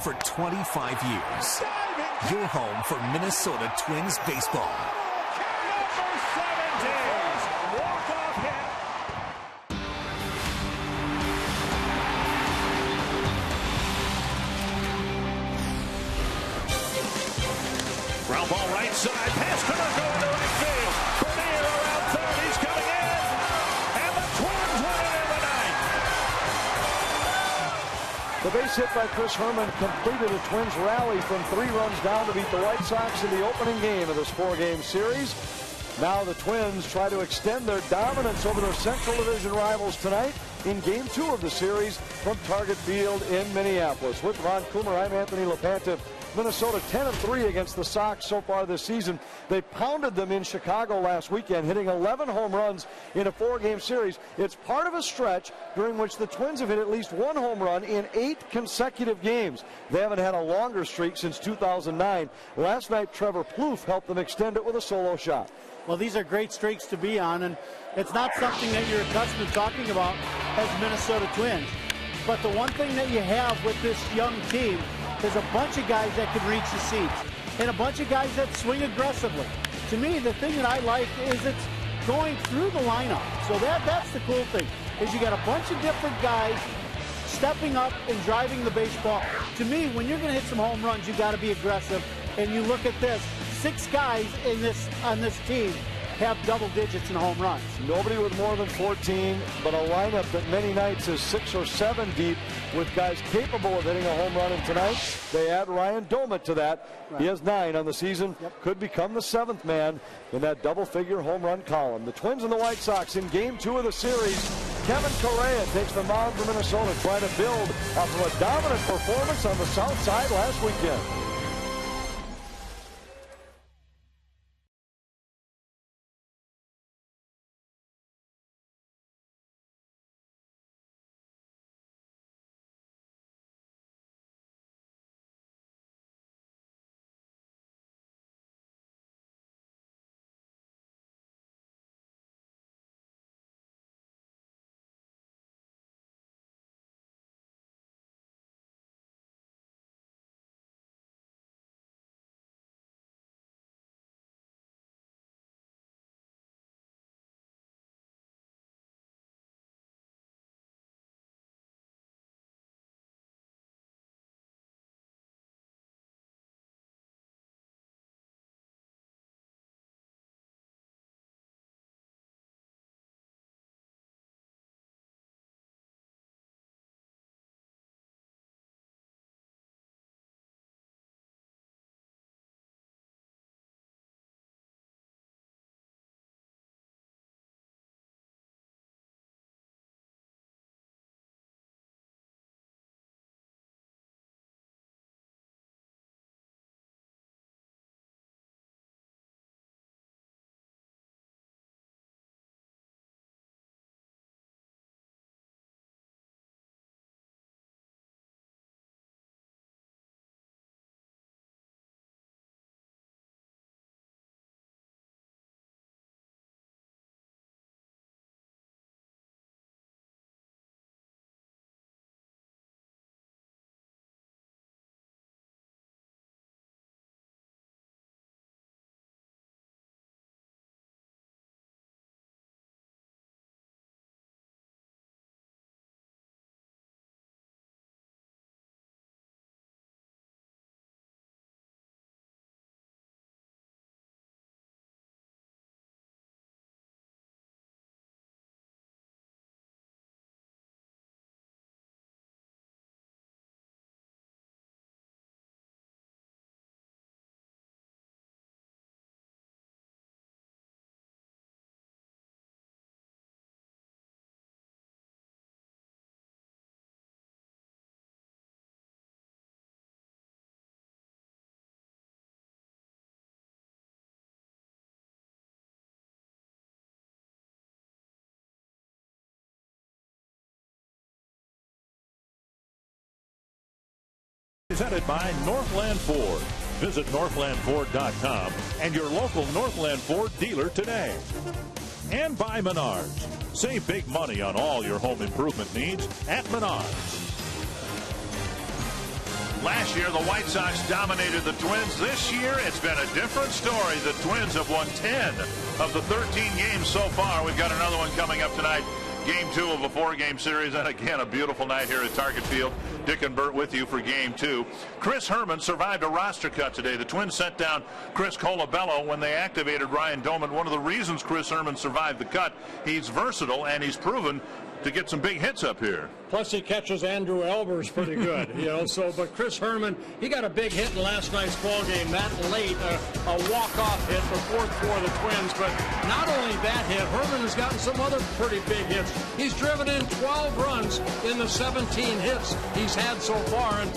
for 25 years. Your home for Minnesota Twins baseball. Ground ball right side. Pass cutter going to right field. Bernier around third. He's coming in. And the Twins win it in the ninth. The base hit by Chris Herman completed a Twins rally from 3 runs down to beat the White Sox in the opening game of this 4-game series. Now the Twins try to extend their dominance over their Central Division rivals tonight in Game 2 of the series from Target Field in Minneapolis. With Ron Coomer, I'm Anthony LaPanta. Minnesota 10-3 against the Sox so far this season. They pounded them in Chicago last weekend, hitting 11 home runs in a 4-game series. It's part of a stretch during which the Twins have hit at least 1 home run in 8 consecutive games. They haven't had a longer streak since 2009. Last night, Trevor Plouffe helped them extend it with a solo shot. Well, these are great streaks to be on, and it's not something that you're accustomed to talking about as Minnesota Twins. But the one thing that you have with this young team is a bunch of guys that can reach the seats and a bunch of guys that swing aggressively. To me, the thing that I like is it's going through the lineup. So that's the cool thing, is you got a bunch of different guys stepping up and driving the baseball. To me, when you're going to hit some home runs, you got to be aggressive. And you look at this, 6 guys on this team have double digits in home runs. Nobody with more than 14, but a lineup that many nights is 6 or 7 deep with guys capable of hitting a home run. And tonight, they add Ryan Doumit to that. Right. He has 9 on the season, could become the 7th man in that double-figure home run column. The Twins and the White Sox in Game 2 of the series. Kevin Correa takes the mound for Minnesota, trying to build off of a dominant performance on the South Side last weekend. Presented by Northland Ford. Visit northlandford.com and your local Northland Ford dealer today. And by Menards. Save big money on all your home improvement needs at Menards. Last year, the White Sox dominated the Twins. This year, it's been a different story. The Twins have won 10 of the 13 games so far. We've got another one coming up tonight. Game 2 of a 4-game series, and again, a beautiful night here at Target Field. Dick and Bert with you for Game 2. Chris Herman survived a roster cut today. The Twins sent down Chris Colabello when they activated Ryan Doman. One of the reasons Chris Herman survived the cut, he's versatile, and he's proven to get some big hits up here. Plus, he catches Andrew Elbers pretty good, but Chris Herman, he got a big hit in last night's ball game. That late, a walk-off hit, the fourth for the Twins. But not only that hit, Herman has gotten some other pretty big hits. He's driven in 12 runs in the 17 hits he's had so far. And,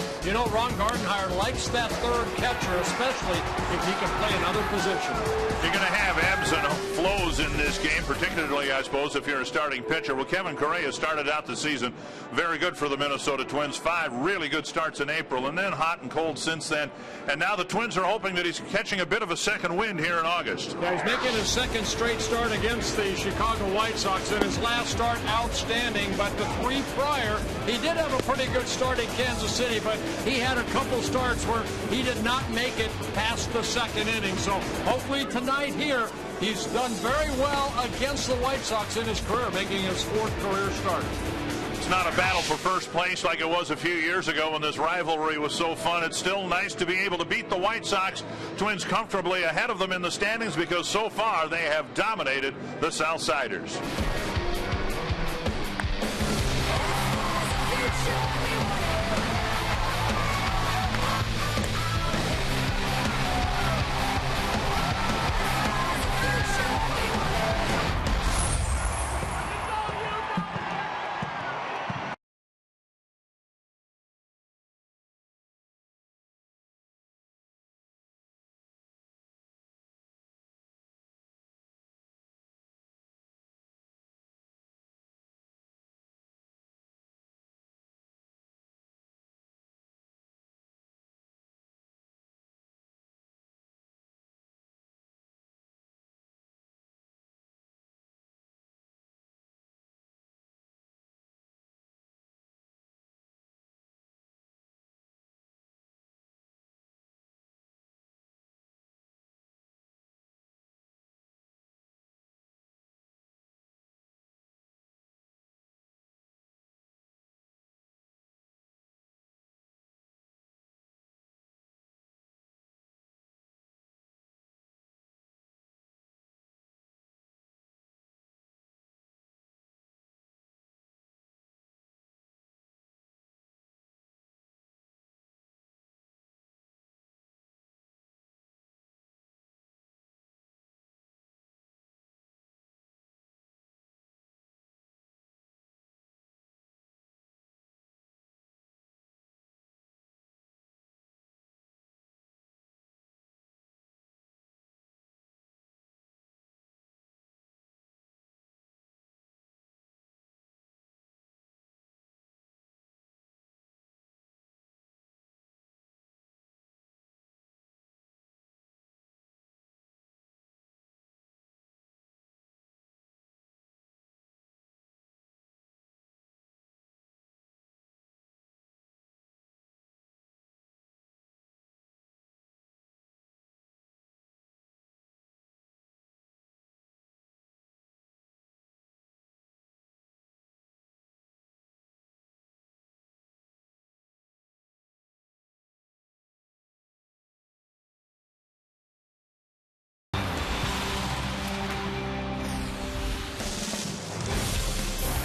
Ron Gardenhire likes that third catcher, especially if he can play another position. You're going to have ebbs and flows in this game, particularly, I suppose, if you're a starting pitcher. Well, Kevin Correa started out the season very good for the Minnesota Twins. 5 really good starts in April, and then hot and cold since then. And now the Twins are hoping that he's catching a bit of a second wind here in August. Yeah, he's making his second straight start against the Chicago White Sox. In his last start, outstanding, but the 3 prior, he did have a pretty good start in Kansas City, but he had a couple starts where he did not make it past the second inning. So hopefully tonight here, he's done very well against the White Sox in his career, making his 4th career start. It's not a battle for first place like it was a few years ago when this rivalry was so fun. It's still nice to be able to beat the White Sox. Twins comfortably ahead of them in the standings because so far they have dominated the Southsiders.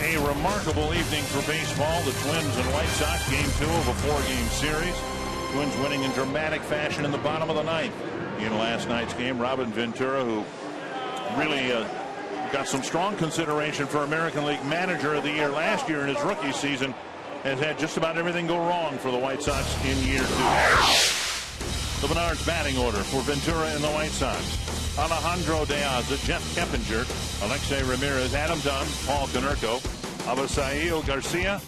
A remarkable evening for baseball. The Twins and White Sox, Game 2 of a 4-game series. Twins winning in dramatic fashion in the bottom of the 9th. In last night's game, Robin Ventura, who really got some strong consideration for American League Manager of the Year last year in his rookie season, has had just about everything go wrong for the White Sox in year 2. The Menards batting order for Ventura and the White Sox. Alejandro De Aza, Jeff Keppinger, Alexei Ramirez, Adam Dunn, Paul Konerko, Avisaíl Garcia,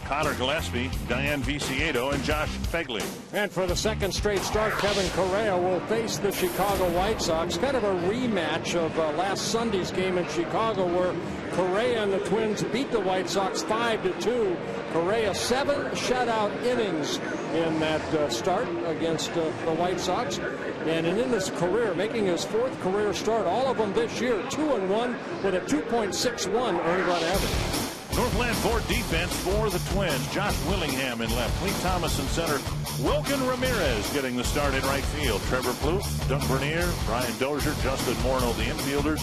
Connor Gillespie, Diane Viciedo, and Josh Phegley. And for the second straight start, Kevin Correa will face the Chicago White Sox. Kind of a rematch of last Sunday's game in Chicago where Correa and the Twins beat the White Sox 5-2. Correa 7 shutout innings in that start against the White Sox. And in his career, making his 4th career start, all of them this year, 2-1 with a 2.61 earned run average. Northland Ford defense for the Twins. Josh Willingham in left. Clete Thomas in center. Wilkin Ramirez getting the start in right field. Trevor Plouffe, Doug Bernier, Brian Dozier, Justin Morneau, the infielders.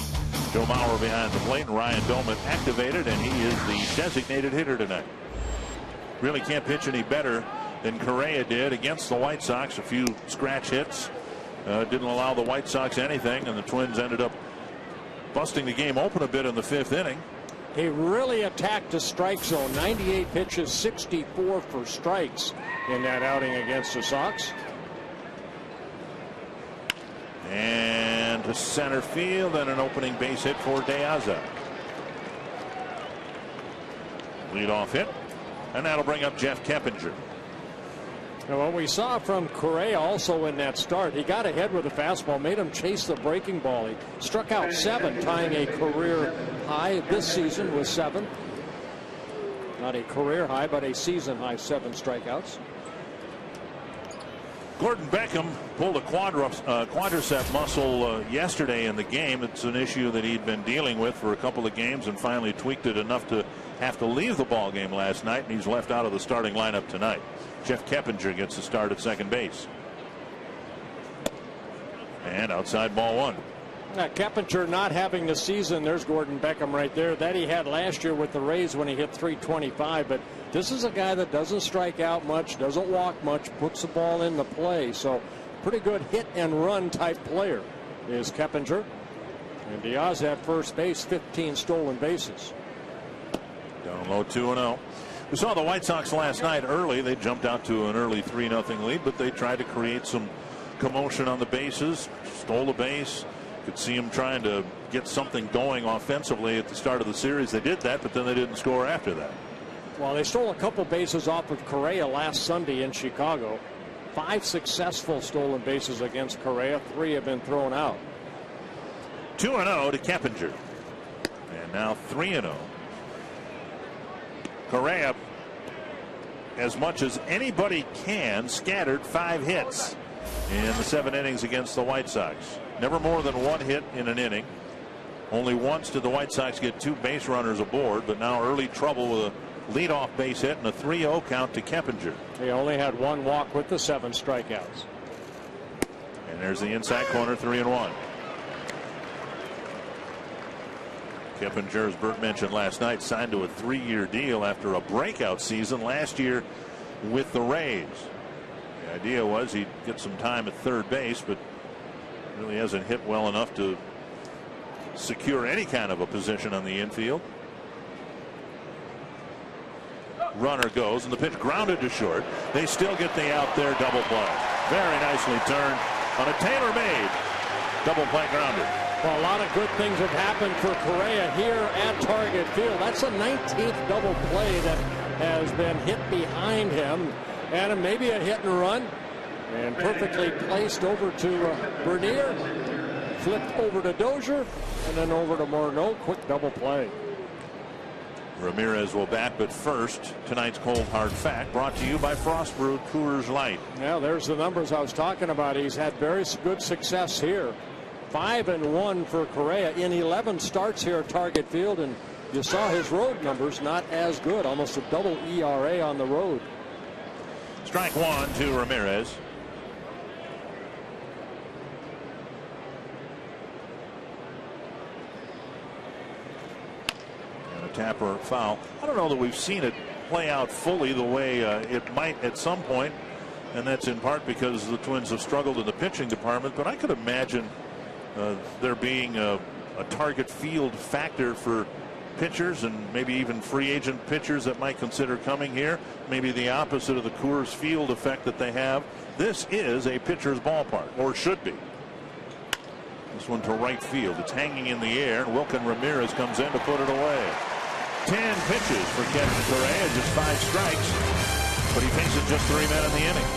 Joe Mauer behind the plate, and Ryan Doman activated, and he is the designated hitter tonight. Really can't pitch any better than Correa did against the White Sox. A few scratch hits. Didn't allow the White Sox anything, and the Twins ended up busting the game open a bit in the 5th inning. He really attacked the strike zone. 98 pitches, 64 for strikes in that outing against the Sox. And to center field, and an opening base hit for De Aza. Leadoff hit, and that'll bring up Jeff Keppinger. And what we saw from Correa also in that start, he got ahead with a fastball, made him chase the breaking ball. He struck out 7, tying a career high this season with 7. Not a career high, but a season high 7 strikeouts. Gordon Beckham pulled a quadricep muscle yesterday in the game. It's an issue that he'd been dealing with for a couple of games and finally tweaked it enough to have to leave the ball game last night, and he's left out of the starting lineup tonight. Jeff Keppinger gets the start at second base. And outside ball 1. Keppinger not having the season, there's Gordon Beckham right there, that he had last year with the Rays when he hit .325. But this is a guy that doesn't strike out much, doesn't walk much, puts the ball in the play. So pretty good hit and run type player is Keppinger. And Diaz at first base, 15 stolen bases. Down low 2-0. We saw the White Sox last night early. They jumped out to an early 3-0 lead, but they tried to create some commotion on the bases, stole a base. Could see him trying to get something going offensively at the start of the series. They did that, but then they didn't score after that. Well, they stole a couple bases off of Correa last Sunday in Chicago. 5 successful stolen bases against Correa. 3 have been thrown out. 2-0 to Keppinger. And now 3-0. Correa, as much as anybody can, scattered 5 hits in the 7 innings against the White Sox. Never more than 1 hit in an inning. Only once did the White Sox get 2 base runners aboard, but now early trouble with a leadoff base hit and a 3-0 count to Keppinger. He only had 1 walk with the 7 strikeouts. And there's the inside corner, 3-1. Keppinger, as Bert mentioned last night, signed to a 3-year deal after a breakout season last year with the Rays. The idea was he'd get some time at third base, but really hasn't hit well enough to secure any kind of a position on the infield. Runner goes, and the pitch grounded to short. They still get the out there double play. Very nicely turned on a tailor-made double play grounder. Well, a lot of good things have happened for Correa here at Target Field. That's a 19th double play that has been hit behind him, and maybe a hit and run. And perfectly placed over to Bernier, flipped over to Dozier, and then over to Morneau. Quick double play. Ramirez will bat, but first, tonight's Cold Hard Fact brought to you by Frost Brewed Coors Light. Now, there's the numbers I was talking about. He's had very good success here. 5-1 for Correa in 11 starts here at Target Field, and you saw his road numbers not as good, almost a double ERA on the road. Strike 1 to Ramirez. Tapper foul. I don't know that we've seen it play out fully the way it might at some point, and that's in part because the Twins have struggled in the pitching department. But I could imagine there being a Target Field factor for pitchers and maybe even free agent pitchers that might consider coming here. Maybe the opposite of the Coors Field effect that they have. This is a pitcher's ballpark, or should be. This one to right field. It's hanging in the air, and Wilkin Ramirez comes in to put it away. 10 pitches for Kevin Correa, just 5 strikes, but he faces just 3 men in the inning.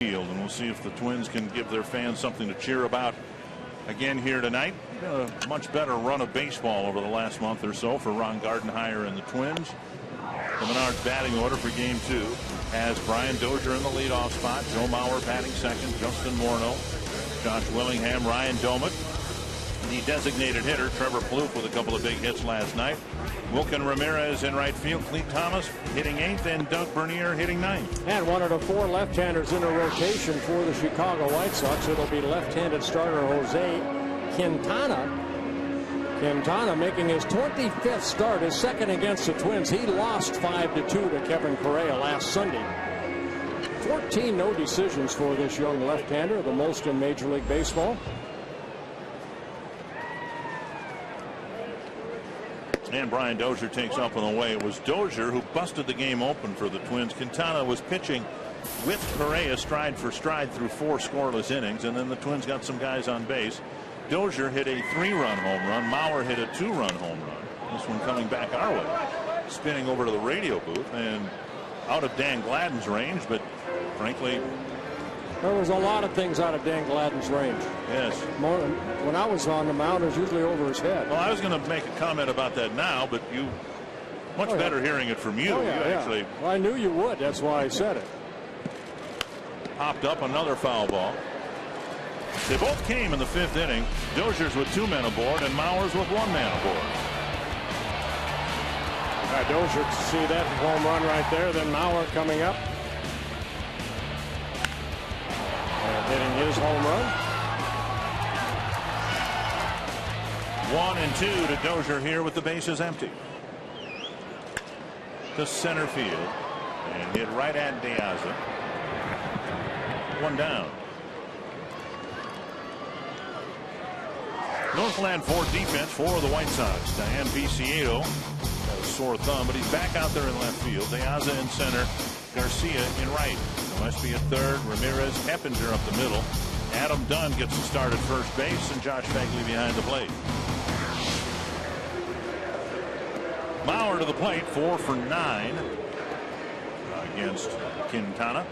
field, and we'll see if the Twins can give their fans something to cheer about again here tonight. A much better run of baseball over the last month or so for Ron Gardenhire and the Twins. The Menards batting order for game 2 has Brian Dozier in the leadoff spot, Joe Mauer batting second, Justin Morneau, Josh Willingham, Ryan Doumit, the designated hitter Trevor Plouffe with a couple of big hits last night. Wilkin Ramirez in right field, Clete Thomas hitting 8th, and Doug Bernier hitting 9th. And one of the 4 left-handers in a rotation for the Chicago White Sox. It'll be left-handed starter Jose Quintana. Quintana making his 25th start, his second against the Twins. He lost 5-2 to Kevin Correa last Sunday. 14 no decisions for this young left-hander, the most in Major League Baseball. And Brian Dozier takes up on the way. It was Dozier who busted the game open for the Twins. Quintana was pitching with Correa stride for stride through 4 scoreless innings, and then the Twins got some guys on base. Dozier hit a 3-run home run. Mauer hit a 2-run home run. This one coming back our way, spinning over to the radio booth and out of Dan Gladden's range, but frankly, there was a lot of things out of Dan Gladden's range. Yes. When I was on the mound, it was usually over his head. Well, I was going to make a comment about that now, but you much better hearing it from you. Oh, yeah, you actually. Well, I knew you would. That's why I said it. Popped up another foul ball. They both came in the 5th inning. Dozier's with 2 men aboard, and Mauer's with 1 man aboard. Dozier to see that home run right there. Then Mauer coming up and hitting his home run. 1 and 2 to Dozier here with the bases empty. To center field and hit right at De Aza. 1 down. Northland 4 defense for the White Sox. Diane Viciedo has a sore thumb, but he's back out there in left field. De Aza in center, Garcia in right. Gillespie at third, Ramirez, Heppinger up the middle. Adam Dunn gets the start at first base, and Josh Begley behind the plate. Mauer to the plate, 4 for 9 against Quintana.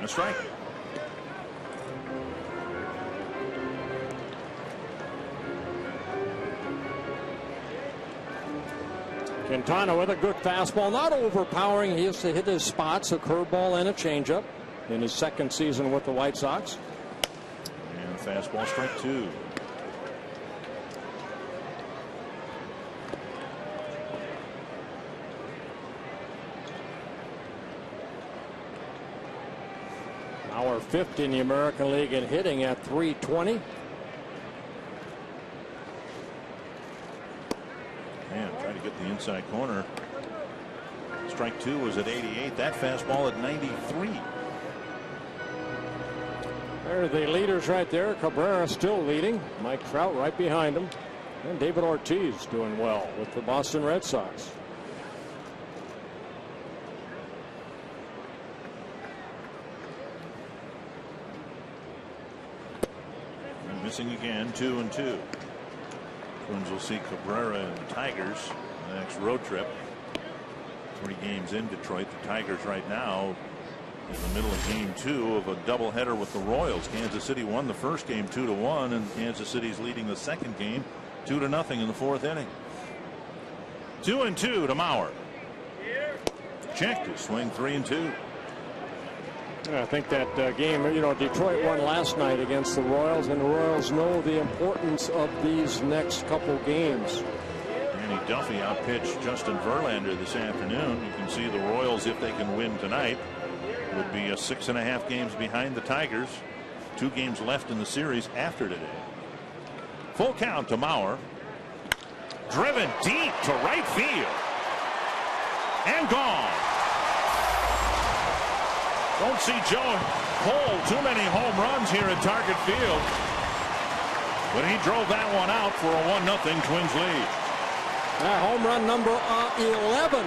A strike. Quintana with a good fastball, not overpowering. He has to hit his spots, a curveball and a changeup in his 2nd season with the White Sox. And fastball, strike 2. Mauer 5th in the American League in hitting at .320. Man, trying to get the inside corner. Strike 2 was at 88. That fastball at 93. There are the leaders right there. Cabrera still leading. Mike Trout right behind him. And David Ortiz doing well with the Boston Red Sox. Missing again, 2 and 2. Twins will see Cabrera and the Tigers the next road trip. 3 games in Detroit. The Tigers right now in the middle of game 2 of a doubleheader with the Royals. Kansas City won the first game 2-1, and Kansas City's leading the second game 2-0 in the 4th inning. 2 and 2 to Mauer. Checked his swing, 3 and 2. I think that game, Detroit won last night against the Royals, and the Royals know the importance of these next couple games. Danny Duffy outpitched Justin Verlander this afternoon. You can see the Royals, if they can win tonight, would be 6.5 games behind the Tigers. 2 games left in the series after today. Full count to Mauer. Driven deep to right field. And gone. Don't see Joe Cole too many home runs here at Target Field, but he drove that one out for a 1-0 Twins lead. Home run number 11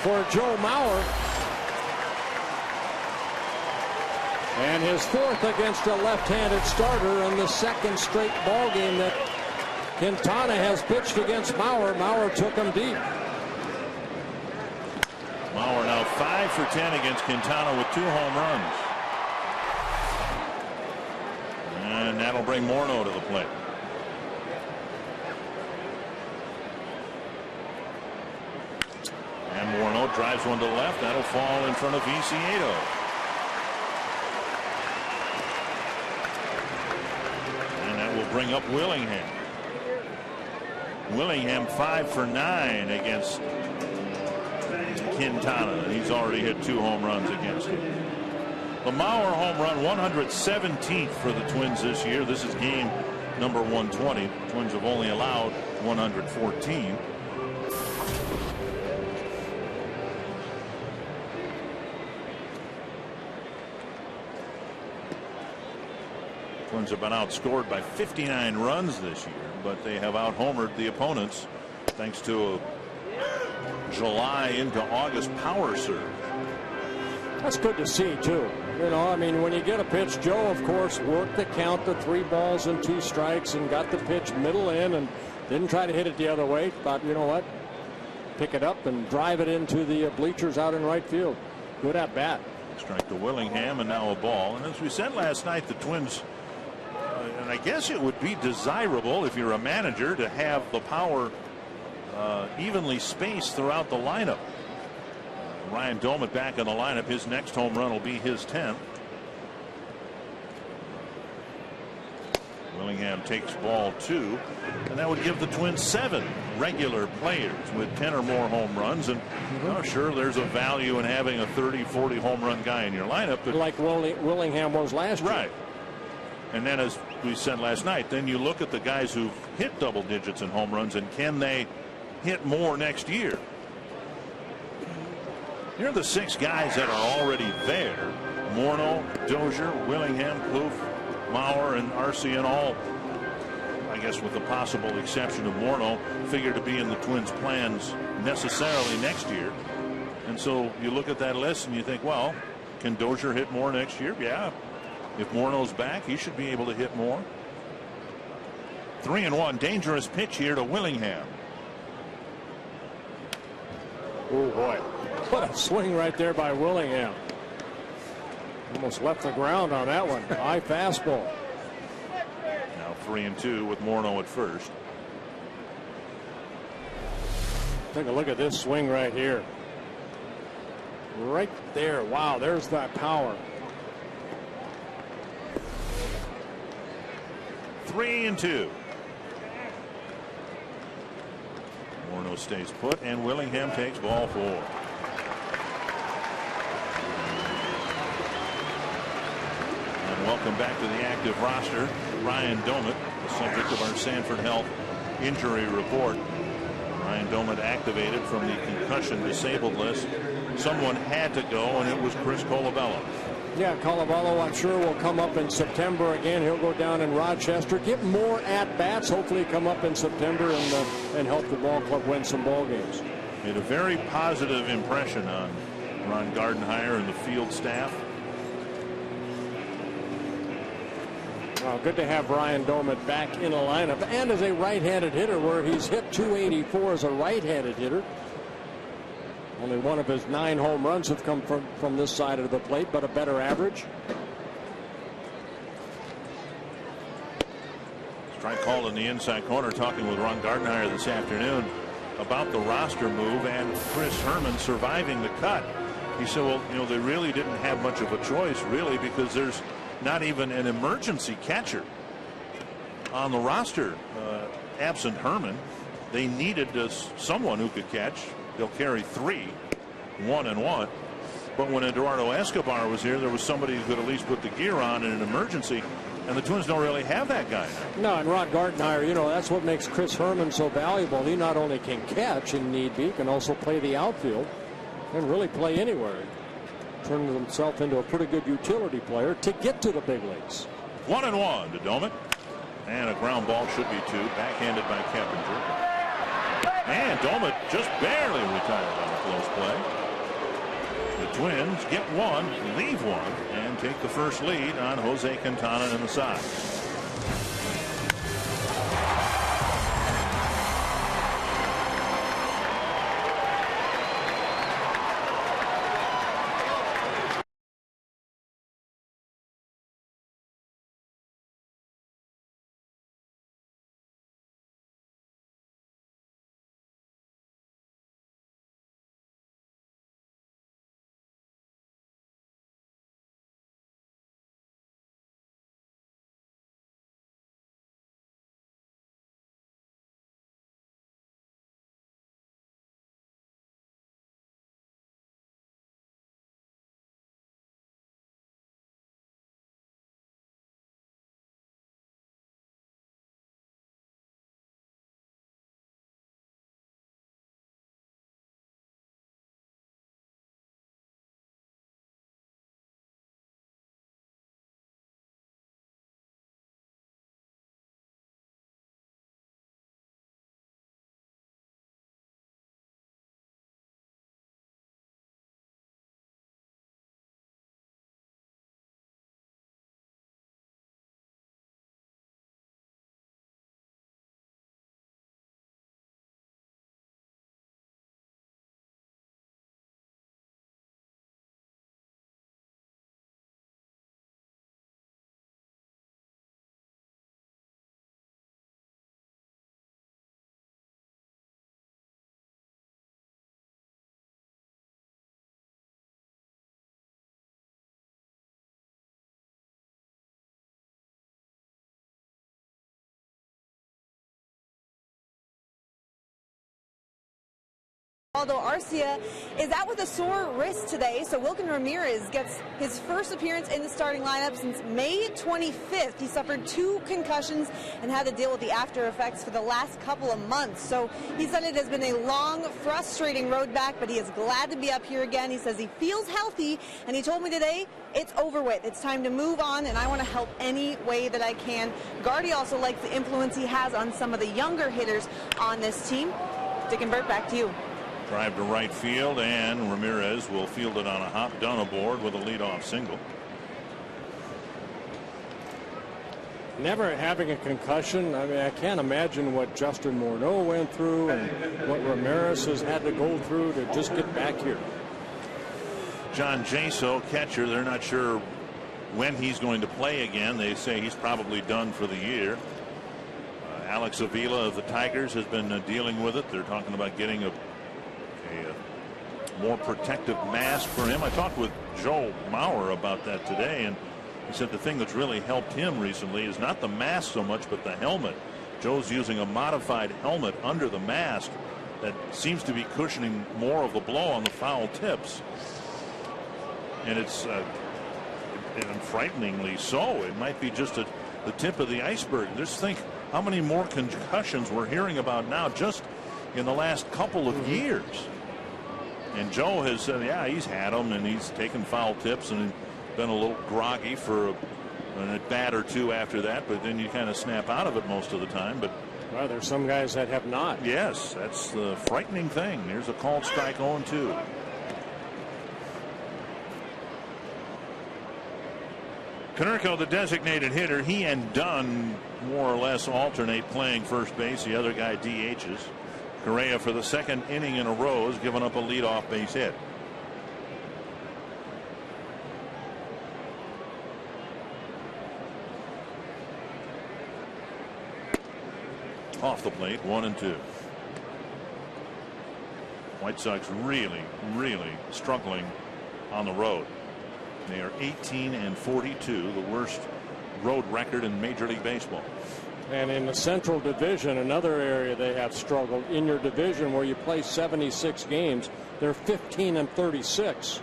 for Joe Mauer, and his 4th against a left-handed starter in the 2nd straight ball game that Quintana has pitched against Mauer. Mauer took him deep. Mauer now 5 for 10 against Quintana with 2 home runs. And that'll bring Morneau to the plate. And Morneau drives one to left. That'll fall in front of Viciedo. And that will bring up Willingham. Willingham 5 for 9 against Quintana. He's already hit 2 home runs against him. The Mauer home run, 117th for the Twins this year. This is game number 120. The Twins have only allowed 114. Twins have been outscored by 59 runs this year, but they have out-homered the opponents thanks to a July into August power surge. That's good to see, too. You know, I mean, when you get a pitch, Joe, of course, worked the count to 3 balls and 2 strikes and got the pitch middle in and didn't try to hit it the other way. Thought, you know what, pick it up and drive it into the bleachers out in right field. Good at bat. Strike to Willingham, and now a ball. And as we said last night, the Twins, and I guess it would be desirable if you're a manager to have the power evenly spaced throughout the lineup. Ryan Doumit back in the lineup. His next home run will be his 10th. Willingham takes ball 2, and that would give the Twins 7 regular players with 10 or more home runs. And sure, there's a value in having a 30-40 home run guy in your lineup, but like Willingham was last year. Right. And then, as we said last night, then you look at the guys who've hit double digits in home runs, and can they hit more next year? Here are the 6 guys that are already there. Morneau, Dozier, Willingham, Plouffe, Mauer, and Arcian, all, I guess with the possible exception of Morneau, figure to be in the Twins' plans necessarily next year. And so you look at that list and you think, well, can Dozier hit more next year? Yeah. If Morneau's back, he should be able to hit more. 3-1. Dangerous pitch here to Willingham. Oh, boy. What a swing right there by Willingham. Almost left the ground on that one. High fastball. Now 3-2 with Morneau at first. Take a look at this swing right here. Right there. Wow, there's that power. 3-2. Morneau stays put, and Willingham takes ball 4. Welcome back to the active roster. Ryan Doumit, the subject of our Sanford Health injury report. Ryan Doumit activated from the concussion disabled list. Someone had to go, and it was Chris Colabello. Yeah, Colabello, I'm sure, will come up in September again. He'll go down in Rochester, get more at-bats, hopefully come up in September and help the ball club win some ball games. Made a very positive impression on Ron Gardenhire and the field staff. Well, good to have Ryan Doumit back in a lineup and as a right-handed hitter, where he's hit .284 as a right-handed hitter. Only one of his 9 home runs have come from this side of the plate, but a better average. Strike called in the inside corner, talking with Ron Gardenhire this afternoon about the roster move and Chris Herman surviving the cut. He said, well, you know, they really didn't have much of a choice, really, because there's not even an emergency catcher on the roster. Absent Herman, they needed someone who could catch. They'll carry 3, 1 and 1. But when Eduardo Escobar was here, there was somebody who could at least put the gear on in an emergency. And the Twins don't really have that guy now. No, and Ron Gardenhire, you know, that's what makes Chris Herman so valuable. He not only can catch in need be, can also play the outfield and really play anywhere. Turned himself into a pretty good utility player to get to the big leagues. 1-1 to Doumit. And a ground ball should be 2. Backhanded by Keppinger. And Doumit just barely retired on a close play. The Twins get 1, leave 1, and take the first lead on Jose Quintana in the side. Although Arcia is out with a sore wrist today, so Wilkin Ramirez gets his first appearance in the starting lineup since May 25th. He suffered 2 concussions and had to deal with the after effects for the last couple of months. So he said it has been a long, frustrating road back, but he is glad to be up here again. He says he feels healthy, and he told me today it's over with. It's time to move on, and I want to help any way that I can. Gardy also likes the influence he has on some of the younger hitters on this team. Dick and Bert, back to you. Drive to right field, and Ramirez will field it on a hop. Dunn aboard with a leadoff single. Never having a concussion. I mean, I can't imagine what Justin Morneau went through and what Ramirez has had to go through to just get back here. John Jaso, catcher, they're not sure when he's going to play again. They say he's probably done for the year. Alex Avila of the Tigers has been dealing with it. They're talking about getting a more protective mask for him. I talked with Joe Mauer about that today, and he said the thing that's really helped him recently is not the mask so much, but the helmet. Joe's using a modified helmet under the mask that seems to be cushioning more of the blow on the foul tips. And it's and frighteningly so. It might be just the tip of the iceberg. Just think how many more concussions we're hearing about now just in the last couple of years. And Joe has said, yeah, he's had them, and he's taken foul tips and been a little groggy for an at bat or two after that, but then you kind of snap out of it most of the time. But well, there's some guys that have not. Yes, that's the frightening thing. Here's a called strike 0-2. Konerko, the designated hitter, he and Dunn more or less alternate playing first base. The other guy DHs. Correa, for the second inning in a row, has given up a leadoff base hit. Off the plate, 1-2. White Sox really struggling on the road. They are 18-42, the worst road record in Major League Baseball. And in the Central Division, another area they have struggled. In your division where you play 76 games, they're 15-36.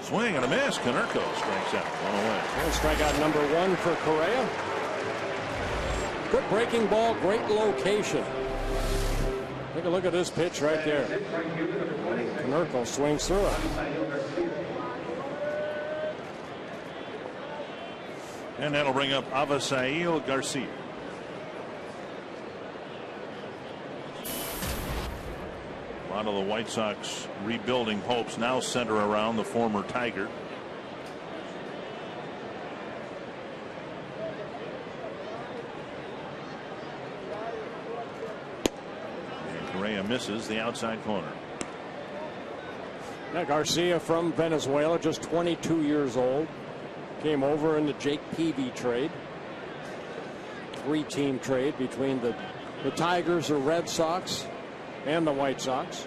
Swing and a miss. Konerko strikes out. 1 away. And strikeout number 1 for Correa. Good breaking ball, great location. Take a look at this pitch right there. Konerko swings through it. And that'll bring up Avisail Garcia. A lot of the White Sox rebuilding hopes now center around the former Tiger. And Correa misses the outside corner. Now Garcia from Venezuela, just 22 years old. Came over in the Jake Peavy trade. 3-team trade between the Tigers, the Red Sox, and the White Sox.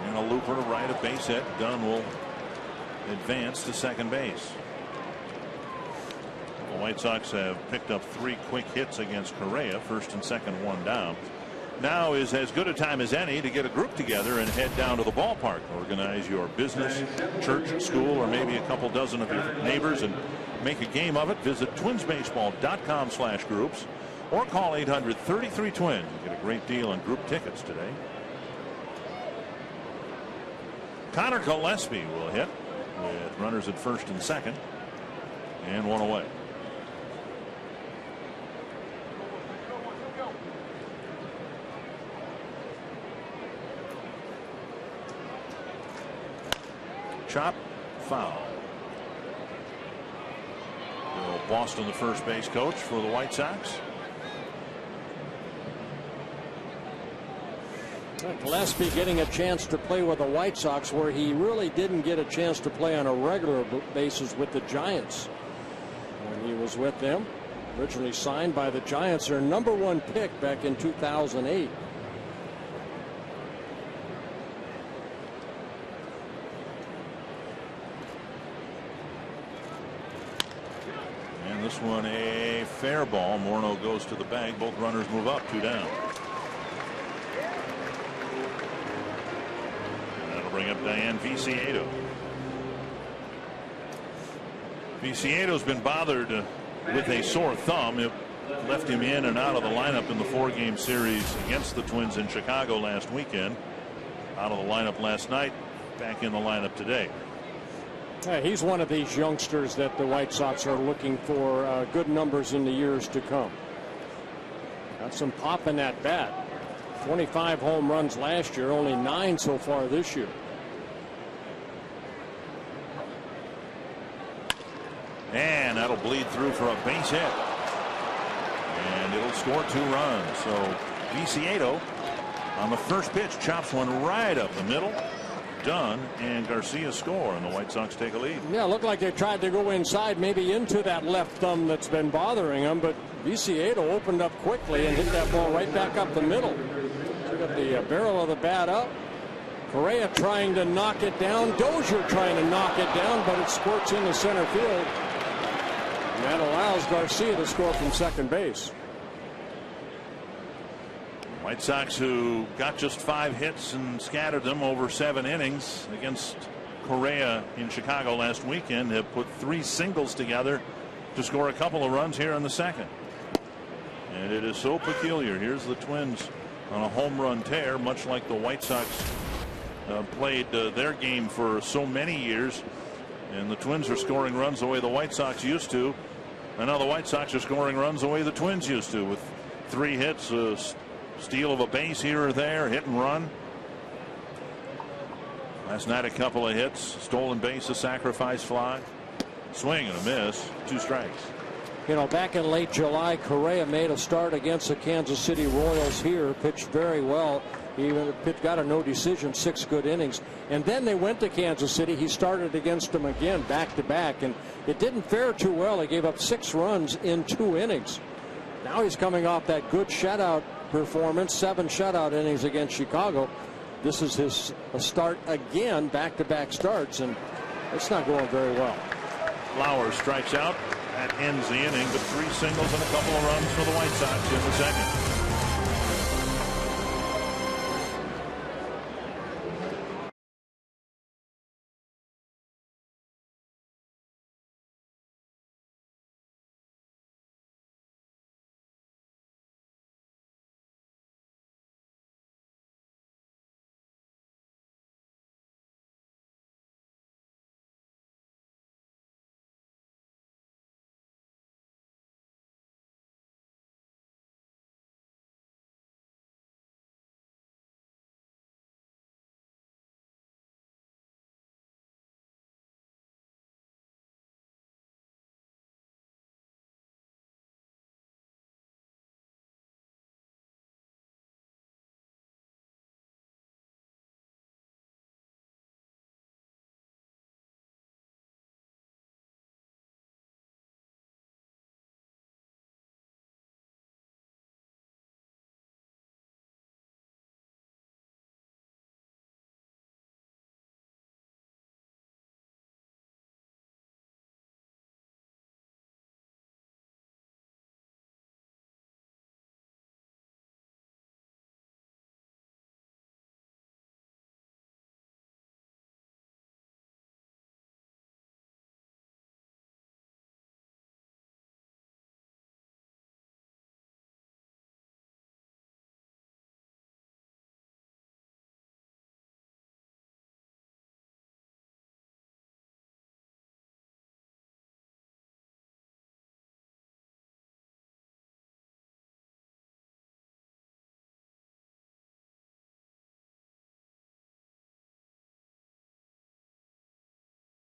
And a looper to right, a base hit. Dunn will advance to second base. The White Sox have picked up 3 quick hits against Correa. First and second, 1 down. Now is as good a time as any to get a group together and head down to the ballpark. Organize your business, church, school, or maybe a couple dozen of your neighbors and make a game of it. Visit twinsbaseball.com/groups or call 800-33-TWIN. Get a great deal on group tickets today. Connor Gillespie will hit with runners at first and second and 1 away. Chop, foul. Bill Boston, the first base coach for the White Sox. Gillespie getting a chance to play with the White Sox where he really didn't get a chance to play on a regular basis with the Giants. When he was with them, originally signed by the Giants, their #1 pick back in 2008. this one a fair ball. Morneau goes to the bag. Both runners move up, 2 down. That'll bring up Dayan Viciedo. Vicieto's been bothered with a sore thumb. It left him in and out of the lineup in the 4-game series against the Twins in Chicago last weekend. Out of the lineup last night, back in the lineup today. He's one of these youngsters that the White Sox are looking for good numbers in the years to come. Got some pop in that bat. 25 home runs last year, only 9 so far this year. And that'll bleed through for a base hit. And it'll score 2 runs. So Viciedo on the first pitch chops one right up the middle. Done, and Garcia score, and the White Sox take a lead. Yeah, looked like they tried to go inside, maybe into that left thumb that's been bothering them, but Viciedo opened up quickly and hit that ball right back up the middle. So got the barrel of the bat up. Correa trying to knock it down. Dozier trying to knock it down, but it squirts into center field. And that allows Garcia to score from second base. White Sox, who got just 5 hits and scattered them over 7 innings against Correa in Chicago last weekend, have put 3 singles together to score a couple of runs here in the second. And it is so peculiar. Here's the Twins on a home run tear, much like the White Sox played their game for so many years. And the Twins are scoring runs the way the White Sox used to. And now the White Sox are scoring runs the way the Twins used to, with 3 hits, steal of a base here or there, hit and run. Last night a couple of hits, stolen base, a sacrifice fly, swing and a miss, 2 strikes. You know, back in late July, Correa made a start against the Kansas City Royals here, pitched very well. He got a no decision, 6 good innings. And then they went to Kansas City. He started against them again, back to back, and it didn't fare too well. He gave up 6 runs in 2 innings. Now he's coming off that good shutout performance, 7 shutout innings against Chicago. This is his start again, back-to-back starts, and it's not going very well. Flowers strikes out. That ends the inning, but 3 singles and a couple of runs for the White Sox in the second.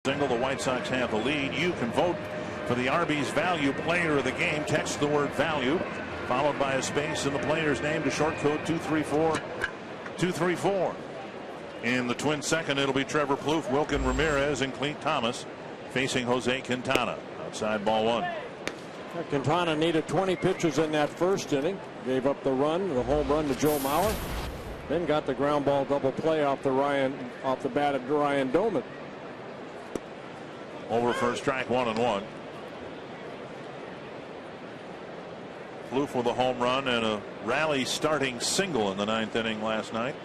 Single, the White Sox have the lead. You can vote for the Arby's Value Player of the Game. Text the word value, followed by a space in the player's name to short code 234-234. In the Twins' second, it'll be Trevor Plouffe, Wilkin Ramirez, and Clete Thomas facing Jose Quintana. Outside ball 1. Quintana needed 20 pitches in that first inning. Gave up the home run to Joe Mauer. Then got the ground ball double play off the bat of Ryan Doman. Over for a strike, 1-1. Plouffe with a home run and a rally starting single in the 9th inning last night.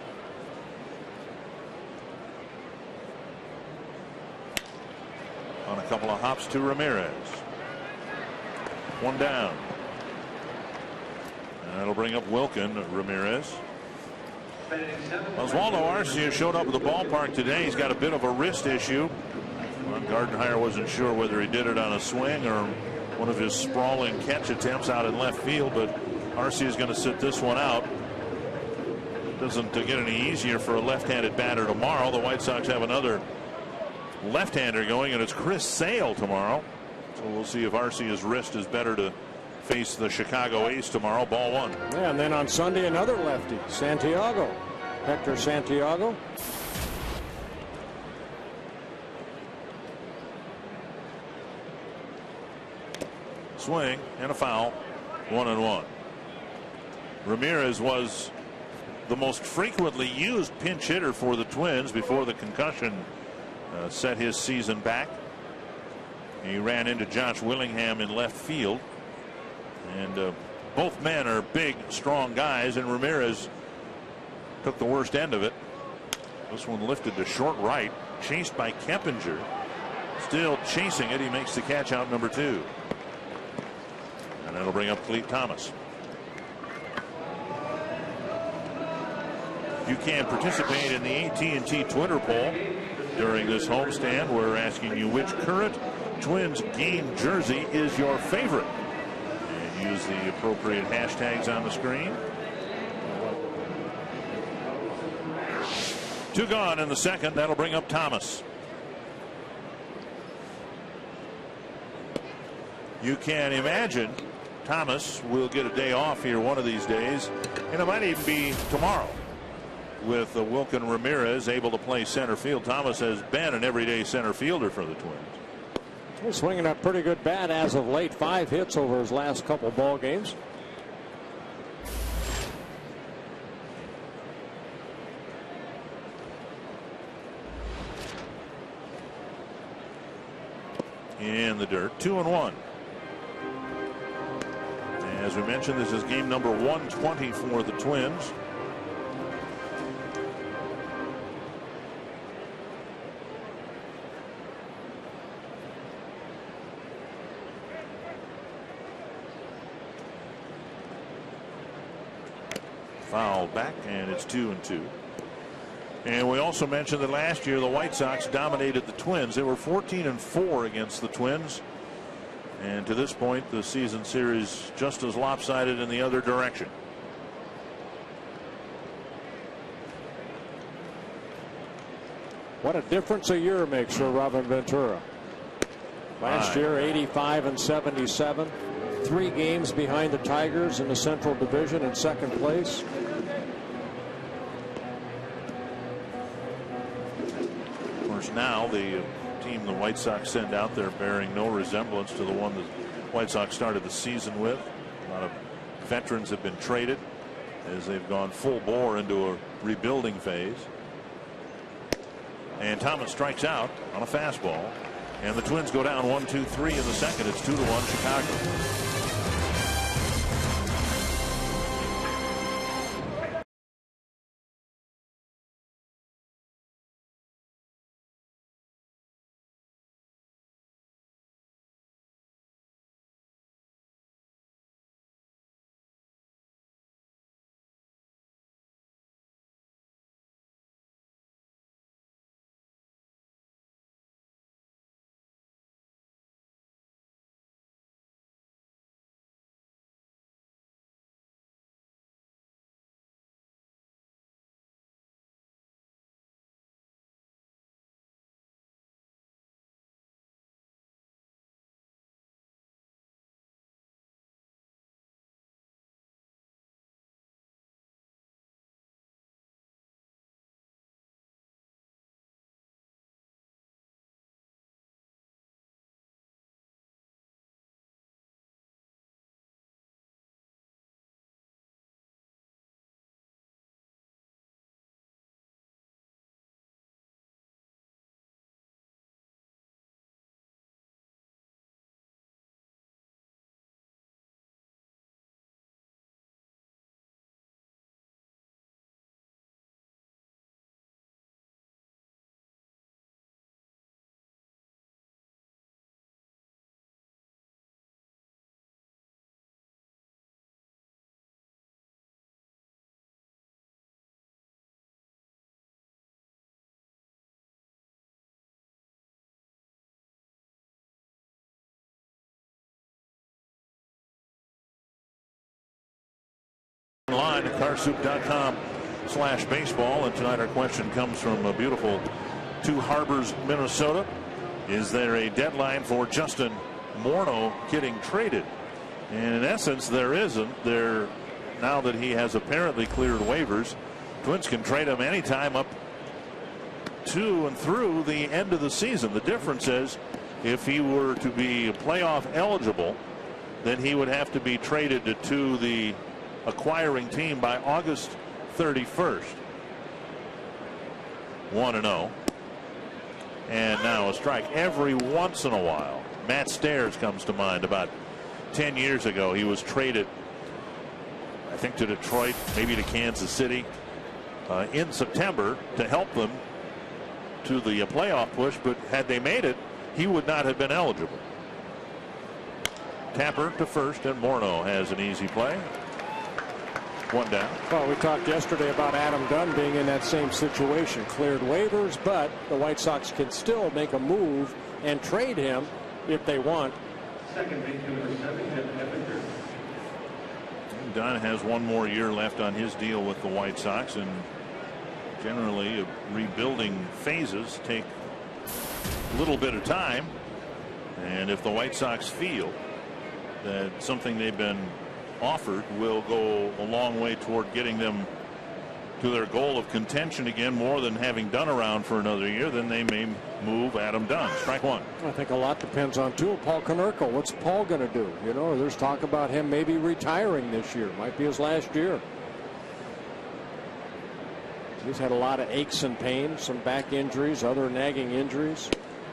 On a couple of hops to Ramirez. One down. And that'll bring up Wilkin Ramirez. Oswaldo Arcia showed up at the ballpark today. He's got a bit of a wrist issue. Well, Gardenhire wasn't sure whether he did it on a swing or one of his sprawling catch attempts out in left field, but Arcia is going to sit this one out. Doesn't get any easier for a left-handed batter tomorrow. The White Sox have another left-hander going, and it's Chris Sale tomorrow. So we'll see if Arcia's wrist is better to face the Chicago A's tomorrow. Ball one. Yeah, and then on Sunday another lefty, Santiago, Hector Santiago. Swing and a foul. 1-1. Ramirez was the most frequently used pinch hitter for the Twins before the concussion set his season back. He ran into Josh Willingham in left field. And both men are big, strong guys, and Ramirez took the worst end of it. This one lifted to short right, chased by Keppinger. Still chasing it. He makes the catch out number 2. And that'll bring up Clete Thomas. You can participate in the AT&T Twitter poll during this homestand. We're asking you which current Twins game jersey is your favorite. And use the appropriate hashtags on the screen. 2 gone in the second. That'll bring up Thomas. You can imagine Thomas will get a day off here one of these days, and it might even be tomorrow. With Wilkin Ramirez able to play center field, Thomas has been an everyday center fielder for the Twins. He's swinging a pretty good bat as of late. 5 hits over his last couple ball games. In the dirt. 2-1. As we mentioned, this is game number 120 for the Twins. Foul back, and it's 2-2. And we also mentioned that last year the White Sox dominated the Twins. They were 14-4 against the Twins. And to this point, the season series just as lopsided in the other direction. What a difference a year makes for Robin Ventura. Last year, 85 and 77. 3 games behind the Tigers in the Central Division in second place. Of course, now the team the White Sox send out there bearing no resemblance to the one the White Sox started the season with. A lot of veterans have been traded as they've gone full bore into a rebuilding phase. And Thomas strikes out on a fastball. And the Twins go down 1-2-3 in the second. It's 2-1 Chicago. online at carsoup.com/baseball. And tonight our question comes from a beautiful Two Harbors, Minnesota. Is there a deadline for Justin Morneau getting traded? And in essence, there isn't. Now that he has apparently cleared waivers, Twins can trade him anytime up to and through the end of the season. The difference is, if he were to be playoff eligible, then he would have to be traded to the acquiring team by August 31st. 1-0. And now a strike. Every once in a while, Matt Stairs comes to mind. About 10 years ago, he was traded, I think, to Detroit, maybe to Kansas City, in September to help them to the playoff push. But had they made it, he would not have been eligible. Tapper to first, and Morneau has an easy play. One down. Well, we talked yesterday about Adam Dunn being in that same situation. Cleared waivers, but the White Sox can still make a move and trade him if they want. Dunn has one more year left on his deal with the White Sox, and generally rebuilding phases take a little bit of time. And if the White Sox feel that something they've been offered will go a long way toward getting them to their goal of contention again, more than having Dunn around for another year, then they may move Adam Dunn. Strike one. I think a lot depends on, too, Paul Konerko. What's Paul going to do? You know, there's talk about him maybe retiring this year. Might be his last year. He's had a lot of aches and pains, some back injuries, other nagging injuries.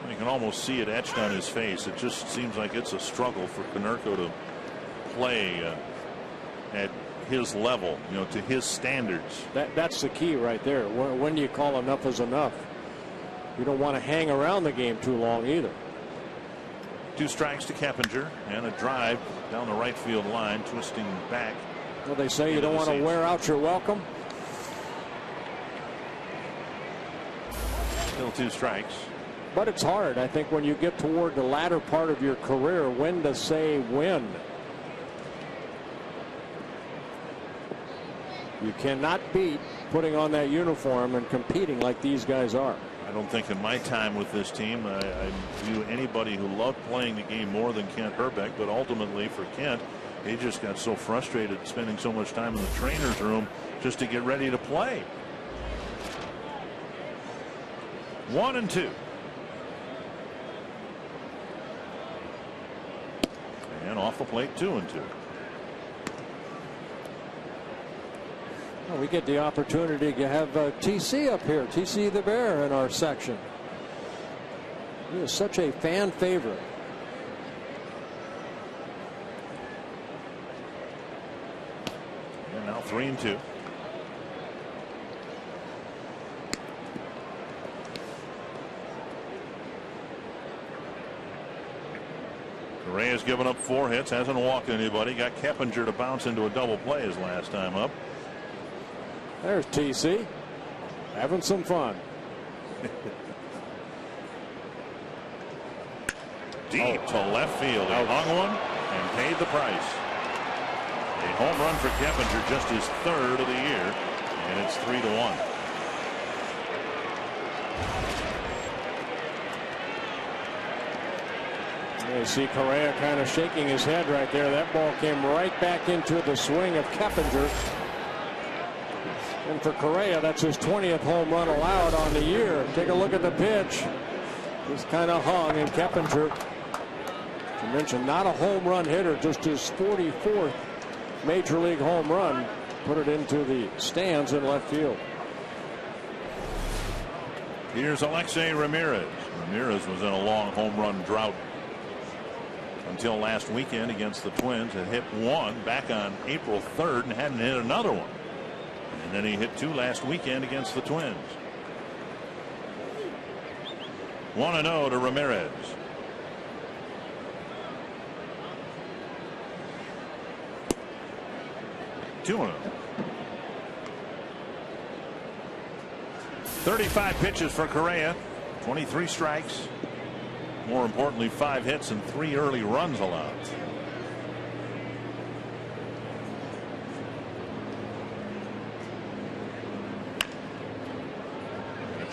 You can almost see it etched on his face. It just seems like it's a struggle for Konerko to play at his level, you know, to his standards. That's the key right there. When do you call enough is enough? You don't want to hang around the game too long either. 2 strikes to Keppinger, and a drive down the right field line, twisting back. Well, they say you don't want to wear out your welcome. Still 2 strikes. But it's hard, I think, when you get toward the latter part of your career, when to say when. You cannot beat putting on that uniform and competing like these guys are. I don't think in my time with this team I view anybody who loved playing the game more than Kent Hrbek, but ultimately for Kent, he just got so frustrated spending so much time in the trainer's room just to get ready to play. 1-2. And off the plate, 2-2. Well, we get the opportunity to have TC up here, TC the Bear, in our section. He is such a fan favorite. And now 3-2. Correa's given up 4 hits, hasn't walked anybody. Got Keppinger to bounce into a double play his last time up. There's TC having some fun. Deep to left field. He hung one and paid the price. A home run for Keppinger, just his 3rd of the year, and it's 3-1. You see Correa kind of shaking his head right there. That ball came right back into the swing of Keppinger. And for Correa, that's his 20th home run allowed on the year. Take a look at the pitch. He's kind of hung, and Keppinger, to mention, not a home run hitter, just his 44th major league home run. Put it into the stands in left field. Here's Alexei Ramirez. Ramirez was in a long home run drought until last weekend against the Twins, and hit 1 back on April 3rd and hadn't hit another one. And then he hit 2 last weekend against the Twins. 1-0 to Ramirez. Two 35 pitches for Correa, 23 strikes. More importantly, 5 hits and 3 early runs allowed.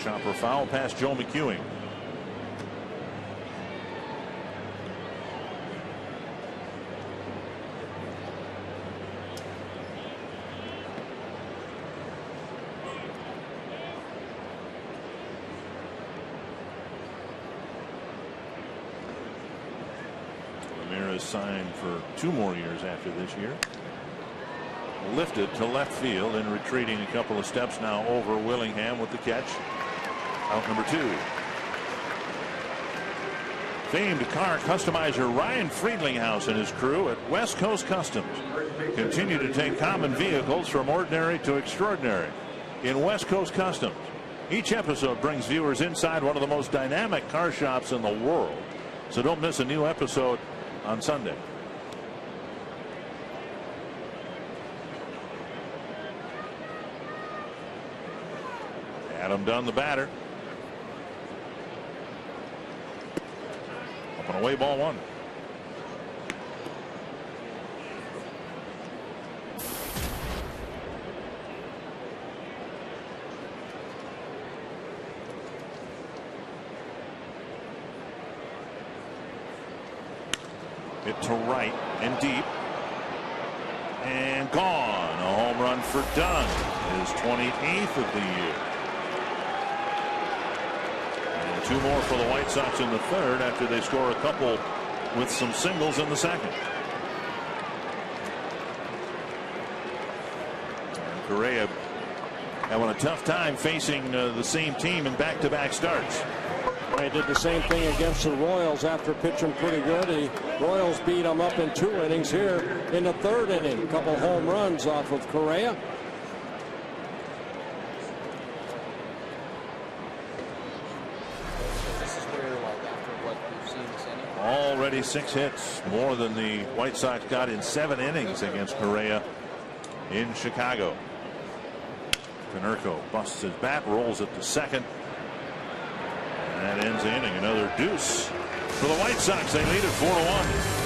Chopper foul past Joe McEwing. Ramirez signed for 2 more years after this year. Lifted to left field and retreating a couple of steps now over Willingham with the catch. Out number 2. Famed car customizer Ryan Friedlinghouse and his crew at West Coast Customs continue to take common vehicles from ordinary to extraordinary in West Coast Customs. Each episode brings viewers inside one of the most dynamic car shops in the world. So don't miss a new episode on Sunday. Adam Dunn, the batter. Up and away, ball 1. Hit to right and deep. And gone. A home run for Dunn. His 28th of the year. 2 more for the White Sox in the 3rd after they score a couple with some singles in the 2nd. Correa having a tough time facing the same team in back-to-back starts. He did the same thing against the Royals after pitching pretty good. The Royals beat him up in 2 innings here in the 3rd inning. A couple home runs off of Correa. Already 6 hits, more than the White Sox got in 7 innings against Correa in Chicago. Konerko busts his bat, rolls it to second. And that ends the inning. Another deuce for the White Sox. They lead it 4-1.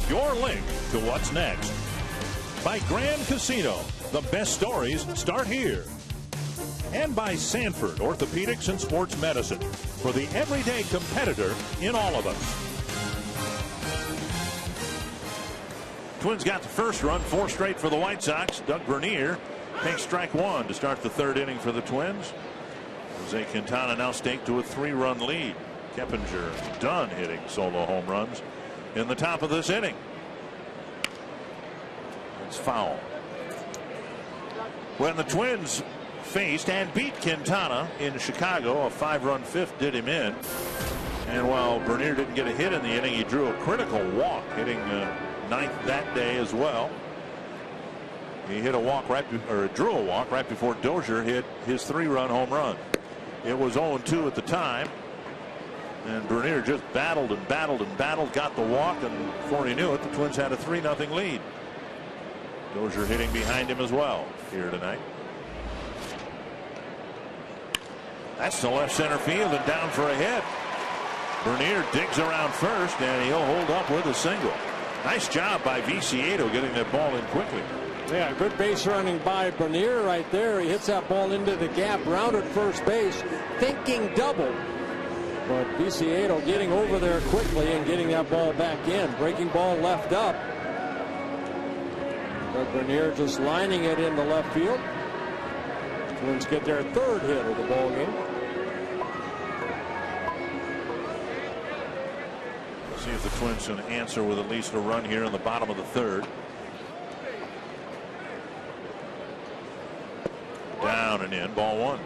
Your link to what's next. By Grand Casino, the best stories start here. And by Sanford Orthopedics and Sports Medicine, for the everyday competitor in all of us. Twins got the first run, 4 straight for the White Sox. Doug Bernier takes strike 1 to start the 3rd inning for the Twins. Jose Quintana now staked to a 3-run lead. Keppinger and Dunn hitting solo home runs in the top of this inning. It's foul. When the Twins faced and beat Quintana in Chicago, a 5-run fifth did him in. And while Bernier didn't get a hit in the inning, he drew a critical walk, hitting 9th that day as well. He hit a walk drew a walk right before Dozier hit his 3-run home run. It was 0-2 at the time, and Bernier just battled and battled and battled, got the walk, and before he knew it, the Twins had a 3-0 lead. Dozier hitting behind him as well here tonight. That's to left center field and down for a hit. Bernier digs around first, and he'll hold up with a single. Nice job by Viciedo getting that ball in quickly. Yeah, good base running by Bernier right there. He hits that ball into the gap, rounded first base, thinking double. But Viciedo getting over there quickly and getting that ball back in. Breaking ball left up. But Bernier just lining it into left field. Twins get their 3rd hit of the ball game. See if the Twins can answer with at least a run here in the bottom of the 3rd. Down and in, ball 1.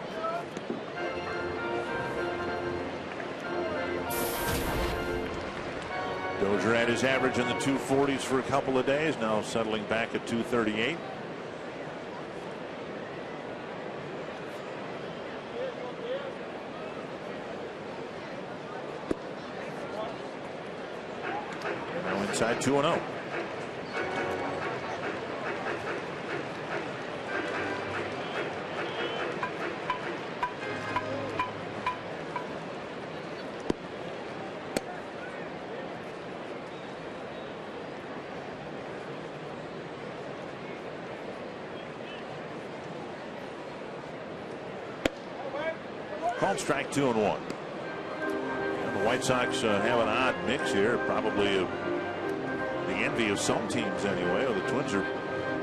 Dozier had his average in the 240s for a couple of days, now settling back at 238. Now inside 2-0. Called strike 2 and 1. And the White Sox have an odd mix here, probably the envy of some teams anyway. The Twins are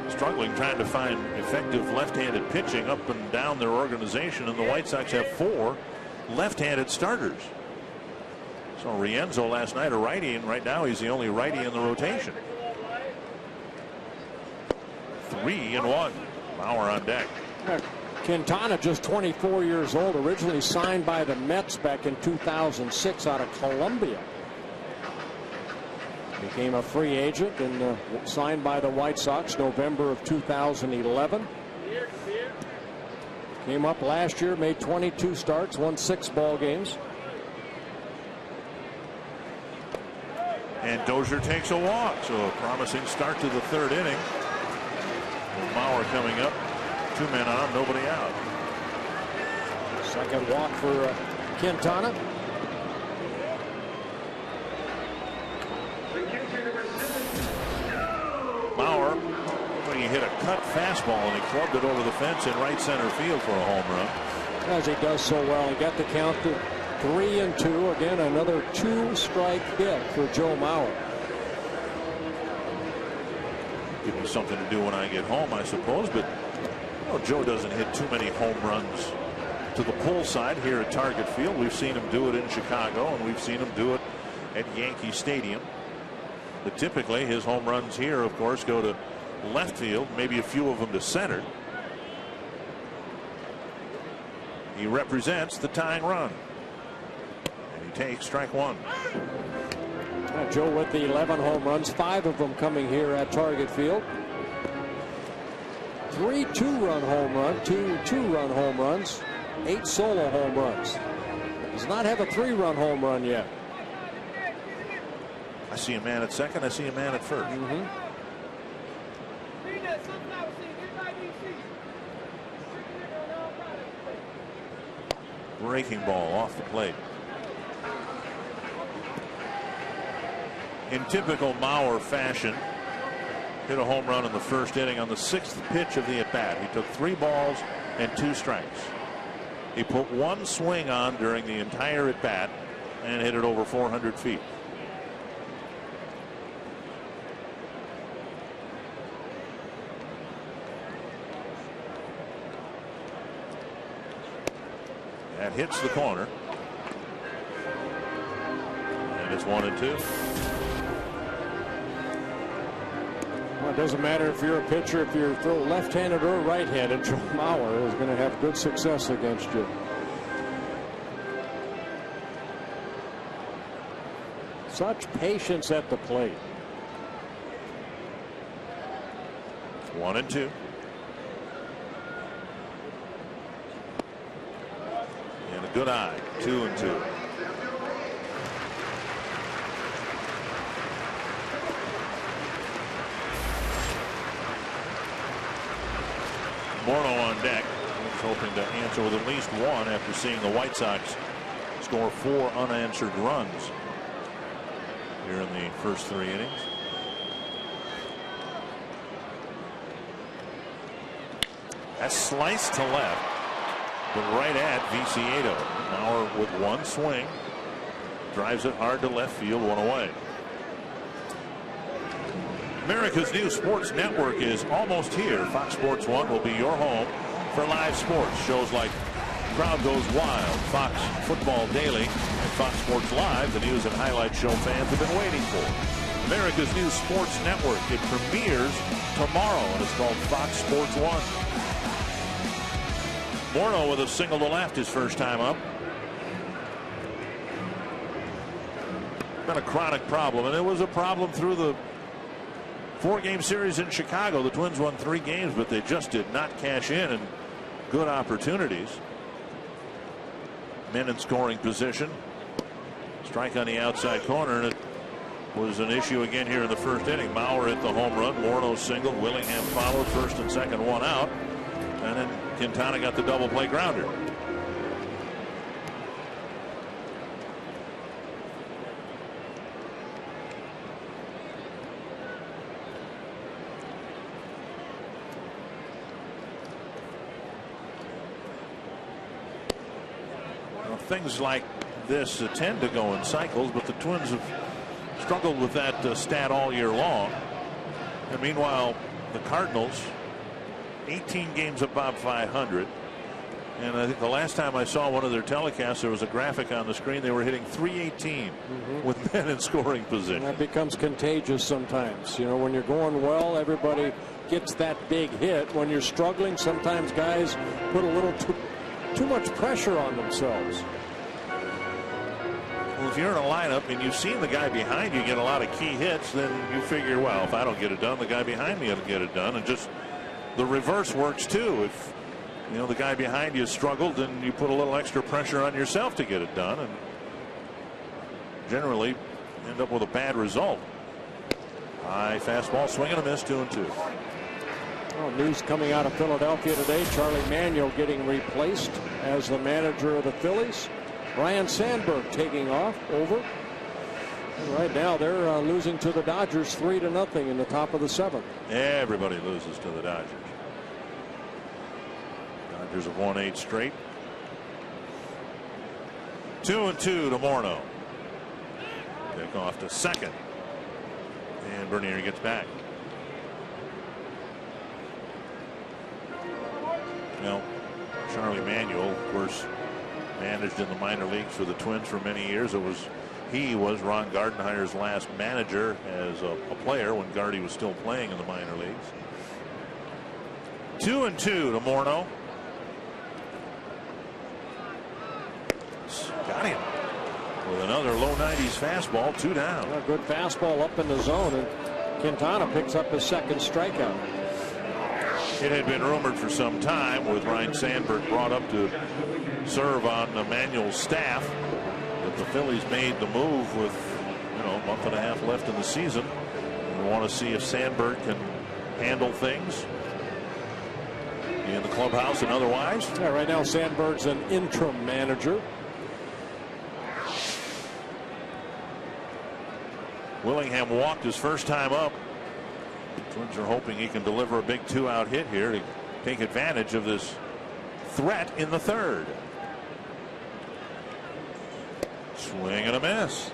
struggling trying to find effective left-handed pitching up and down their organization, and the White Sox have 4 left-handed starters. So Rienzo last night a righty, and right now he's the only righty in the rotation. 3-1. Bauer on deck. Quintana, just 24 years old, originally signed by the Mets back in 2006 out of Colombia. Became a free agent and signed by the White Sox November of 2011. Came up last year, made 22 starts, won 6 ball games. And Dozier takes a walk, so a promising start to the 3rd inning. With Mauer coming up. 2 men on, nobody out. Second walk for Quintana. Mauer, when he hit a cut fastball and he clubbed it over the fence in right center field for a home run. As he does so well, he got the count to 3-2. Again, another 2-strike hit for Joe Mauer. Give me something to do when I get home, I suppose, but Joe doesn't hit too many home runs to the pull side here at Target Field. We've seen him do it in Chicago, and we've seen him do it at Yankee Stadium. But typically his home runs here, of course, go to left field, maybe a few of them to center. He represents the tying run. And he takes strike 1. Joe with the 11 home runs, 5 of them coming here at Target Field. 3 2-run home runs, 2 2-run home runs, 8 solo home runs. Does not have a 3-run home run yet. I see a man at second. I see a man at first. Breaking ball off the plate. In typical Mauer fashion, hit a home run in the 1st inning on the 6th pitch of the at-bat. He took 3 balls and 2 strikes. He put 1 swing on during the entire at-bat and hit it over 400 feet. That hits the corner. And it's 1-2. Well, it doesn't matter if you're a pitcher, if you're left-handed or right-handed. Joe Mauer is going to have good success against you. Such patience at the plate. 1-2. good eye. 2-2. Morneau on deck. He's hoping to answer with at least one after seeing the White Sox score 4 unanswered runs here in the first 3 innings. That's sliced to left, but right at Viciedo. Mauer with one swing drives it hard to left field, 1 away. America's new sports network is almost here. Fox Sports 1 will be your home for live sports. Shows like Crowd Goes Wild, Fox Football Daily, and Fox Sports Live, the news and highlight show fans have been waiting for. America's new sports network. It premieres tomorrow, and it's called Fox Sports 1. Morneau with a single to left his first time up. Been a chronic problem, and it was a problem through the 4-game series in Chicago. The Twins won 3 games, but they just did not cash in, and good opportunities. Men in scoring position. Strike on the outside corner, and it was an issue again here in the first inning. Mauer hit the home run. Morneau single. Willingham followed, first and second, 1 out. And then Quintana got the double play grounder. Things like this tend to go in cycles, but the Twins have struggled with that stat all year long. And meanwhile, the Cardinals, 18 games above 500. And I think the last time I saw one of their telecasts, there was a graphic on the screen. They were hitting .318 with men in scoring position. And that becomes contagious sometimes. You know, when you're going well, everybody gets that big hit. When you're struggling, sometimes guys put a little too much pressure on themselves. Well, if you're in a lineup and you've seen the guy behind you get a lot of key hits, then you figure, well, if I don't get it done, the guy behind me will get it done. And just the reverse works too. If you know the guy behind you struggled, then you put a little extra pressure on yourself to get it done, and generally end up with a bad result. High fastball, swing and a miss, 2-2. Well, news coming out of Philadelphia today. Charlie Manuel getting replaced as the manager of the Phillies. Ryne Sandberg taking off over. And right now they're losing to the Dodgers 3-0 in the top of the 7th. Everybody loses to the Dodgers. Dodgers have won 8 straight. 2-2 to Morneau. Pick off to second. And Bernier gets back. Well, Charlie Manuel, of course, managed in the minor leagues for the Twins for many years. He was Ron Gardenhire's last manager as a player when Gardy was still playing in the minor leagues. 2-2 to Morneau. Got him with another low 90s fastball, 2 down. A good fastball up in the zone, and Quintana picks up his second strikeout. It had been rumored for some time, with Ryne Sandberg brought up to serve on Manuel's staff, that the Phillies made the move with a month and a half left in the season. We want to see if Sandberg can handle things in the clubhouse and otherwise. Yeah, right now Sandberg's an interim manager. Willingham walked his first time up. Twins are hoping he can deliver a big 2-out hit here to take advantage of this threat in the third. Swing and a miss.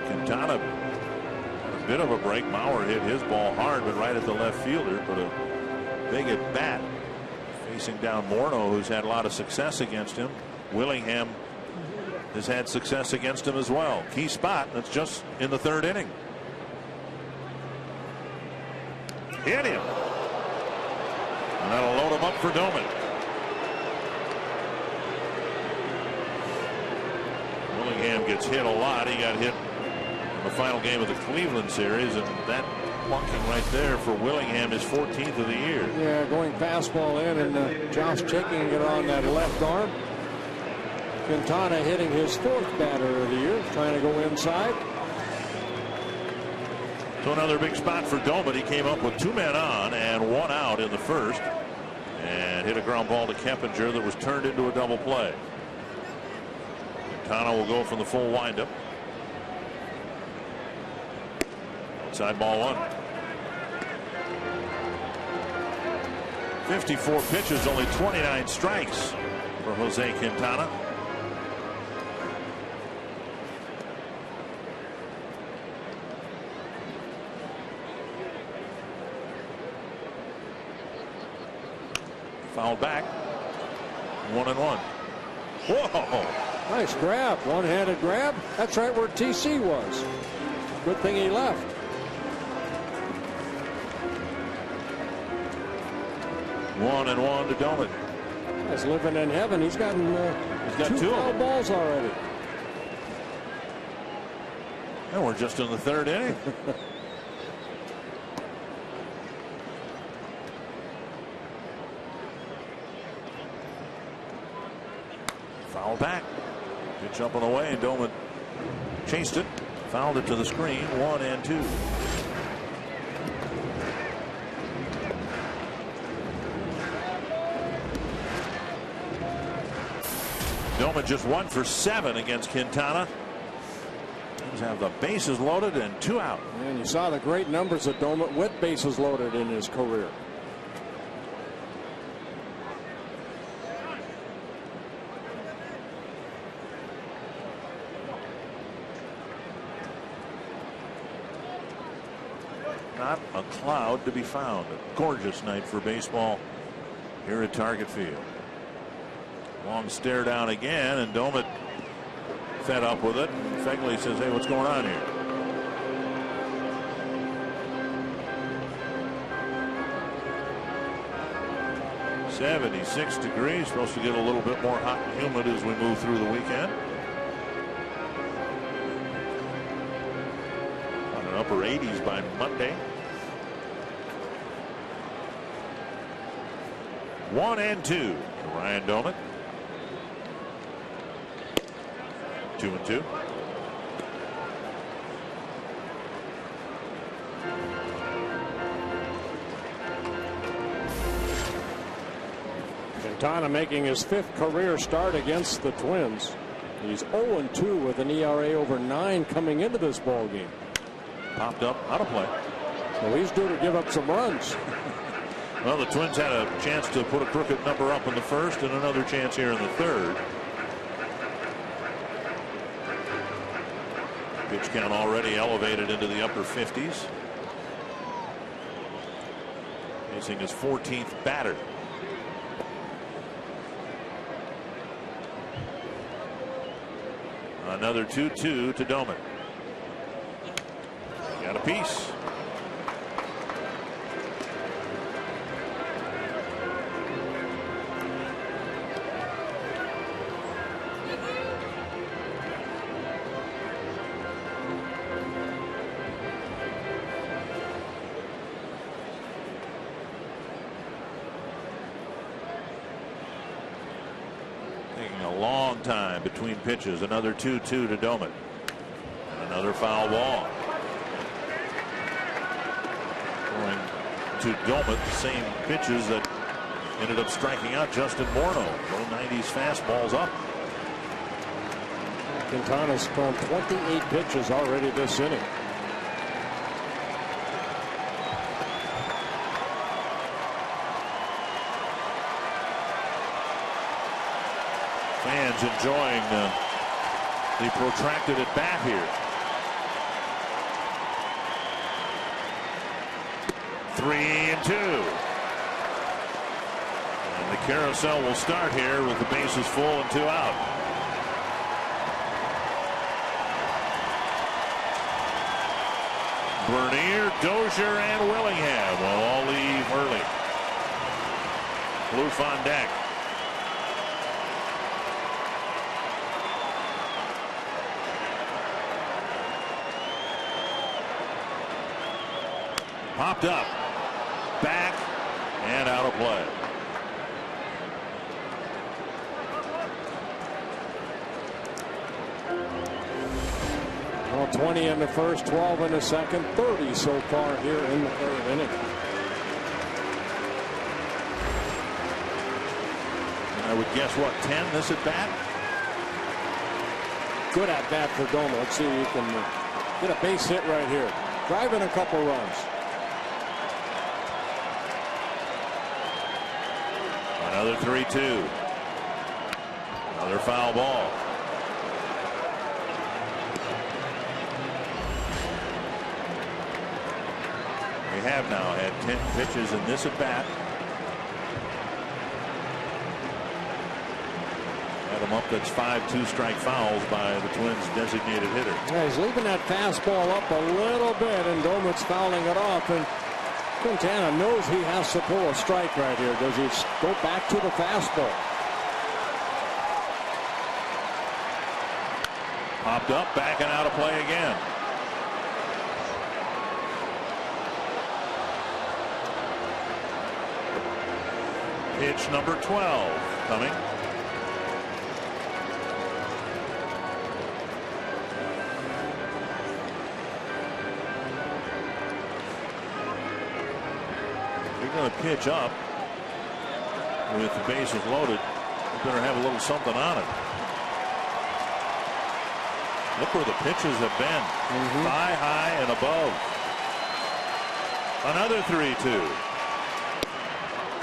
Quintana, a bit of a break. Mauer hit his ball hard, but right at the left fielder. Put a big at bat. Facing down Morneau, who's had a lot of success against him. Willingham has had success against him as well. Key spot. That's just in the third inning. Hit him. And that'll load him up for Doman. Willingham gets hit a lot. He got hit in the final game of the Cleveland series, and that bunking right there for Willingham, his 14th of the year. Yeah, going fastball in, and Josh taking it on that left arm. Quintana hitting his 4th batter of the year, trying to go inside. So another big spot for Doman. He came up with 2 men on and 1 out in the first, and hit a ground ball to Keppinger that was turned into a double play. Quintana will go from the full windup. Outside ball 1. 54 pitches, only 29 strikes for Jose Quintana. Fouled back. 1-1. Whoa! Nice grab, one-handed grab. That's right where TC was. Good thing he left. 1-1 to Doman. He's living in heaven. He's gotten two foul balls already. And we're just in the 3rd inning. Foul back. Pitch up and away, and Doman chased it. Fouled it to the screen. 1-2. Doman just 1 for 7 against Quintana. He's have the bases loaded and 2 out. And you saw the great numbers of Doman with bases loaded in his career. Not a cloud to be found. A gorgeous night for baseball here at Target Field. Long stare down again, and Doman fed up with it. Fegley says, hey, what's going on here? "76 degrees, supposed to get a little bit more hot and humid as we move through the weekend. On an upper 80s by Monday. 1-2 to Ryan Doman. 2-2. Quintana making his 5th career start against the Twins. He's 0-2 with an ERA over 9 coming into this ball game. Popped up out of play. So he's due to give up some runs. Well, the Twins had a chance to put a crooked number up in the 1st and another chance here in the 3rd. Pitch count already elevated into the upper 50s. Facing his 14th batter. Another 2-2 to Doman. Got a piece. Time between pitches. Another 2-2 to Doman. And another foul ball. Going to Doman, the same pitches that ended up striking out Justin Morneau. Low 90s fastballs up. Quintana's thrown 28 pitches already this inning. Fans enjoying the protracted at bat here. 3-2. And the carousel will start here with the bases full and 2 out. Bernier, Dozier, and Willingham will all leave early. Blue on deck. Popped up. Back and out of play. Well, 20 in the first, 12 in the second, 30 so far here in the third inning. I would guess, what, 10 this at bat? Good at bat for Doma. Let's see if he can get a base hit right here. Driving a couple runs. Another 3-2. Another foul ball. We have now had 10 pitches in this at bat. Add them up, that's 5 2-strike fouls by the Twins' designated hitter. Yeah, he's leaving that fastball up a little bit, and Domit's fouling it off. And Quintana knows he has to pull a strike right here. Does he go back to the fastball? Popped up, back and out of play again. Pitch number 12 coming. You're going to pitch up with the bases loaded. You better have a little something on it. Look where the pitches have been. Thigh high and above. Another 3-2.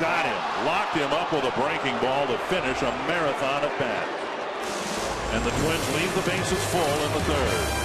Got him. Locked him up with a breaking ball to finish a marathon at bat. And the Twins leave the bases full in the third.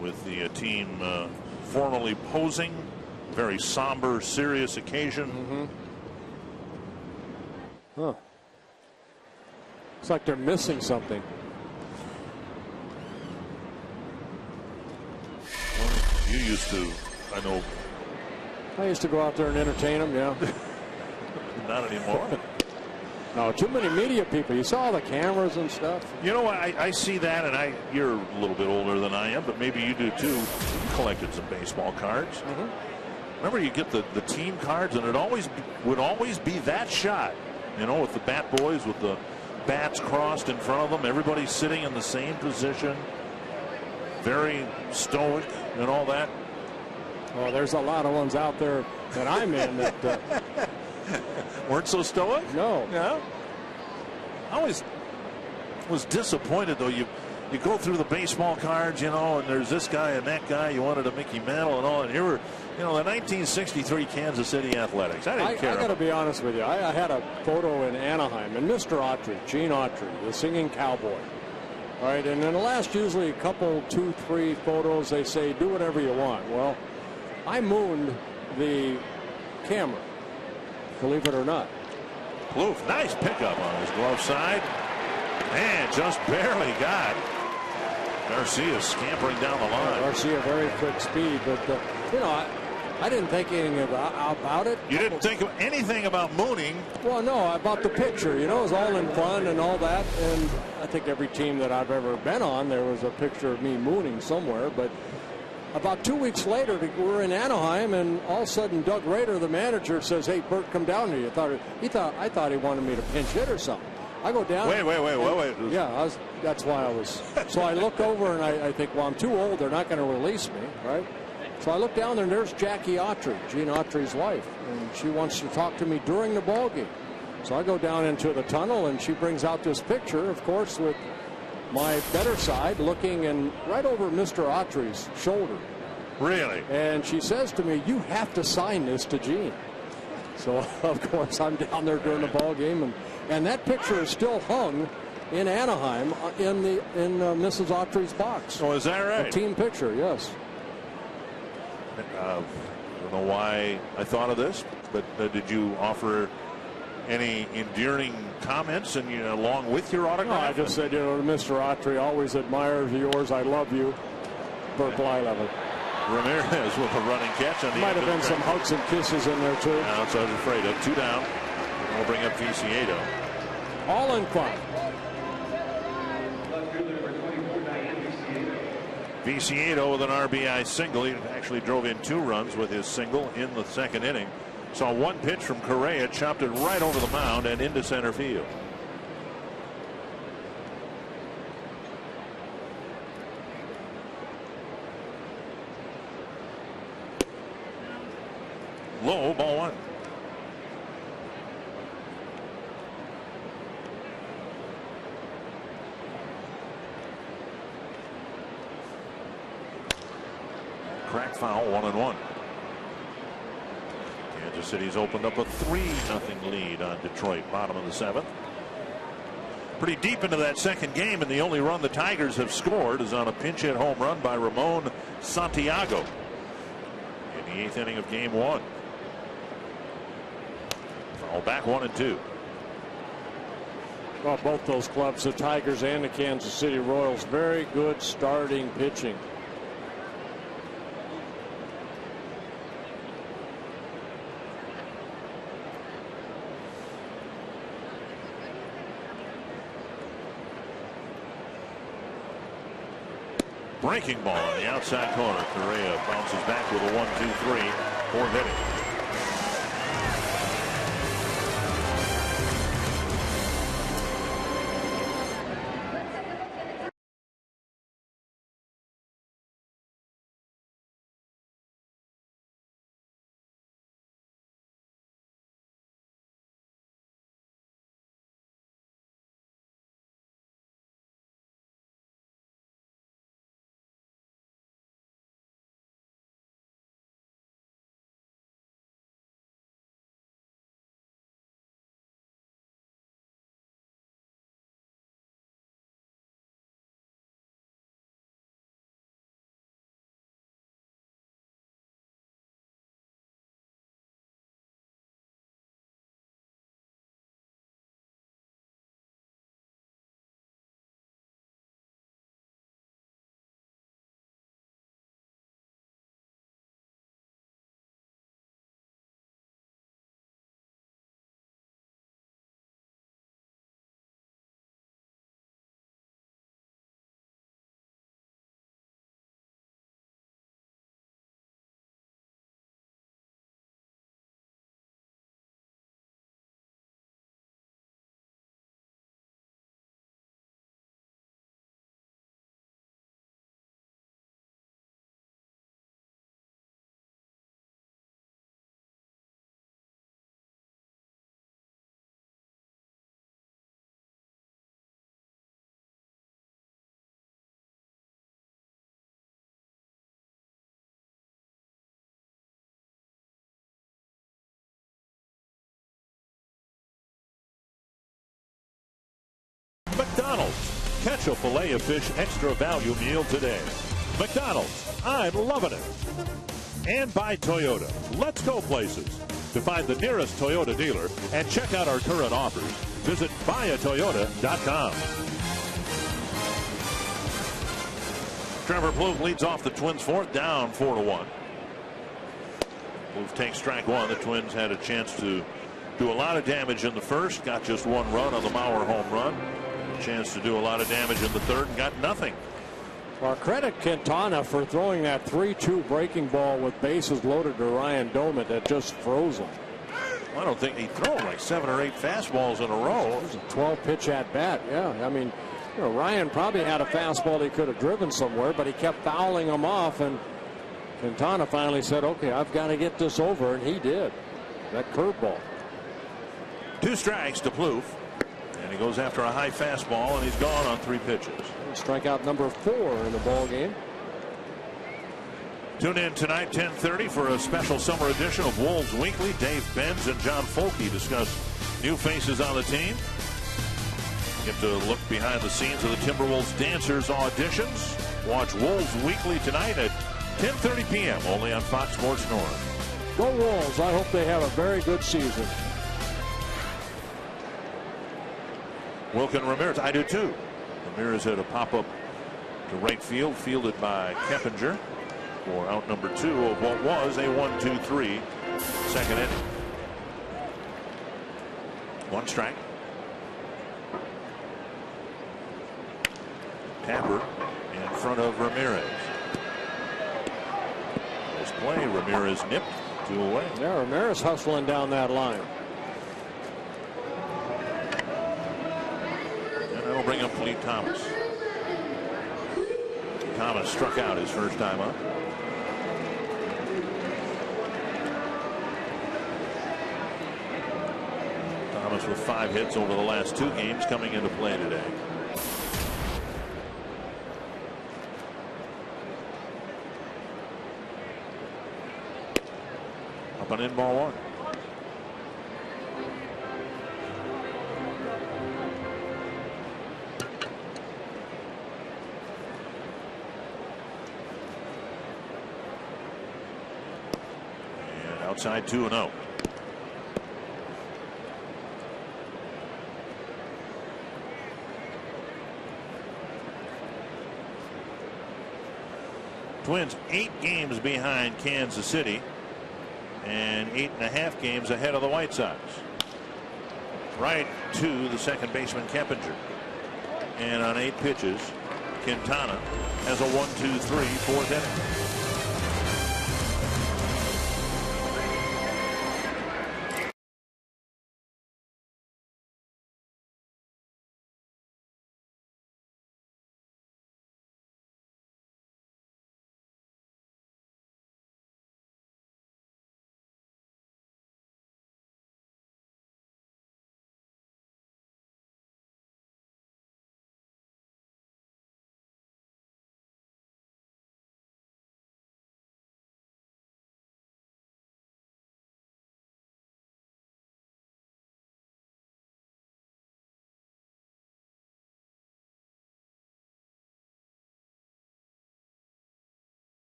With the team formally posing, very somber, serious occasion. Huh. It's like they're missing something. Well, you used to, I know. I used to go out there and entertain them, yeah. Not anymore. No, too many media people. You saw the cameras and stuff. You know, I see that, and you're a little bit older than I am, but maybe you do too. You collected some baseball cards. Remember, you get the team cards, and it would always be that shot, you know, with the bat boys, with the bats crossed in front of them, everybody sitting in the same position, very stoic and all that. Well, there's a lot of ones out there that I'm in that weren't so stoic? No. I always was disappointed, though. you go through the baseball cards, you know, and there's this guy and that guy. You wanted a Mickey Mantle and all, and here were, you know, the 1963 Kansas City Athletics. I didn't care. I got to be honest with you. I had a photo in Anaheim, and Mr. Autry, Gene Autry, the singing cowboy. All right, and in the last usually a couple, 2, 3 photos, they say do whatever you want. Well, I mooned the camera, believe it or not. Plouffe, nice pickup on his glove side, and just barely got. Garcia scampering down the line. Garcia very quick speed, but you know, I didn't think anything about it. You didn't think of anything about mooning? Well, no, about the picture. You know, it was all in fun and all that. And I think every team that I've ever been on, there was a picture of me mooning somewhere. But about 2 weeks later, we're in Anaheim, and all of a sudden, Doug Rader, the manager, says, "Hey, Bert, come down here." I thought he wanted me to pinch hit or something. I go down. Wait. Yeah, that's why I was. So I look over and I think, well, I'm too old. They're not going to release me, right? So I look down there, and there's Jackie Autry, Gene Autry's wife, and she wants to talk to me during the ball game. So I go down into the tunnel, and she brings out this picture, of course, with my better side looking and right over Mr. Autry's shoulder. Really? And she says to me, "You have to sign this to Gene." So of course I'm down there during the ball game, and that picture is still hung in Anaheim in Mrs. Autry's box. Oh, is that right? A team picture, yes. I don't know why I thought of this, but did you offer any endearing comments and along with your autograph? No, I just said, Mr. Autry, always admire yours. I love you. Bert Blyleven. Ramirez with a running catch on the might have been some hugs and kisses in there too. That's what I was afraid of. 2 down. We'll bring up Viciedo. All in fun. Viciedo with an RBI single. He actually drove in 2 runs with his single in the second inning. Saw one pitch from Correa, chopped it right over the mound and into center field. Low, ball 1. Crack foul, 1-1. Kansas City's opened up a 3-0 lead on Detroit, bottom of the 7th. Pretty deep into that second game, and the only run the Tigers have scored is on a pinch hit home run by Ramon Santiago in the 8th inning of game 1. Foul back 1-2. Well, both those clubs, the Tigers and the Kansas City Royals, very good starting pitching. Breaking ball on the outside corner. Correa bounces back with a 1-2-3. 4th inning. McDonald's. Catch a filet of fish extra value meal today. McDonald's, I'm loving it. And by Toyota. Let's go places. To find the nearest Toyota dealer and check out our current offers, visit buyatoyota.com. Trevor Plouffe leads off the Twins fourth, down 4-1. Plouffe takes strike one. The Twins had a chance to do a lot of damage in the first, got just one run on the Mauer home run. A chance to do a lot of damage in the third and got nothing. Well, credit Quintana for throwing that 3-2 breaking ball with bases loaded to Ryan Doumit that just froze him. I don't think he threw like 7 or 8 fastballs in a row. It was a 12 pitch at bat. Yeah, I mean, you know, Ryan probably had a fastball he could have driven somewhere, but he kept fouling him off, and Quintana finally said, okay, I've got to get this over, and he did. That curveball. 2 strikes to Plouffe, and he goes after a high fastball, and he's gone on 3 pitches. Strikeout number 4 in the ball game. Tune in tonight 10:30 for a special summer edition of Wolves Weekly. Dave Benz and John Folke discuss new faces on the team. Get to look behind the scenes of the Timberwolves dancers auditions. Watch Wolves Weekly tonight at 10:30 p.m. only on Fox Sports North. Go Wolves. I hope they have a very good season. Wilkin Ramirez, I do too. Ramirez had a pop-up to right field, fielded by Keppinger for out number 2 of what was a 1-2-3 second inning. 1 strike. Tapper in front of Ramirez. Nice play. Ramirez nipped 2 away. Yeah, Ramirez hustling down that line. That'll bring up Philippe Thomas. Thomas struck out his first time up. Thomas with 5 hits over the last 2 games coming into play today. Up and in, ball 1. Outside 2-0. Twins 8 games behind Kansas City and 8.5 games ahead of the White Sox. Right to the second baseman Keppinger, and on 8 pitches Quintana has a 1-2-3 4th inning.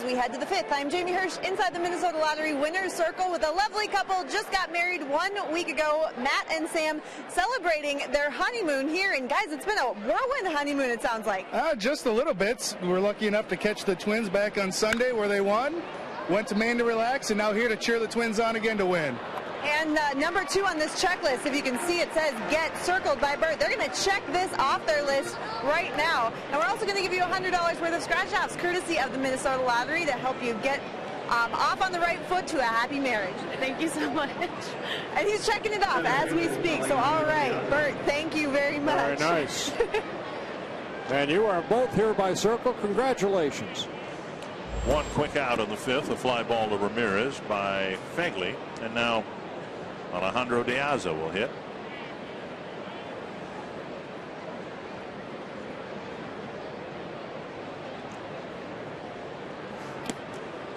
we head to the 5th. I'm Jamie Hirsch inside the Minnesota Lottery Winners Circle with a lovely couple just got married 1 week ago, Matt and Sam, celebrating their honeymoon here. And guys, it's been a whirlwind honeymoon, it sounds like. Just a little bit. We're lucky enough to catch the Twins back on Sunday where they won. Went to Maine to relax, and now here to cheer the Twins on again to win. And number 2 on this checklist, if you can see, it says get circled by Bert. They're going to check this off their list right now. And we're also going to give you $100 worth of scratch-offs courtesy of the Minnesota Lottery to help you get off on the right foot to a happy marriage. Thank you so much. And he's checking it off as we speak. So, all right, Bert, thank you very much. Very nice. And you are both here by Circle. Congratulations. One quick out in the 5th, a fly ball to Ramirez by Fegley. And now Alejandro De Aza will hit.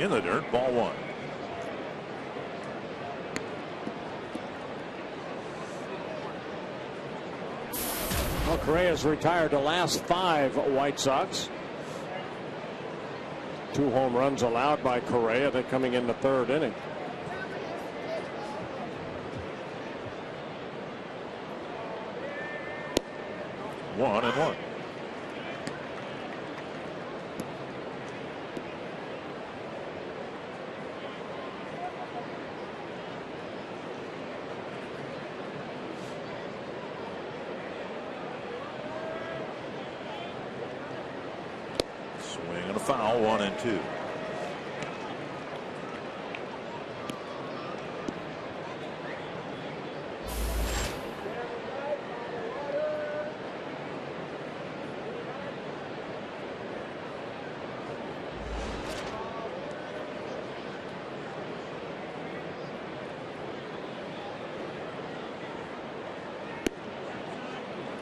In the dirt, ball 1. Well, Correa's retired the last 5 White Sox. 2 home runs allowed by Correa. Then coming in the 3rd inning. One and one. Swing and a foul, 1 and 2.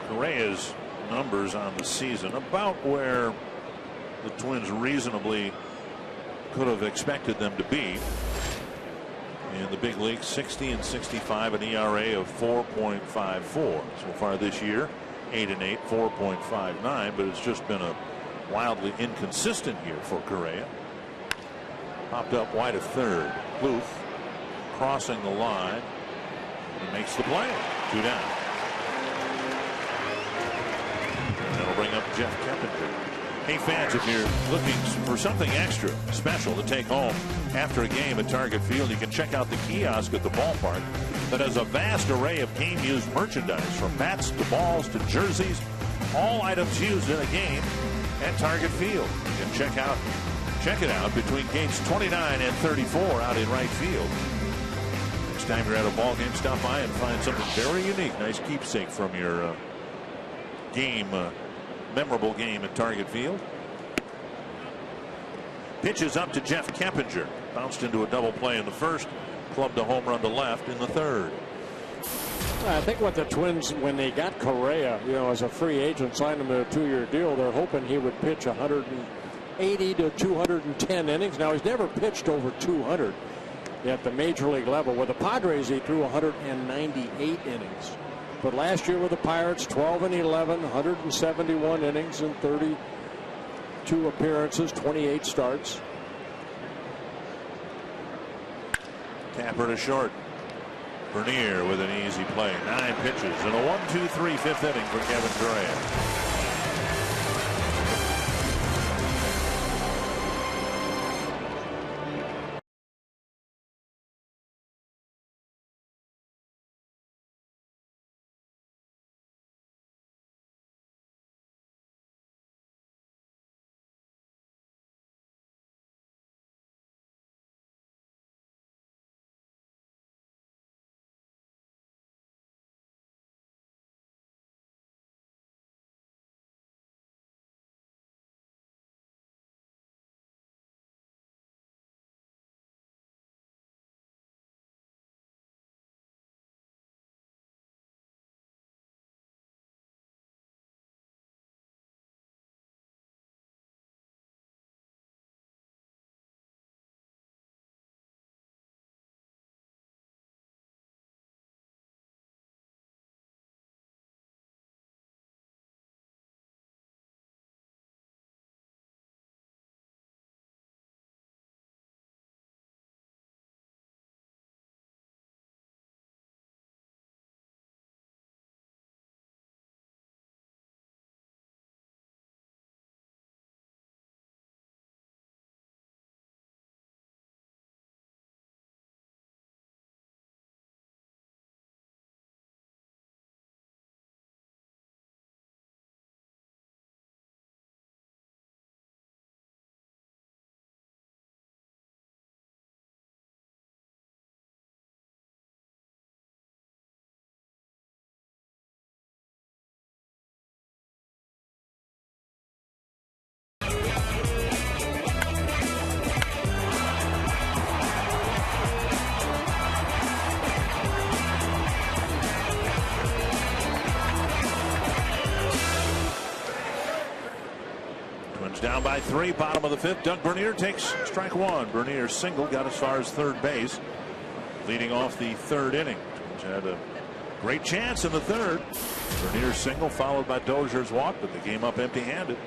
Correa's numbers on the season about where the Twins reasonably could have expected them to be. In the big league, 60 and 65, an ERA of 4.54 so far this year. 8 and 8, 4.59, but it's just been a wildly inconsistent year for Correa. Popped up wide of third. Booth crossing the line and makes the play. 2 down. That'll bring up Jeff Keppinger. Hey fans, if you're looking for something extra special to take home after a game at Target Field, you can check out the kiosk at the ballpark that has a vast array of game used merchandise, from bats to balls to jerseys, all items used in a game at Target Field. You can check it out between gates 29 and 34 out in right field. Next time you're at a ball game, stop by and find something very unique, nice keepsake from your memorable game at Target Field. Pitches up to Jeff Keppinger. Bounced into a double play in the first. Clubbed a home run to left in the third. I think what the Twins, when they got Correa, as a free agent, signed him to a 2-year deal, they're hoping he would pitch 180 to 210 innings. Now, he's never pitched over 200 at the major league level. With the Padres, he threw 198 innings. But last year with the Pirates, 12 and 11, 171 innings in 32 appearances, 28 starts. Tapper to short. Bernier with an easy play. 9 pitches and a 1-2-3 5th inning for Kevin Correa. Down by 3, bottom of the 5th. Doug Bernier takes strike 1. Bernier's single got as far as third base, leading off the 3rd inning. Twins had a great chance in the 3rd. Bernier's single followed by Dozier's walk, but they came up empty-handed.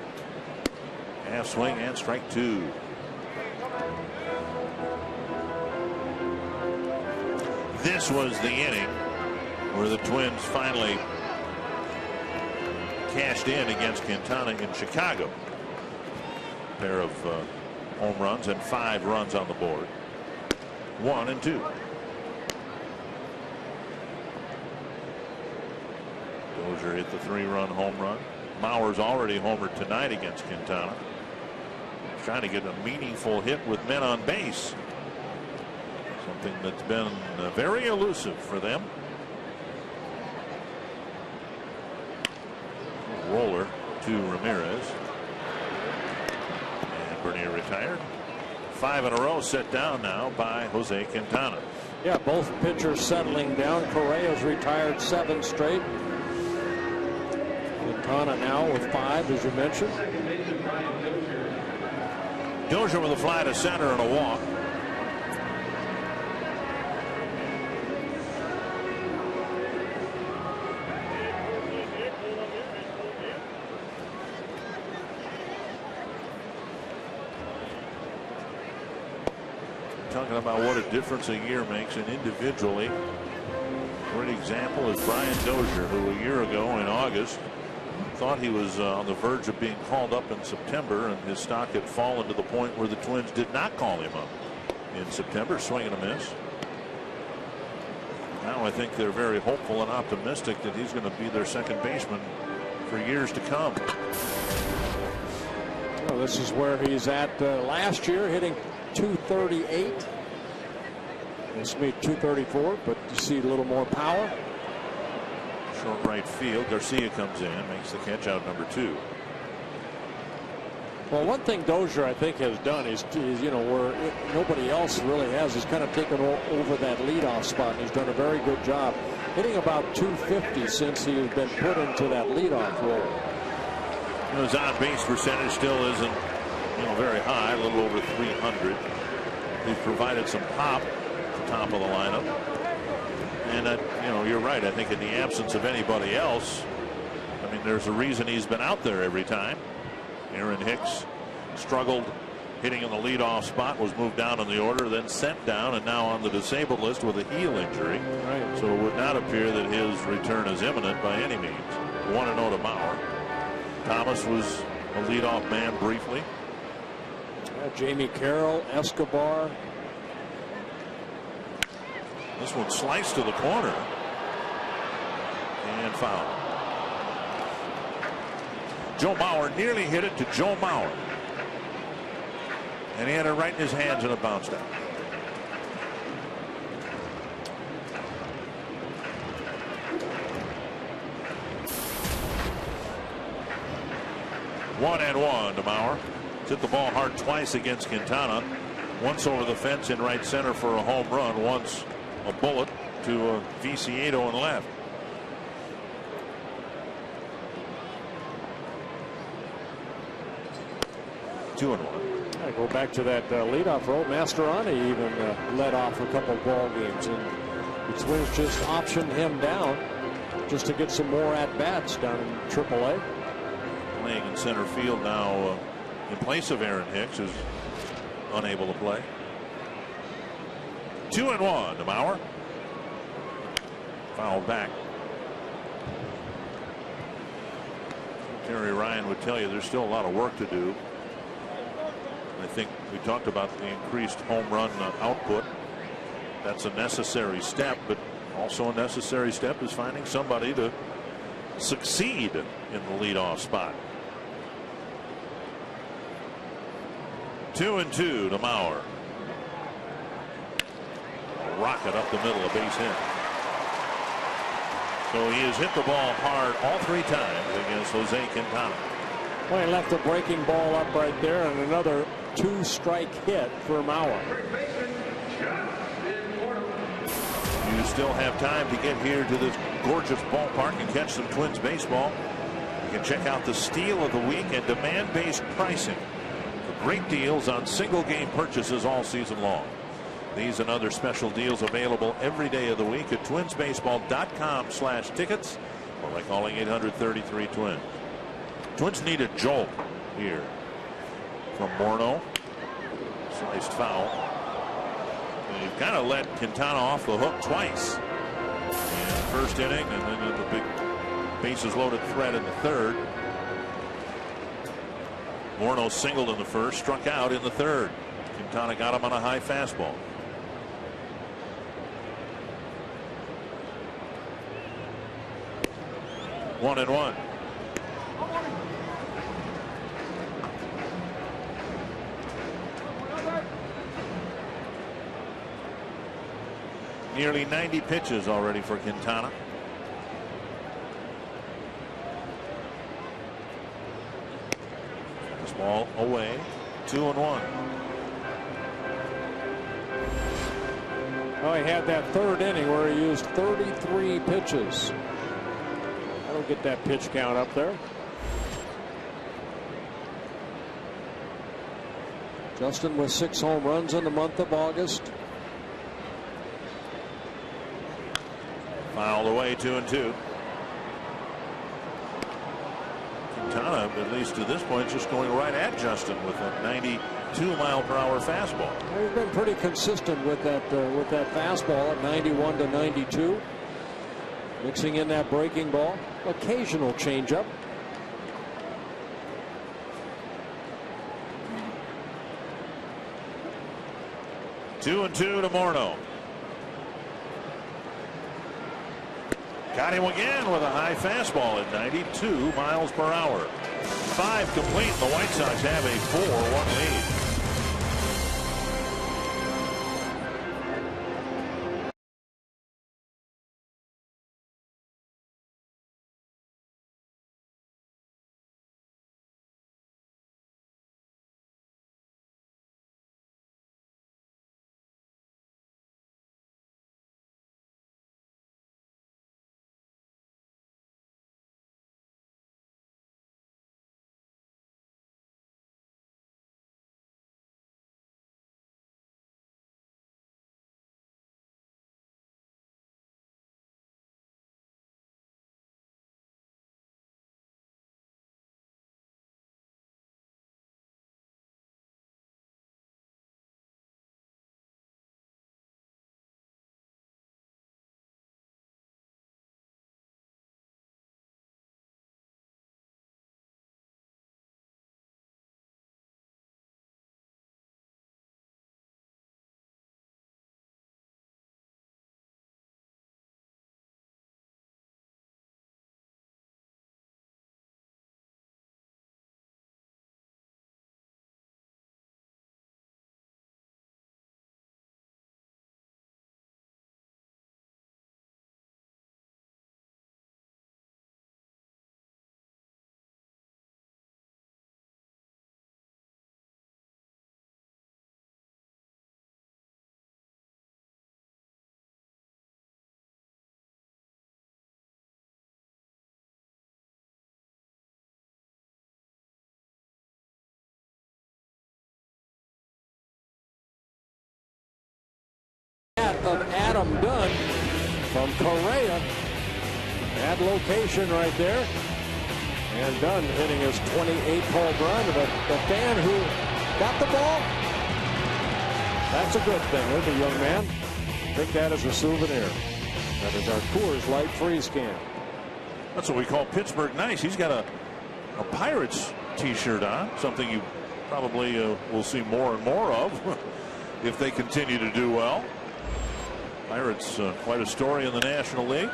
Half swing and strike 2. This was the inning where the Twins finally cashed in against Quintana in Chicago. A pair of home runs and 5 runs on the board. 1 and 2. Dozier hit the 3-run home run. Mauer's already homered tonight against Quintana. Trying to get a meaningful hit with men on base. Something that's been very elusive for them. Roller to Ramirez. And Bernier retired. 5 in a row set down now by Jose Quintana. Yeah, both pitchers settling down. Correa's retired 7 straight. Quintana now with 5, as you mentioned. Dozier with a fly to center and a walk. Talking about what a difference a year makes, and individually, great example is Brian Dozier, who a year ago in August thought he was on the verge of being called up in September, and his stock had fallen to the point where the Twins did not call him up in September. Swing and a miss. Now I think they're very hopeful and optimistic that he's going to be their second baseman for years to come. Well, this is where he's at last year, hitting .238. This will be .234, but you see a little more power. Short right field. Garcia comes in, makes the catch out number 2. Well, one thing Dozier I think has done is you know, where nobody else really has, he's kind of taken over that leadoff spot, and he's done a very good job, hitting about .250 since he has been put into that leadoff role. You know, his on base percentage still isn't, you know, very high, a little over 300. He's provided some pop at the top of the lineup. And, you know, you're right. I think in the absence of anybody else, I mean, there's a reason he's been out there every time. Aaron Hicks struggled hitting in the leadoff spot, was moved down in the order, then sent down, and now on the disabled list with a heel injury. Right. So it would not appear that his return is imminent by any means. 1-0 to Mauer. Thomas was a leadoff man briefly. Jamie Carroll, Escobar. This one sliced to the corner and foul. Joe Mauer nearly hit it to Joe Mauer, and he had it right in his hands and it bounced out. One and one to Mauer. Hit the ball hard twice against Quintana. Once over the fence in right center for a home run. Once a bullet to Viciedo in left. Two and one. I go back to that leadoff role. Mastroianni even led off a couple of ball games, and the Twins just optioned him down just to get some more at bats down in AAA. Playing in center field now in place of Aaron Hicks, who's unable to play. 2-1 to Mauer. Foul back. Terry Ryan would tell you there's still a lot of work to do. I think we talked about the increased home run output. That's a necessary step, but also a necessary step is finding somebody to succeed in the leadoff spot. 2-2 to Mauer. A rocket up the middle, a base hit. So he has hit the ball hard all 3 times against Jose Quintana. Well, he left a breaking ball up right there, and another 2-strike hit for Mauer. You still have time to get here to this gorgeous ballpark and catch some Twins baseball. You can check out the steal of the week and demand-based pricing Great deals on single game purchases all season long. These and other special deals available every day of the week at twinsbaseball.com/tickets or by calling 800-33-TWINS. Twins need a jolt here from Morneau. Sliced foul. And you've kind of let Quintana off the hook twice. In the first inning and then in the big bases loaded threat in the third. Morneau singled in the first, struck out in the third. Quintana got him on a high fastball. One and one. Nearly 90 pitches already for Quintana. This ball away. 2-1. Well, he had that third inning where he used 33 pitches. That'll get that pitch count up there. Justin with 6 home runs in the month of August. Fouled away, 2-2. Quintana, at least to this point, just going right at Justin with a 92-mile-per-hour fastball. He's been pretty consistent with that fastball at 91 to 92. Mixing in that breaking ball, occasional changeup. Two and two to Morneau. Got him again with a high fastball at 92 miles per hour. 5 complete. The White Sox have a 4-1 lead. Of Adam Dunn from Correa. That location right there. And Dunn hitting his 28th home run. The fan who got the ball. That's a good thing, isn't it, young man? Take that as a souvenir. That is our Coors Light freeze can. That's what we call Pittsburgh nice. He's got a Pirates t-shirt on. Something you probably will see more and more of if they continue to do well. Pirates quite a story in the National League.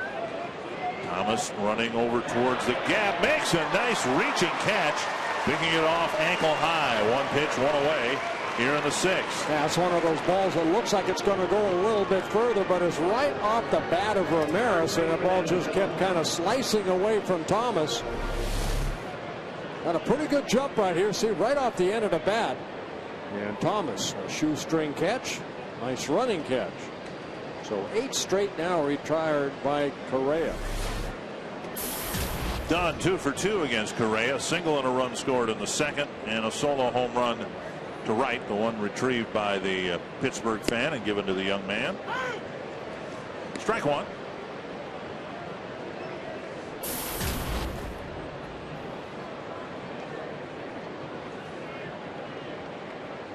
Thomas running over towards the gap, makes a nice reaching catch, picking it off ankle high. 1 pitch, 1 away here in the 6th. Yeah, it's one of those balls that looks like it's going to go a little bit further, but it's right off the bat of Ramirez, and the ball just kept kind of slicing away from Thomas. Got a pretty good jump right here. See, right off the end of the bat. And Thomas, a shoestring catch. Nice running catch. So 8 straight now retired by Correa. Dunn 2 for 2 against Correa. Single and a run scored in the 2nd, and a solo home run to right, the one retrieved by the Pittsburgh fan and given to the young man. Strike one.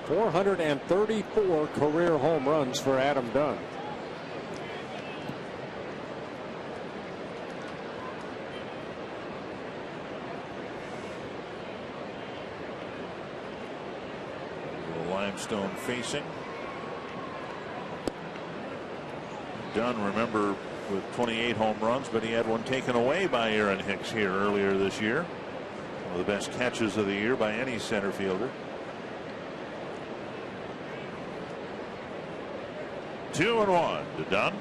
.434 career home runs for Adam Dunn. Limestone facing. Dunn, remember, with 28 home runs, but he had one taken away by Aaron Hicks here earlier this year. One of the best catches of the year by any center fielder. 2-1 to Dunn.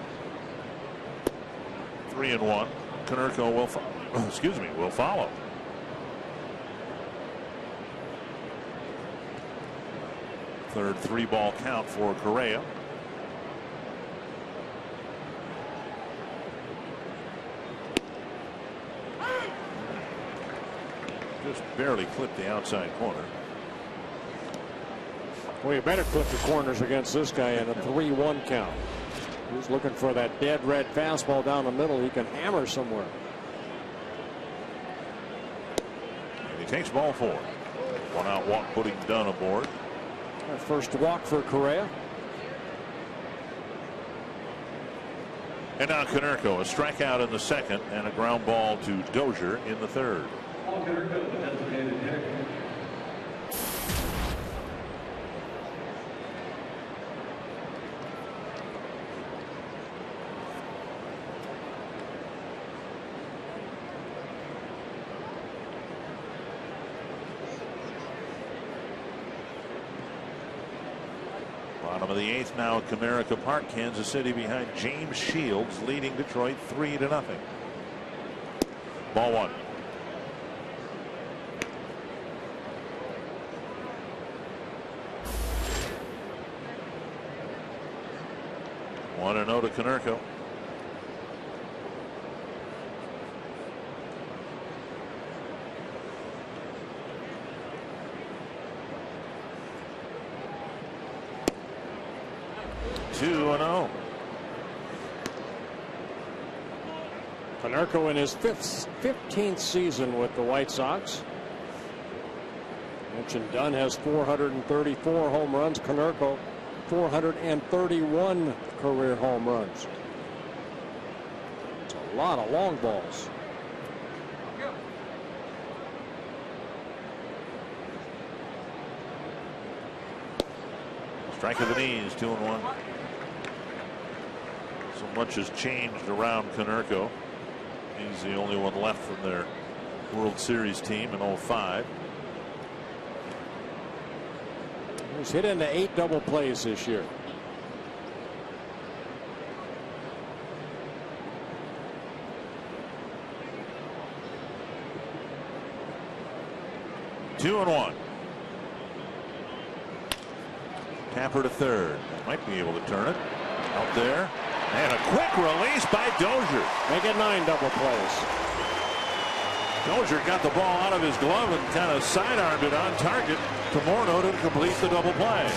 3-1. Konerko will follow. Third 3-ball count for Correa. Just barely clipped the outside corner. Well, you better clip the corners against this guy in a 3-1 count. He's looking for that dead red fastball down the middle he can hammer somewhere. And he takes ball 4. 1 out walk, putting Dunn aboard. First walk for Correa. And now Konerko, a strikeout in the second and a ground ball to Dozier in the third. Bottom of the 8th now at Comerica Park. Kansas City behind James Shields, leading Detroit 3-0. Ball 1. 1-0 to Konerko. Konerko in his 15th season with the White Sox. Mentioned Dunn has 434 home runs. Konerko 431 career home runs. It's a lot of long balls. Strike of the knees, 2-1. So much has changed around Konerko. He's the only one left from their World Series team in 05. He's hit into 8 double plays this year. Two and 1. Tapper to third. Might be able to turn it. Out there. And a quick release by Dozier. Make it 9 double plays. Dozier got the ball out of his glove and kind of sidearmed it on target to Morneau to complete the double play.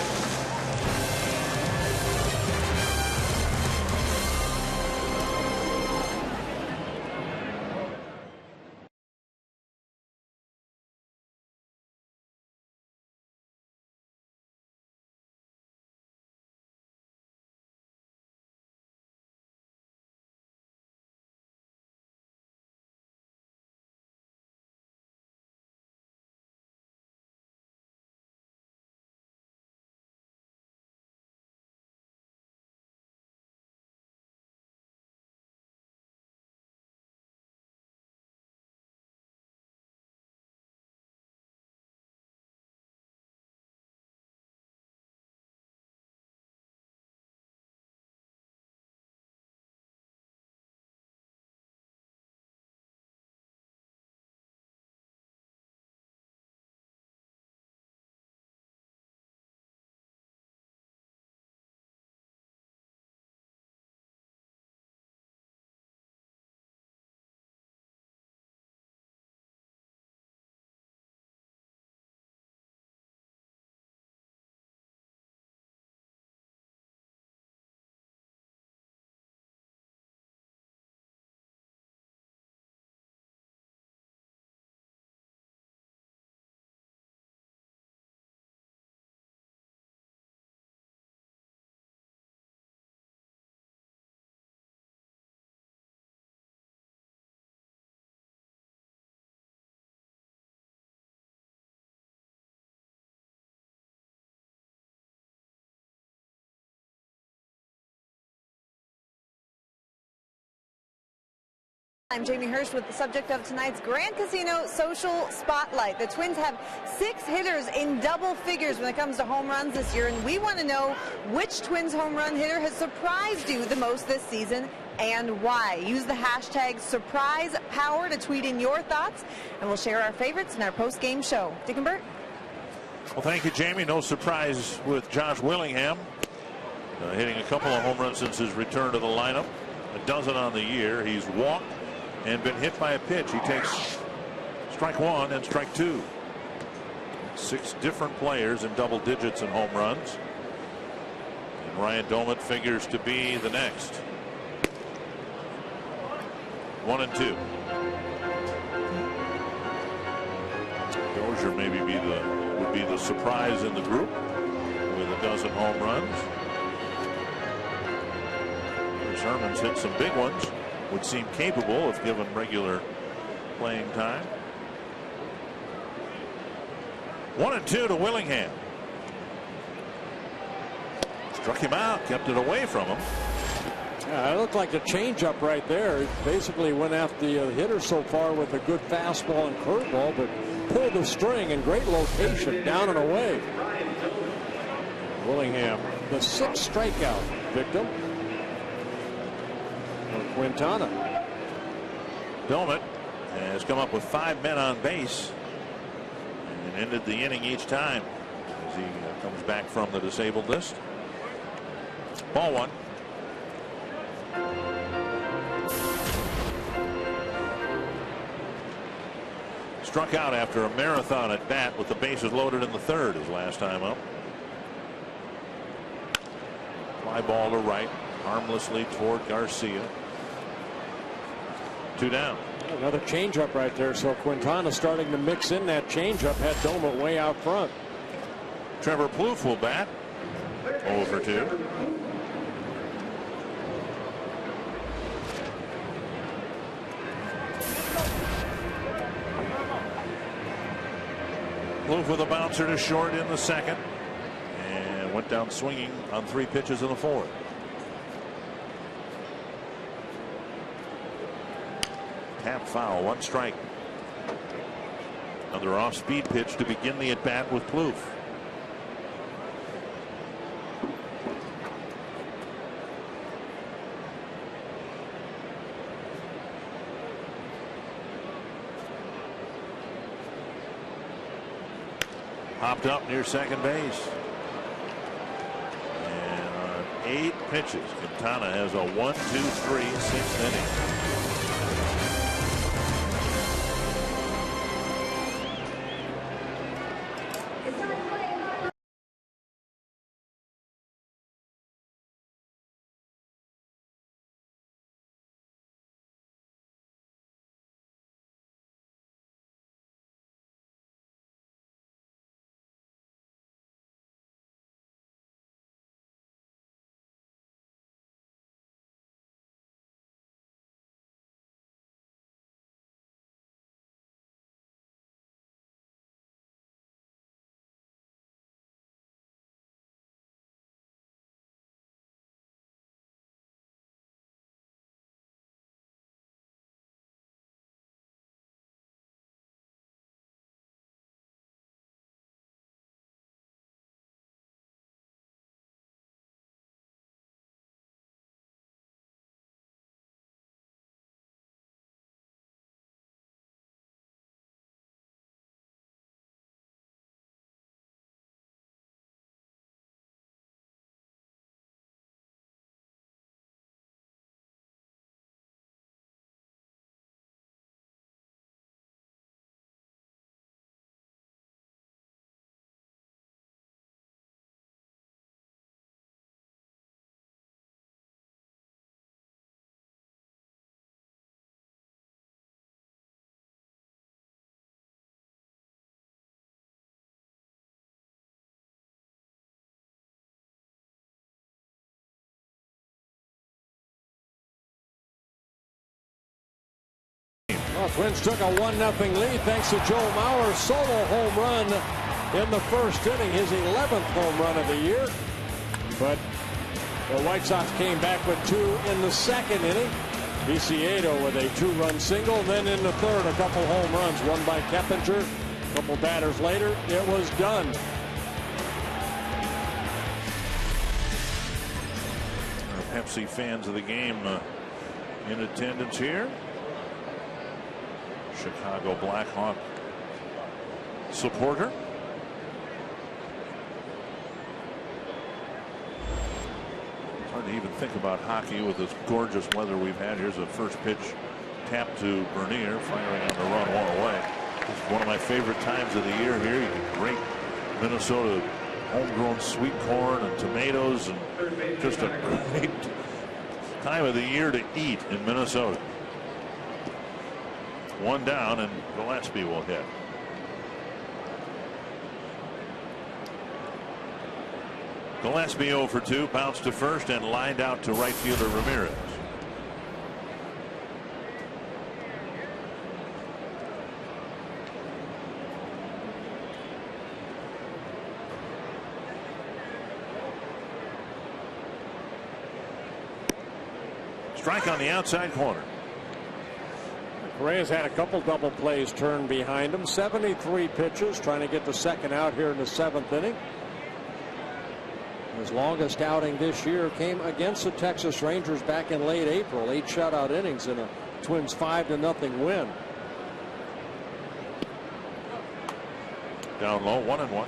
I'm Jamie Hirsch with the subject of tonight's Grand Casino Social Spotlight. The Twins have 6 hitters in double figures when it comes to home runs this year, and we want to know which Twins home run hitter has surprised you the most this season and why. Use the hashtag #SurprisePower to tweet in your thoughts, and we'll share our favorites in our post-game show. Dick and Bert? Well, thank you, Jamie. No surprise with Josh Willingham hitting a couple of home runs since his return to the lineup. A dozen on the year. He's walked and been hit by a pitch. He takes strike 1 and strike 2. 6 different players in double digits in home runs. And Ryan Doumit figures to be the next. 1 and 2. Dozier maybe would be the surprise in the group with a dozen home runs. Chris Herman's hit some big ones. Would seem capable if given regular playing time. 1 and 2 to Willingham. Struck him out, kept it away from him. Yeah, it looked like a changeup right there. He basically went after the hitter so far with a good fastball and curveball, but pulled the string in great location, down and away. Willingham, the 6th strikeout victim. Quintana. Doumit has come up with 5 men on base and ended the inning each time as he comes back from the disabled list. Ball 1. Struck out after a marathon at bat with the bases loaded in the 3rd his last time up. Fly ball to right, harmlessly toward Garcia. 2 down. Another changeup right there. So Quintana starting to mix in that changeup. Had Doumit way out front. Trevor Plouffe will bat. 0 for 2. Plouffe with a bouncer to short in the 2nd. And went down swinging on 3 pitches in the 4th. Tap foul, 1 strike. Another off-speed pitch to begin the at-bat with Plouffe. Hopped up near second base. And on 8 pitches, Quintana has a 1-2-3 6th inning. Well, Twins took a 1-0 lead thanks to Joe Mauer's solo home run in the 1st inning, his 11th home run of the year. But the White Sox came back with 2 in the 2nd inning. Viciedo with a 2-run single. Then in the third, a couple home runs. One by Keppinger. A couple batters later, it was done. Pepsi fans of the game in attendance here. Chicago Blackhawk supporter. Hard to even think about hockey with this gorgeous weather we've had. Here's a first pitch tap to Bernier, firing on the run, one away. It's one of my favorite times of the year here. You get great Minnesota homegrown sweet corn and tomatoes, and just a great time of the year to eat in Minnesota. One down, and Gillespie will hit. Gillespie 0 for 2, bounced to first and lined out to right fielder Ramirez. Strike on the outside corner. Correa's had a couple double plays turned behind him. 73 pitches, trying to get the second out here in the 7th inning. His longest outing this year came against the Texas Rangers back in late April. 8 shutout innings in a Twins 5-0 win. Down low, 1-1.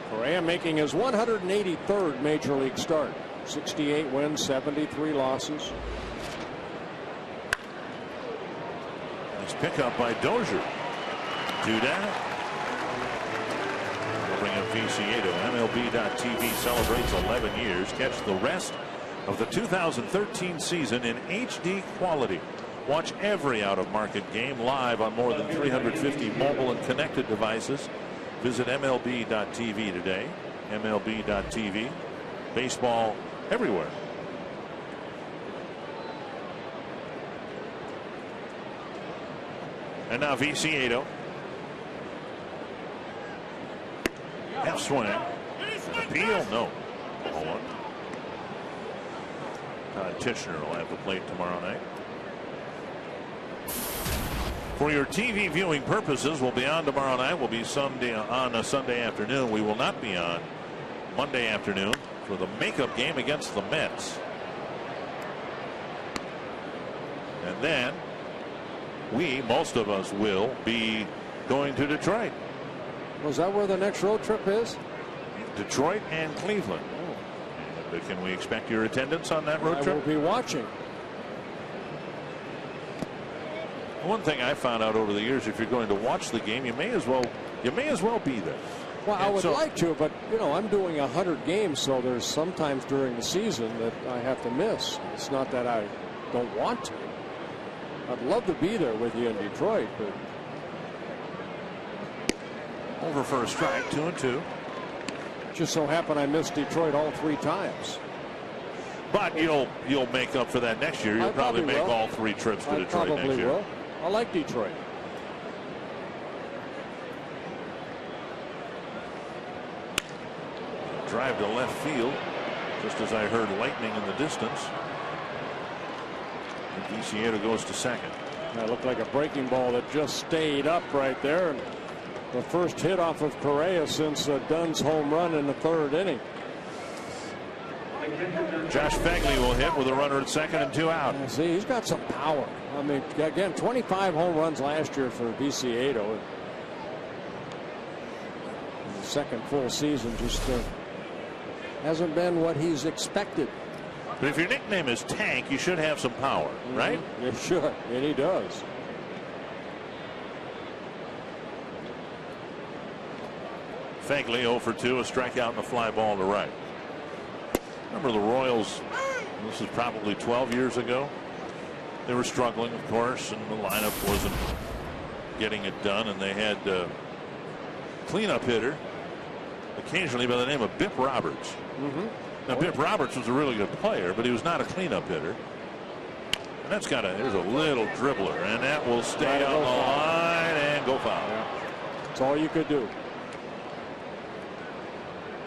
Correa making his 183rd major league start. 68 wins, 73 losses. Nice pickup by Dozier. 2 down. We'll bring up Viciedo. MLB.TV celebrates 11 years. Catch the rest of the 2013 season in HD quality. Watch every out-of-market game live on more than 350 mobile and connected devices. Visit MLB.TV today. MLB.TV. Baseball everywhere. And now Viciedo. Half swing. Appeal? No. Hold on. Todd Tichenor will have the plate tomorrow night. For your TV viewing purposes, we'll be on tomorrow night. We'll be on a Sunday afternoon. We will not be on Monday afternoon for the makeup game against the Mets. And then most of us will be going to Detroit. Was that where the next road trip is? Detroit and Cleveland. And can we expect your attendance on that road trip? I will be watching. One thing I found out over the years, if you're going to watch the game, you may as well be there. Well, I would like to, but you know, I'm doing 100 games, so there's sometimes during the season that I have to miss. It's not that I don't want to. I'd love to be there with you in Detroit, but over for a strike, 2-2. Just so happened I missed Detroit all 3 times. But you'll make up for that next year. You'll probably make all 3 trips to Detroit next year. Will. I like Detroit. Drive to left field, just as I heard lightning in the distance. And Viciedo goes to second. That looked like a breaking ball that just stayed up right there. And the first hit off of Correa since Dunn's home run in the 3rd inning. Josh Phegley will hit with a runner at second and 2 out. See, he's got some power. I mean, again, 25 home runs last year for Viciedo. The second full season just hasn't been what he's expected. But if your nickname is Tank, you should have some power, right? You should, and he does. Phegley 0 for 2, a strikeout and a fly ball to right. Remember the Royals, this is probably 12 years ago. They were struggling, of course, and the lineup wasn't getting it done, and they had a cleanup hitter occasionally by the name of Bip Roberts. Now, Bip Roberts was a really good player, but he was not a cleanup hitter. And that's there's a little dribbler, and that will stay on the line and go foul. That's all you could do.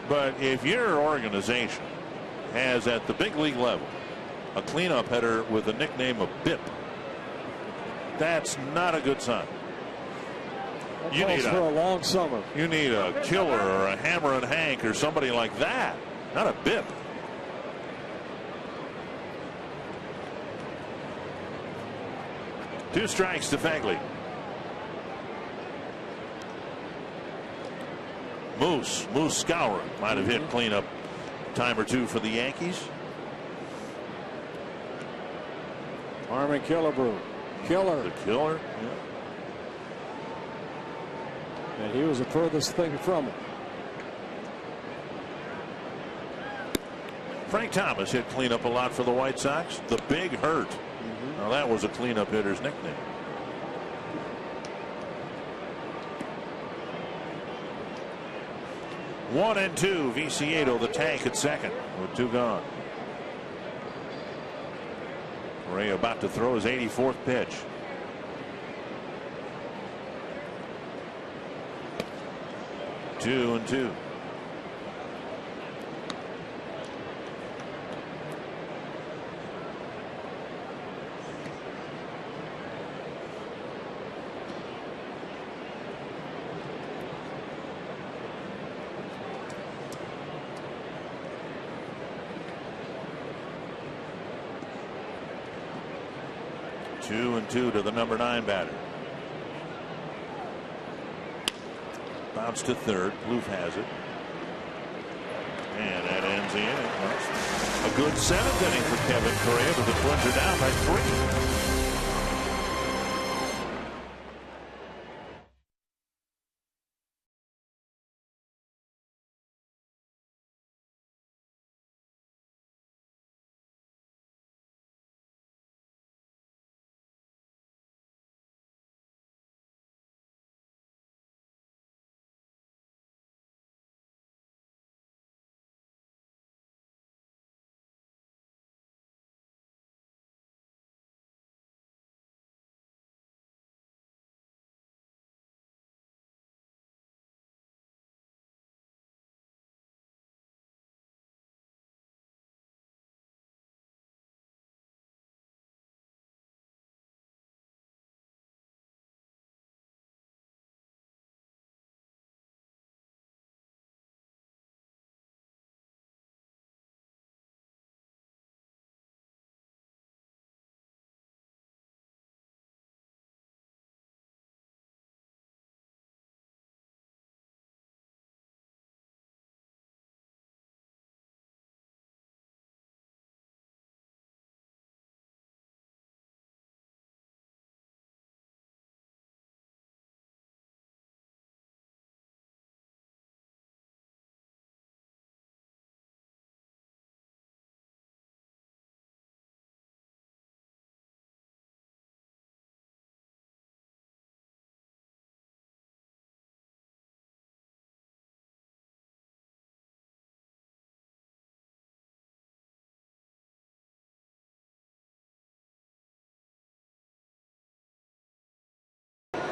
But if your organization has at the big league level a cleanup hitter with the nickname of BIP, that's not a good sign. You need for a long summer. You need a Killer or a Hammer and Hank or somebody like that, not a BIP. Two strikes to Fagley. Moose Skowron might have hit cleanup time or two for the Yankees. Harmon Killebrew. Killer. The Killer. Yeah. And he was the furthest thing from it. Frank Thomas hit cleanup a lot for the White Sox. The Big Hurt. Now that was a cleanup hitter's nickname. One and two. Viciedo, the tank at second with two gone. Ray about to throw his 84th pitch. Two and two. Two and two to the number 9 batter. Bounce to third. Plouffe has it. And that ends the inning. A good 7th inning for Kevin Correa, but the Twins are down by 3.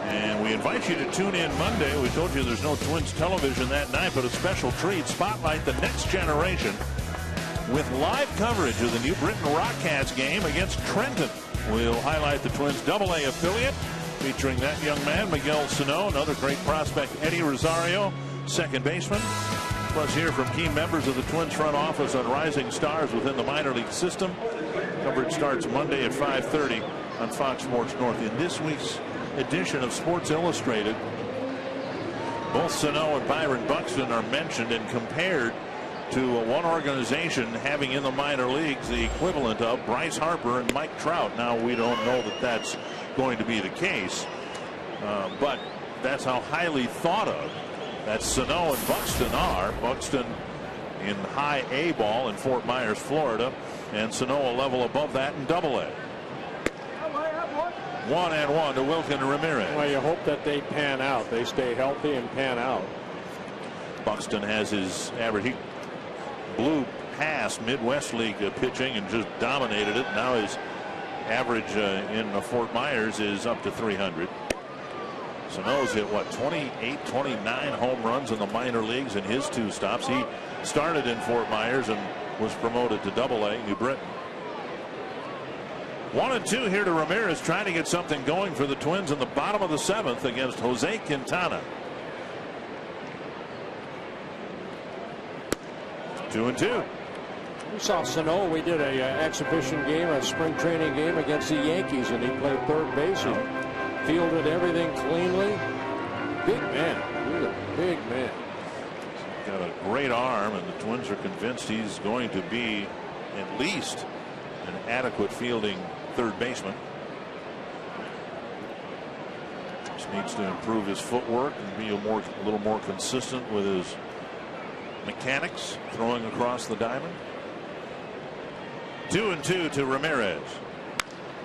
And we invite you to tune in Monday. We told you there's no Twins television that night, but a special treat. Spotlight the next generation with live coverage of the New Britain Rockcats game against Trenton. We'll highlight the Twins AA affiliate featuring that young man, Miguel Sano, another great prospect, Eddie Rosario, second baseman. Plus hear from key members of the Twins front office on rising stars within the minor league system. Coverage starts Monday at 5:30 on Fox Sports North. In this week's edition of Sports Illustrated, both Sano and Byron Buxton are mentioned and compared to one organization having in the minor leagues the equivalent of Bryce Harper and Mike Trout. Now, we don't know that that's going to be the case, but that's how highly thought of that Sano and Buxton are. Buxton in high A ball in Fort Myers, Florida, and Sano a level above that in AA. 1-1 to Wilkin Ramirez. Well, you hope that they pan out. They stay healthy and pan out. Buxton has his average. He blew past Midwest League pitching and just dominated it. Now his average in Fort Myers is up to 300. Sano's hit, what, 28, 29 home runs in the minor leagues in his 2 stops. He started in Fort Myers and was promoted to Double-A, New Britain. 1-2 here to Ramirez, trying to get something going for the Twins in the bottom of the 7th against Jose Quintana. 2-2. We saw Sano. We did a exhibition game, a spring training game against the Yankees, and he played third base. He fielded everything cleanly. Big man. He's a big man. He's got a great arm, and the Twins are convinced he's going to be at least an adequate fielding third baseman. Just needs to improve his footwork and be a little more consistent with his mechanics throwing across the diamond. 2-2 to Ramirez.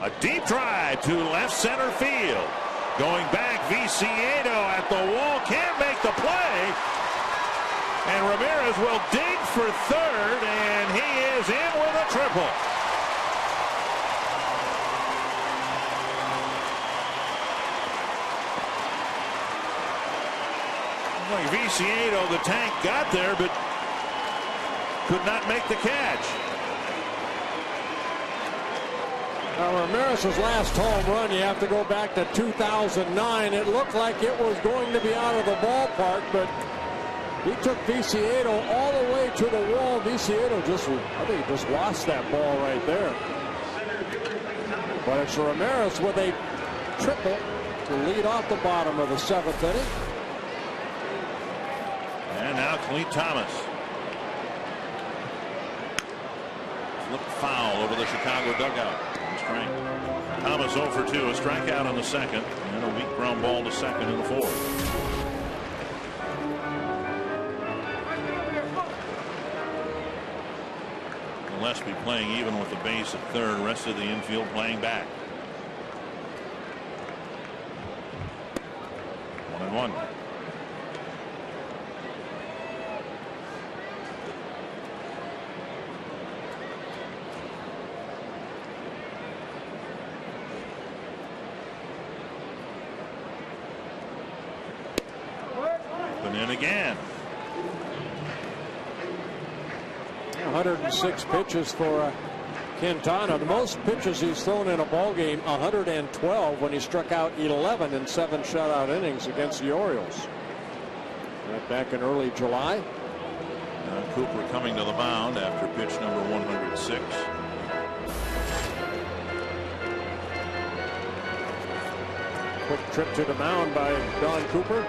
A deep drive to left center field. Going back, Viciedo at the wall, can't make the play. And Ramirez will dig for third, and he is in with a triple. Like Viciedo, the tank got there, but could not make the catch. Now, Ramirez's last home run, you have to go back to 2009. It looked like it was going to be out of the ballpark, but he took Viciedo all the way to the wall. Viciedo I think he just lost that ball right there. But it's Ramirez with a triple to lead off the bottom of the 7th inning. And now Clete Thomas. Flip foul over the Chicago dugout. Thomas 0 for 2, a strikeout in the 2nd, and a weak ground ball to 2nd in the 4th. Gillespie playing even with the base at 3rd, rest of the infield playing back. 1-1. In again. 106 pitches for Quintana. The most pitches he's thrown in a ball game, 112, when he struck out 11 in 7 shutout innings against the Orioles. Right back in early July. Cooper coming to the mound after pitch number 106. Quick trip to the mound by Don Cooper.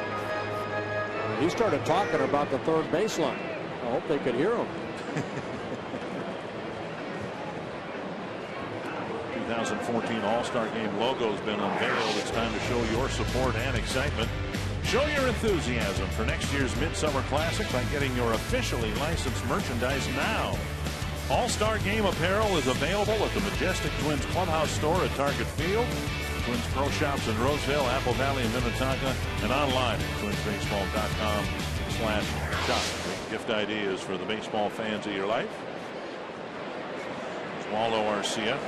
He started talking about the third baseline. I hope they could hear him. 2014 All-Star Game logo has been unveiled. It's time to show your support and excitement. Show your enthusiasm for next year's Midsummer Classic by getting your officially licensed merchandise now. All-Star Game apparel is available at the Majestic Twins Clubhouse store at Target Field, Twins Pro Shops in Roseville, Apple Valley, and Minnetonka, and online at twinsbaseball.com/shop. Gift ideas for the baseball fans of your life. Waldo Arcia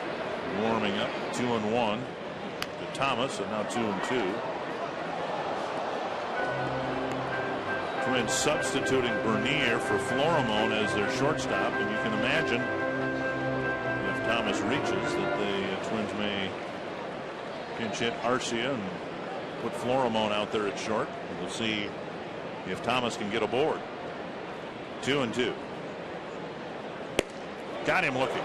warming up, 2-1 to Thomas, and now 2-2. Twins substituting Bernier for Florimon as their shortstop, and you can imagine if Thomas reaches that the Twins may pinch hit Arcia and put Florimon out there at short. We'll see if Thomas can get aboard. 2-2. Got him looking.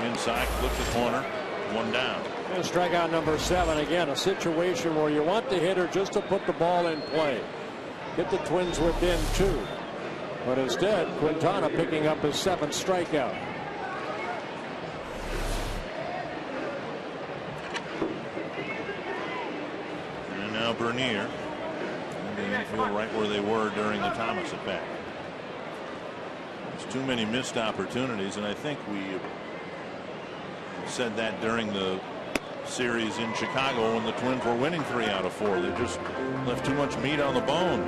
Inside, flip the corner, 1 down. And strikeout number 7 again, a situation where you want the hitter just to put the ball in play. Get the Twins within 2. But instead, Quintana picking up his 7th strikeout. And now Bernier. And the infield right where they were during the Thomas at bat. There's too many missed opportunities, and I think we said that during the series in Chicago when the Twins were winning 3 out of 4. They just left too much meat on the bone.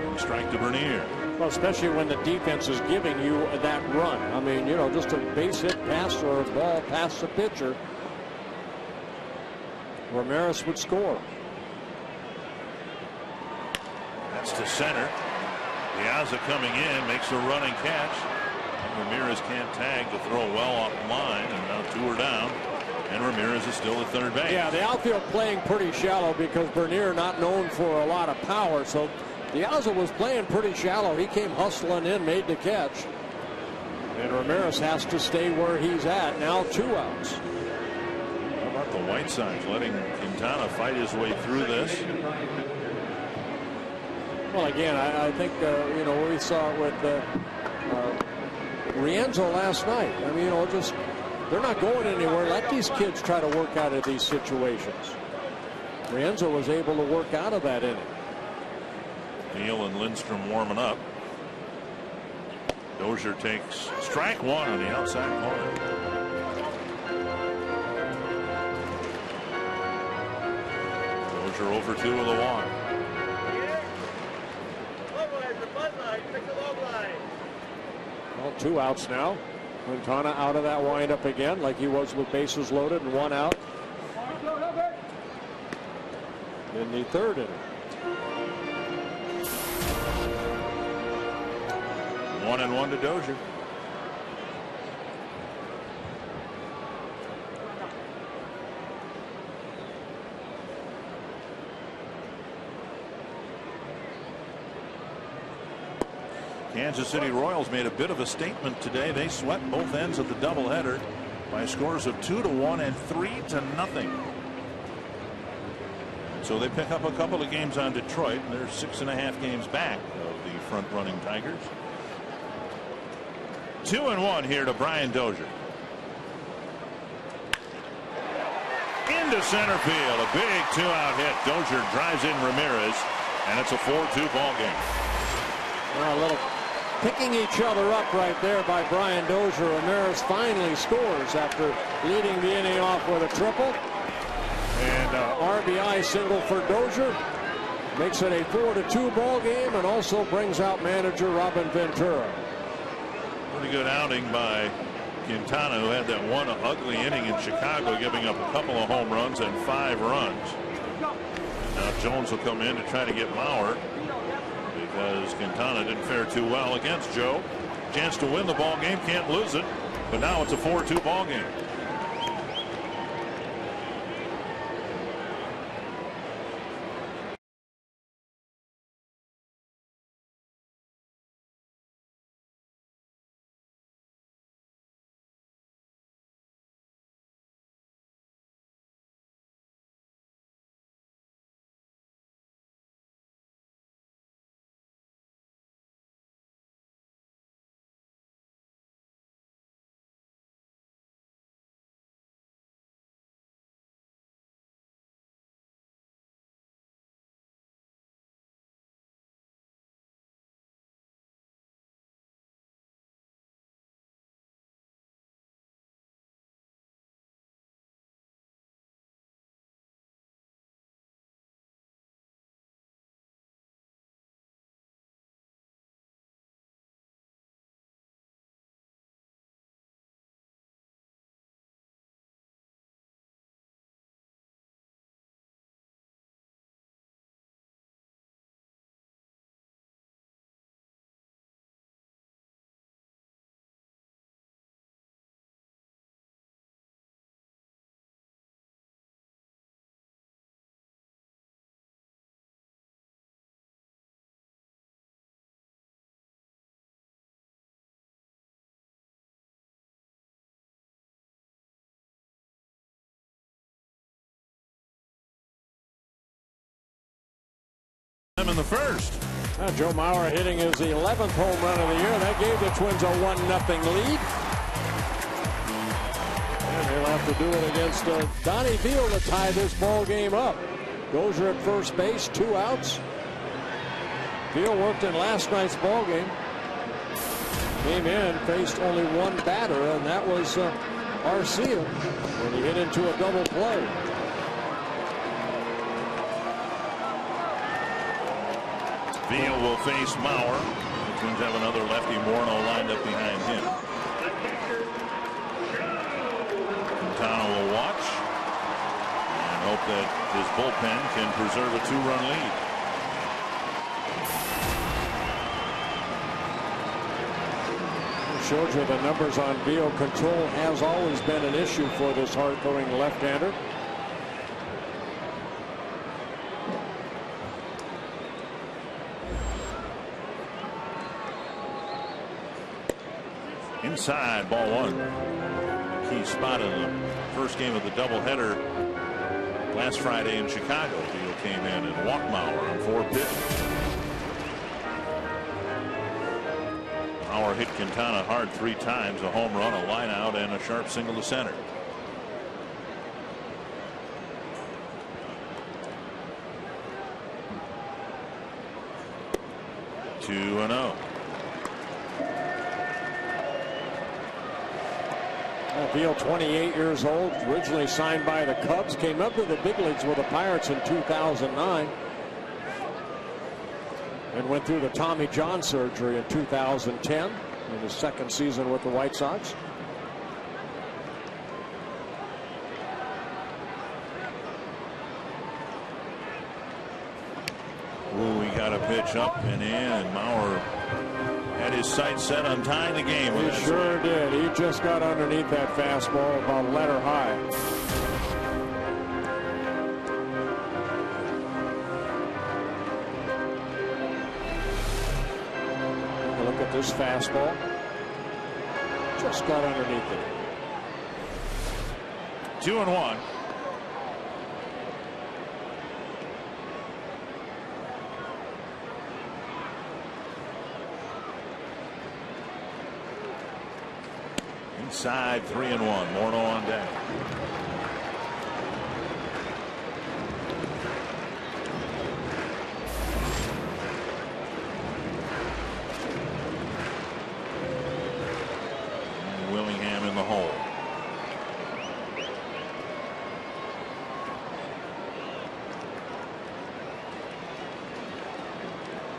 And strike to Bernier. Well, especially when the defense is giving you that run. I mean, you know, just a base hit pass or a ball past the pitcher. Ramirez would score. That's to center. Piazza coming in, makes a running catch. And Ramirez can't tag to throw well off the line, and now 2 are down. And Ramirez is still at third base. Yeah, the outfield playing pretty shallow because Bernier not known for a lot of power. So Piazza was playing pretty shallow. He came hustling in, made the catch. And Ramirez has to stay where he's at. Now 2 outs. How about the White Sox letting Quintana fight his way through this? Well, again, I think, you know, we saw it with Rienzo last night. I mean, you know, just they're not going anywhere. Let these kids try to work out of these situations. Rienzo was able to work out of that inning. Neal and Lindstrom warming up. Dozier takes strike 1 on the outside corner. Dozier over 2 with a walk. Well, 2 outs now. Quintana out of that windup again, like he was with bases loaded and 1 out in the 3rd inning. 1-1 to Dozier. Kansas City Royals made a bit of a statement today. They swept both ends of the doubleheader by scores of 2-1 and 3-0. So they pick up a couple of games on Detroit, and they're 6.5 games back of the front-running Tigers. 2-1 here to Brian Dozier. Into center field, a big 2-out hit. Dozier drives in Ramirez, and it's a 4-2 ball game. Well, a little picking each other up right there by Brian Dozier. Ramirez finally scores after leading the inning off with a triple. And RBI single for Dozier. Makes it a 4-2 ball game and also brings out manager Robin Ventura. Pretty good outing by Quintana, who had that one ugly inning in Chicago, giving up a couple of home runs and 5 runs. Now Jones will come in to try to get Mauer, because Quintana didn't fare too well against Joe. Chance to win the ball game, can't lose it, but now it's a 4-2 ball game. In the first. Joe Mauer hitting his 11th home run of the year. That gave the Twins a 1-0 lead. And they'll have to do it against Donnie Veal to tie this ball game up. Dozier at first base, 2 outs. Veal worked in last night's ball game. Came in, faced only 1 batter, and that was Arcia, when he hit into a double play. Veal will face Mauer. The Twins have another lefty, Morneau, lined up behind him. Quintana will watch and hope hope that his bullpen can preserve a 2-run lead. Showed you the numbers on Veal. Control has always been an issue for this hard-throwing left-hander. Inside, ball 1. Key spot in the first game of the doubleheader last Friday in Chicago. Veal came in and walked Mauer on 4 pitches. Mauer hit Quintana hard 3 times, a home run, a line out, and a sharp single to center. Two and 0. Veal, 28 years old, originally signed by the Cubs, came up to the big leagues with the Pirates in 2009. And went through the Tommy John surgery in 2010 in his second season with the White Sox. Ooh, he got a pitch up and in. Mauer had his sights set on tying the game. He sure did. He just got underneath that fastball about letter high. Look at this fastball. Just got underneath it. 2-1. Inside, 3-1. Morneau on deck. Willingham in the hole.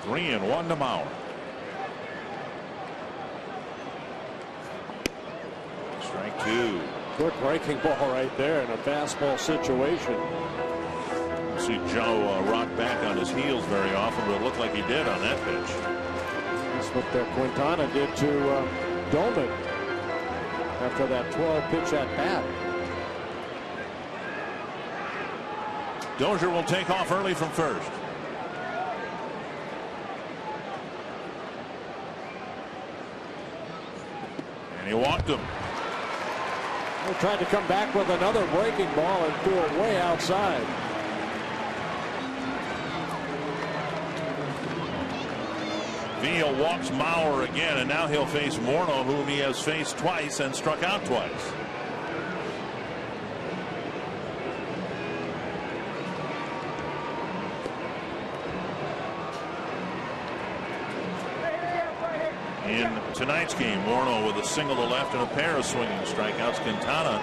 Three and 1 to Mauer. Strike 2. Good breaking ball right there in a fastball situation. You see Joe rock back on his heels very often, but it looked like he did on that pitch. That's what Quintana did to Doman after that 12 pitch at bat. Dozier will take off early from first. And he walked him. He tried to come back with another breaking ball and threw it way outside. Veal walks Mauer again, and now he'll face Morneau, whom he has faced twice and struck out twice. In tonight's game, Morneau with a single to left and a pair of swinging strikeouts. Quintana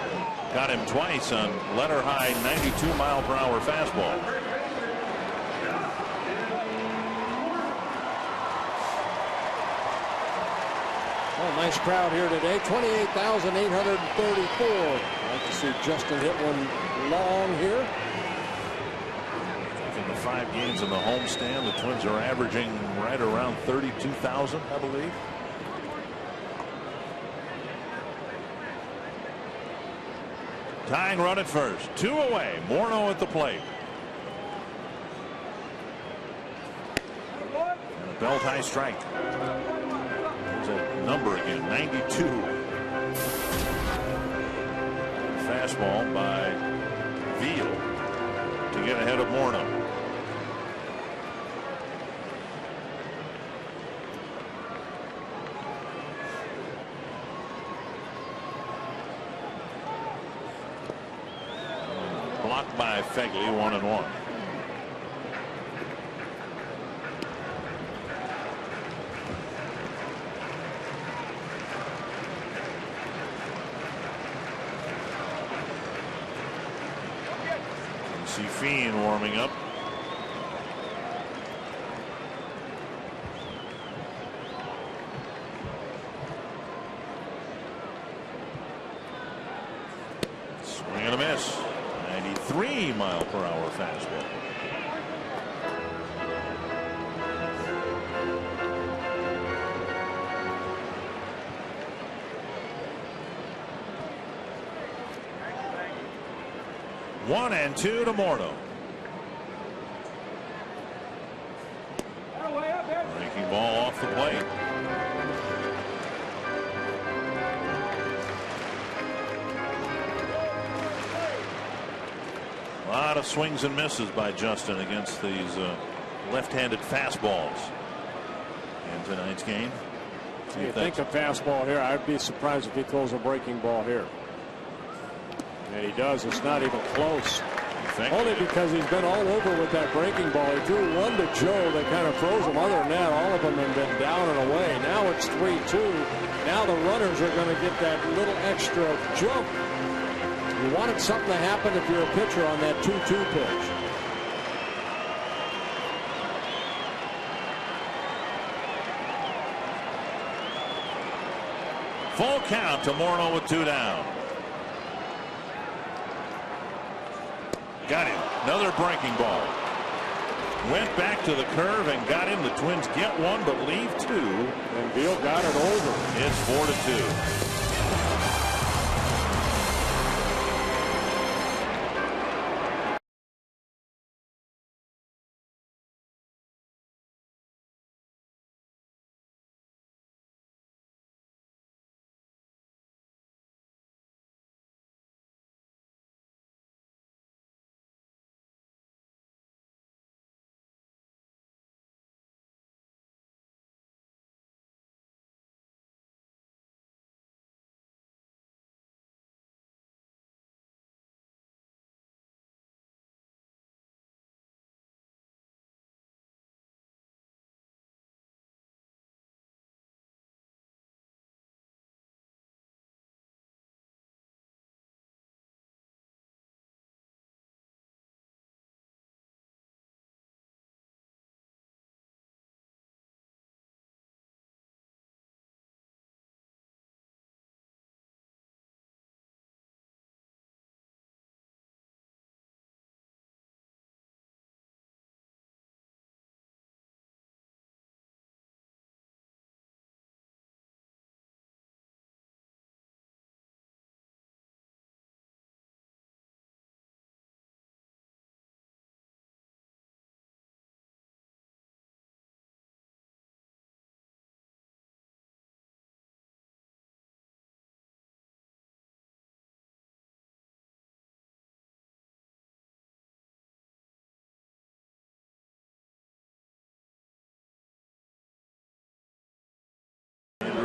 got him twice on letter high 92-mile-per-hour fastball. Well, nice crowd here today. 28,834. I'd like to see Justin hit one long here. In the 5 games in the homestand, the Twins are averaging right around 32,000, I believe. Tying run at first. 2 away. Morneau at the plate. And a belt high strike. There's a number again. 92. Fastball by Veal to get ahead of Morneau. Blocked by Fegley, 1-1. See Fein warming up. Swing and a miss. 93 mile-per-hour fastball. One and two to Morneau. Breaking ball off the plate. A lot of swings and misses by Justin against these left-handed fastballs in tonight's game. You think a fastball here, I'd be surprised if he throws a breaking ball here. And he does. It's not even close. Only because he's been all over with that breaking ball. He threw one to Joe that kind of froze him. Other than that, all of them have been down and away. Now it's 3-2. Now the runners are going to get that little extra jump. You wanted something to happen if you're a pitcher on that 2-2 pitch. Full count to Morneau with 2 down. Got him. Another breaking ball. Went back to the curve and got him. The Twins get one but leave 2. And Beal got it over. It's 4-2.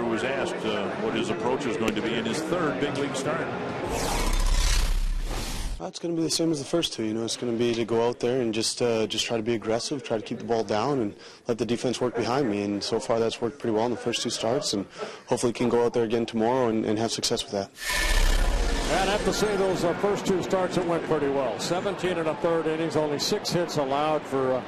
Was asked what his approach is going to be in his 3rd big league start. It's going to be the same as the first 2. You know, it's going to be to go out there and just try to be aggressive, try to keep the ball down, and let the defense work behind me. And so far, that's worked pretty well in the first 2 starts, and hopefully can go out there again tomorrow and have success with that. I'd have to say those first 2 starts, it went pretty well. 17 and a third innings, only 6 hits allowed for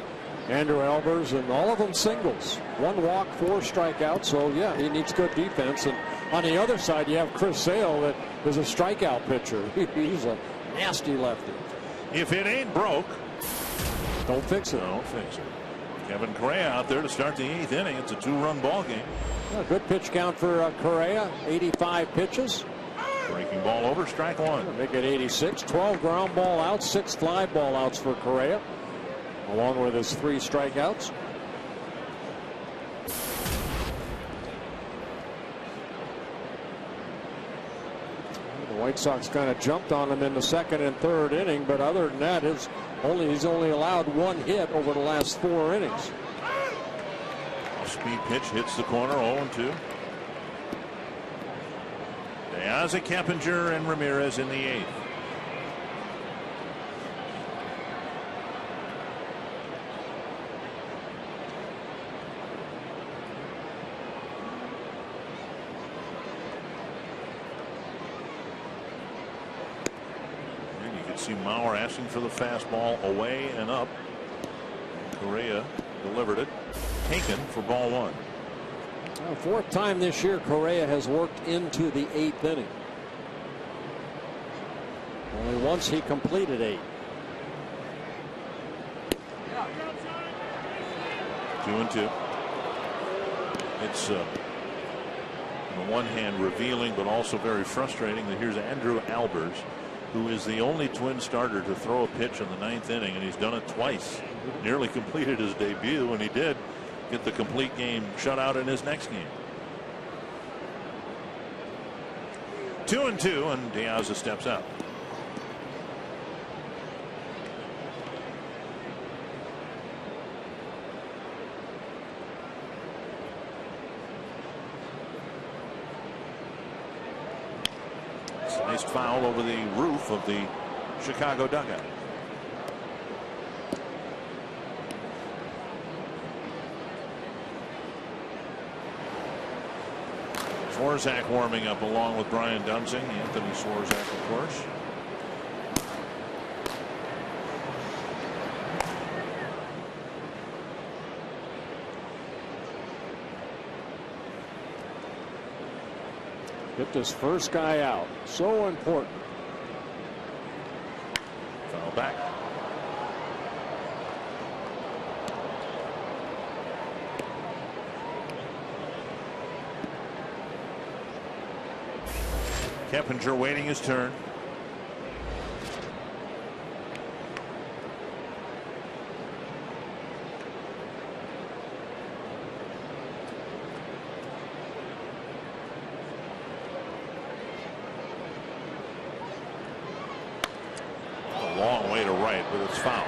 Andrew Albers, and all of them singles. 1 walk, 4 strikeouts. So yeah, he needs good defense. And on the other side, you have Chris Sale, that is a strikeout pitcher. He's a nasty lefty. If it ain't broke, don't fix it. Don't fix it. Kevin Correa out there to start the 8th inning. It's a 2-run ball game. A good pitch count for Correa. 85 pitches. Breaking ball over, strike 1. Make it 86. 12 ground ball outs, 6 fly ball outs for Correa, along with his 3 strikeouts. The White Sox kind of jumped on him in the 2nd and 3rd inning, but other than that, he's only allowed 1 hit over the last 4 innings. Speed pitch hits the corner, 0-2. Deaza, Keppinger, and Ramirez in the 8th. See Mauer asking for the fastball away and up. Correa delivered it. Taken for ball 1. 4th time this year Correa has worked into the 8th inning. Only once he completed 8. 2-2. It's on the one hand revealing, but also very frustrating that here's Andrew Albers, who is the only Twin starter to throw a pitch in the 9th inning, and he's done it twice. Nearly completed his debut, and he did get the complete game shutout in his next game. 2-2, and De Aza steps out. Nice foul over the roof of the Chicago dugout. Swarzak warming up along with Brian Dunsing. Anthony Swarzak, of course. Get this first guy out. So important. Foul back. Keppinger waiting his turn. A long way to right, but it's foul.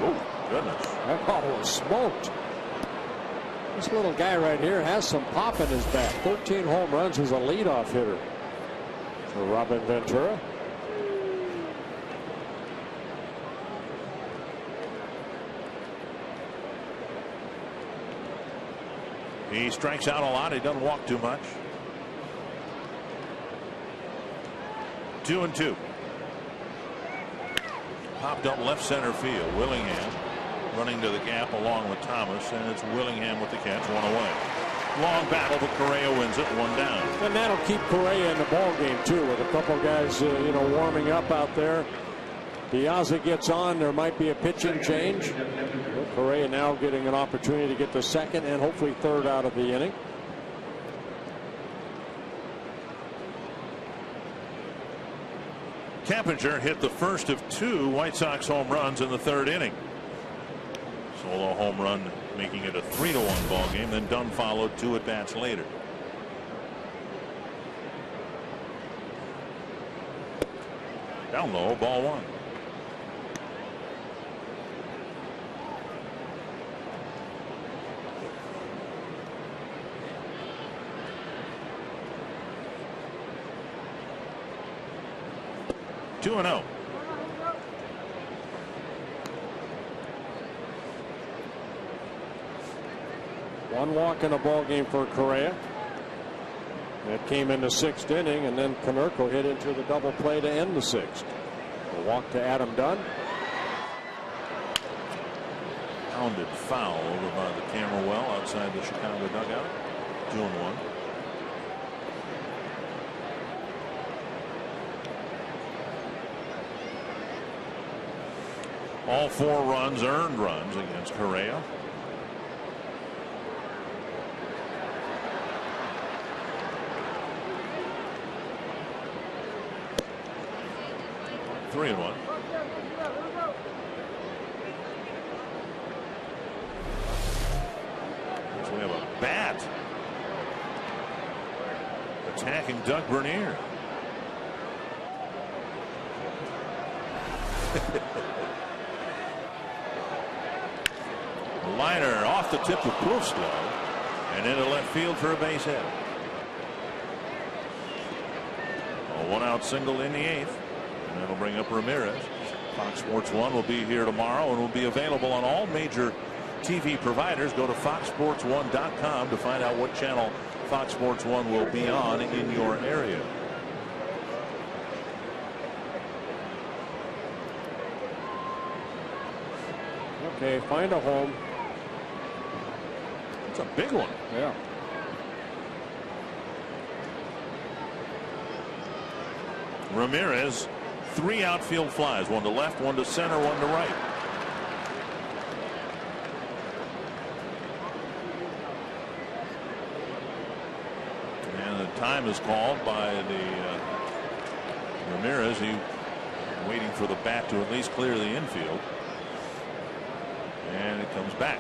Oh, goodness. That ball was smoked. This little guy right here has some pop in his bat. 13 home runs as a leadoff hitter for Robin Ventura. He strikes out a lot. He doesn't walk too much. 2-2. Popped up left center field. Willingham running to the gap along with Thomas, and it's Willingham with the catch, one away. Long battle, but Correa wins it, one down. And that'll keep Correa in the ball game too, with a couple guys warming up out there. De Aza gets on, there might be a pitching change. Correa now getting an opportunity to get the second and hopefully third out of the inning. Keppinger hit the first of 2 White Sox home runs in the 3rd inning. Solo home run, making it a 3-1 ball game. Then Dunn followed 2 at bats later. Down low, ball 1. Two and 0. One walk in the ball game for Correa. That came in the 6th inning, and then Konerko hit into the double play to end the 6th. A walk to Adam Dunn. Pounded foul over by the camera well outside the Chicago dugout. 2-1. All 4 runs, earned runs against Correa. Three and 1. So we have a bat attacking Doug Bernier. Liner off the tip of Pluslow and into left field for a base hit. A 1-out single in the 8th. And that'll bring up Ramirez. Fox Sports 1 will be here tomorrow and will be available on all major TV providers. Go to foxsports1.com to find out what channel Fox Sports 1 will be on in your area. Okay, find a home. It's a big one. Yeah. Ramirez, 3 outfield flies, one to left, one to center, one to right. time is called by the Ramirez. He waiting for the bat to at least clear the infield. And it comes back.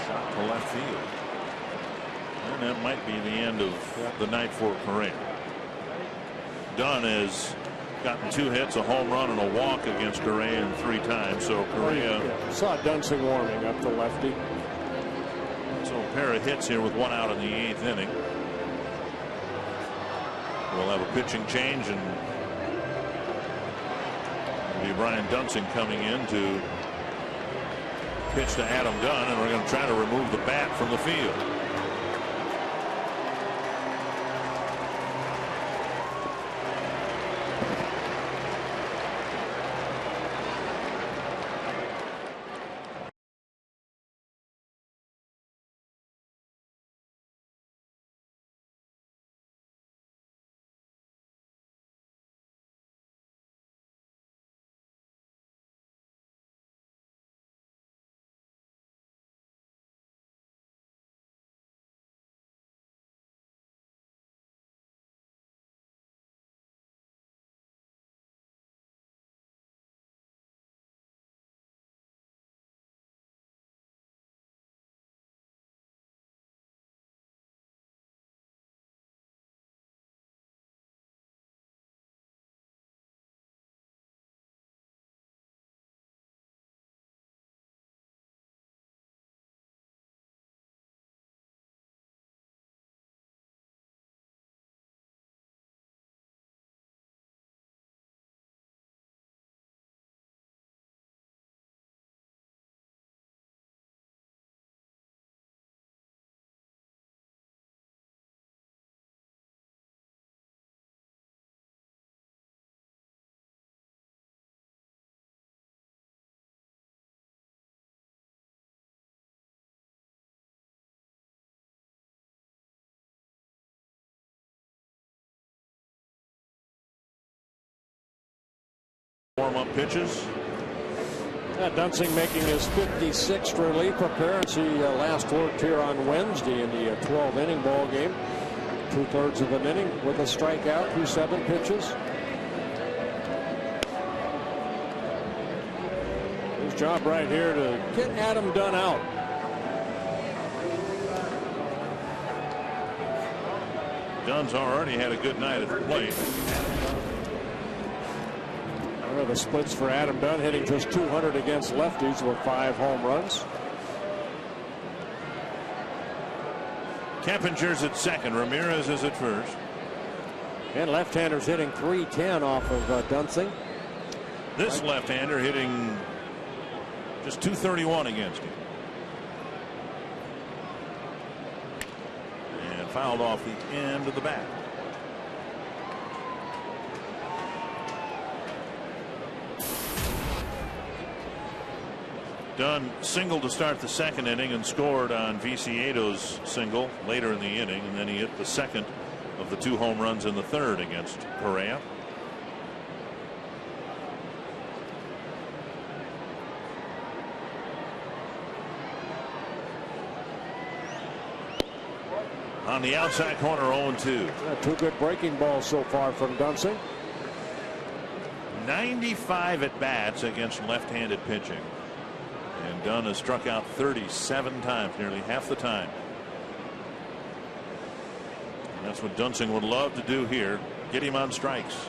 Shot to left field. And that might be the end of the night for Correa. Dunn has gotten 2 hits, a home run, and a walk against Correa in 3 times. So Correa saw Dunsing warming up the lefty. So a pair of hits here with 1 out in the 8th inning. We'll have a pitching change, and it'll be Brian Dunsing coming in to pitch to Adam Dunn, and we're going to try to remove the bat from the field. Warm-up pitches. Dunsing making his 56th relief appearance. He last worked here on Wednesday in the 12-inning ball game. 2/3 of an inning with a strikeout through 7 pitches. His job right here to get Adam Dunn out. Dunn's already had a good night at the plate. The splits for Adam Dunn, hitting just 200 against lefties with 5 home runs. Keppinger's at second. Ramirez is at first. And left-handers hitting .310 off of Dunsing. This left-hander hitting just .231 against him. And fouled off the end of the bat. Dunn singled to start the 2nd inning and scored on Vicieto's single later in the inning, and then he hit the 2nd of the 2 home runs in the 3rd against Correa. On the outside corner, 0-2. 2 good breaking balls so far from Dunsing. 95 at bats against left-handed pitching. And Dunn has struck out 37 times, nearly half the time. And that's what Dunsing would love to do here, get him on strikes.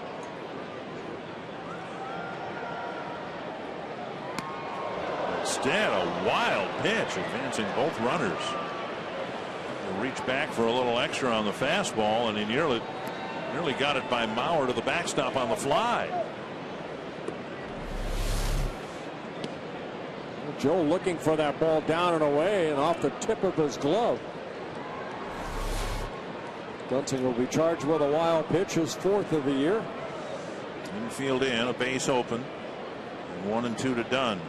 Instead, a wild pitch, advancing both runners. He'll reach back for a little extra on the fastball, and he nearly got it by Mauer to the backstop on the fly. Joe looking for that ball down and away and off the tip of his glove. Dunsing will be charged with a wild pitch, his 4th of the year. Infield in, a base open, and 1-2 to Dunn.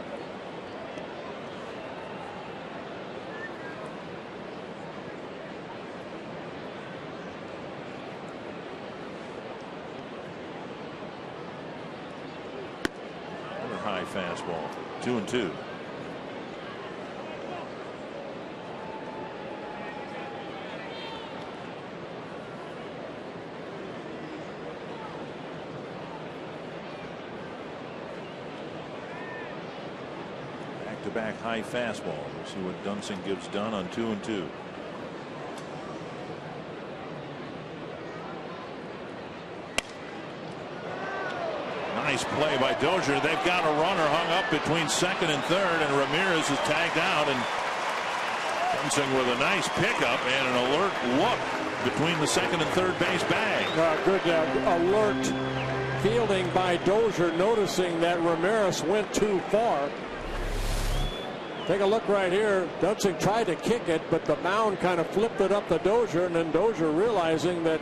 high fastball. 2-2. Back high fastball. We'll see what Dunsing gives done on 2-2. Nice play by Dozier. They've got a runner hung up between second and third, and Ramirez is tagged out, and Dunsing with a nice pickup and an alert look between the second and third base bag. Good alert fielding by Dozier, noticing that Ramirez went too far. Take a look right here. Dunsing tried to kick it, but the mound kind of flipped it up to Dozier, and then Dozier realizing that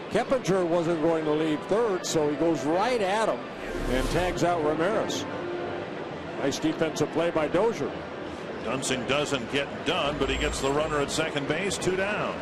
Keppinger wasn't going to leave third, so he goes right at him and tags out Ramirez. Nice defensive play by Dozier. Dunsing doesn't get done, but he gets the runner at second base. 2 down.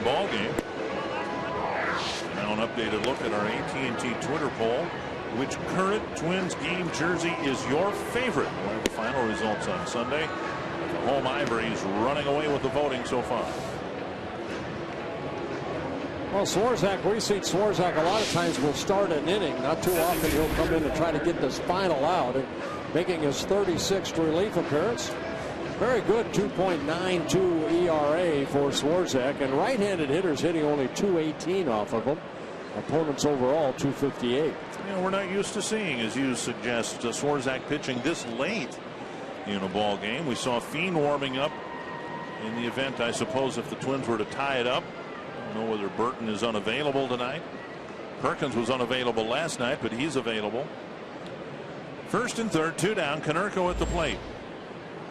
Ball game. Now an updated look at our AT&T Twitter poll. Which current Twins game jersey is your favorite? We'll have the final results on Sunday. The home Ivories running away with the voting so far. Well, Swarzak, we've seen Swarzak a lot of times will start an inning. Not too often he'll come in and try to get this final out, and making his 36th relief appearance. Very good 2.92 ERA for Swarzak, and right-handed hitters hitting only 218 off of him. Opponents overall 258. We're not used to seeing, as you suggest, Swarzak pitching this late in a ball game. We saw Fiend warming up in the event, I suppose, if the Twins were to tie it up. I don't know whether Burton is unavailable tonight. Perkins was unavailable last night, but he's available. First and third, 2 down. Konerko at the plate.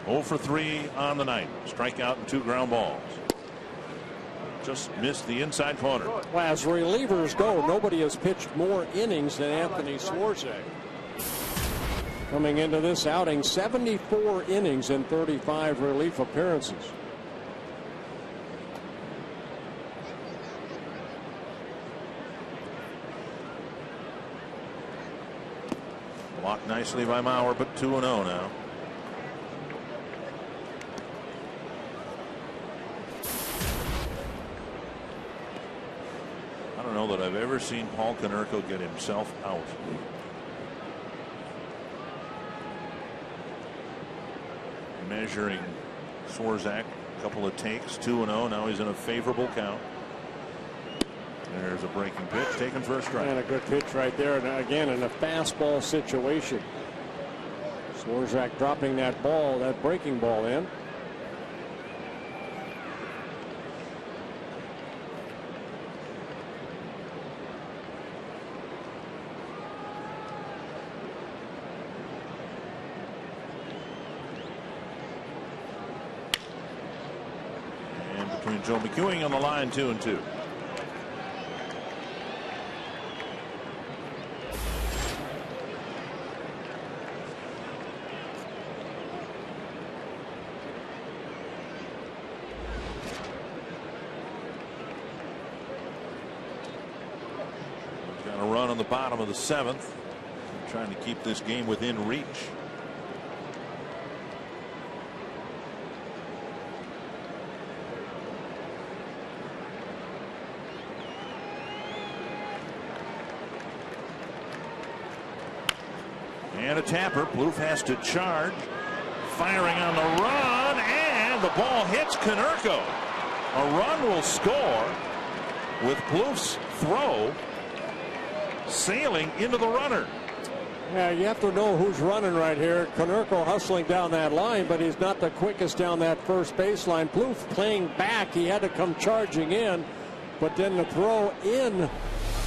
0 for 3 on the night. Strikeout and 2 ground balls. Just missed the inside corner. Well, as relievers go, nobody has pitched more innings than Anthony Swarzak. Coming into this outing, 74 innings and 35 relief appearances. Blocked nicely by Mauer, but 2-0 now. I don't know that I've ever seen Paul Konerko get himself out. Measuring Swarzak, a couple of takes, 2-0. Now he's in a favorable count. There's a breaking pitch taken for a strike. And a good pitch right there. And again, in a fastball situation. Swarzak dropping that ball, that breaking ball in. Joe McEwing on the line, 2-2. a run on the bottom of the 7th, trying to keep this game within reach. And a tapper. Plouffe has to charge. Firing on the run, and the ball hits Konerko. A run will score with Plouffe's throw sailing into the runner. Yeah, you have to know who's running right here. Konerko hustling down that line, but he's not the quickest down that first baseline. Plouffe playing back. He had to come charging in, but then the throw in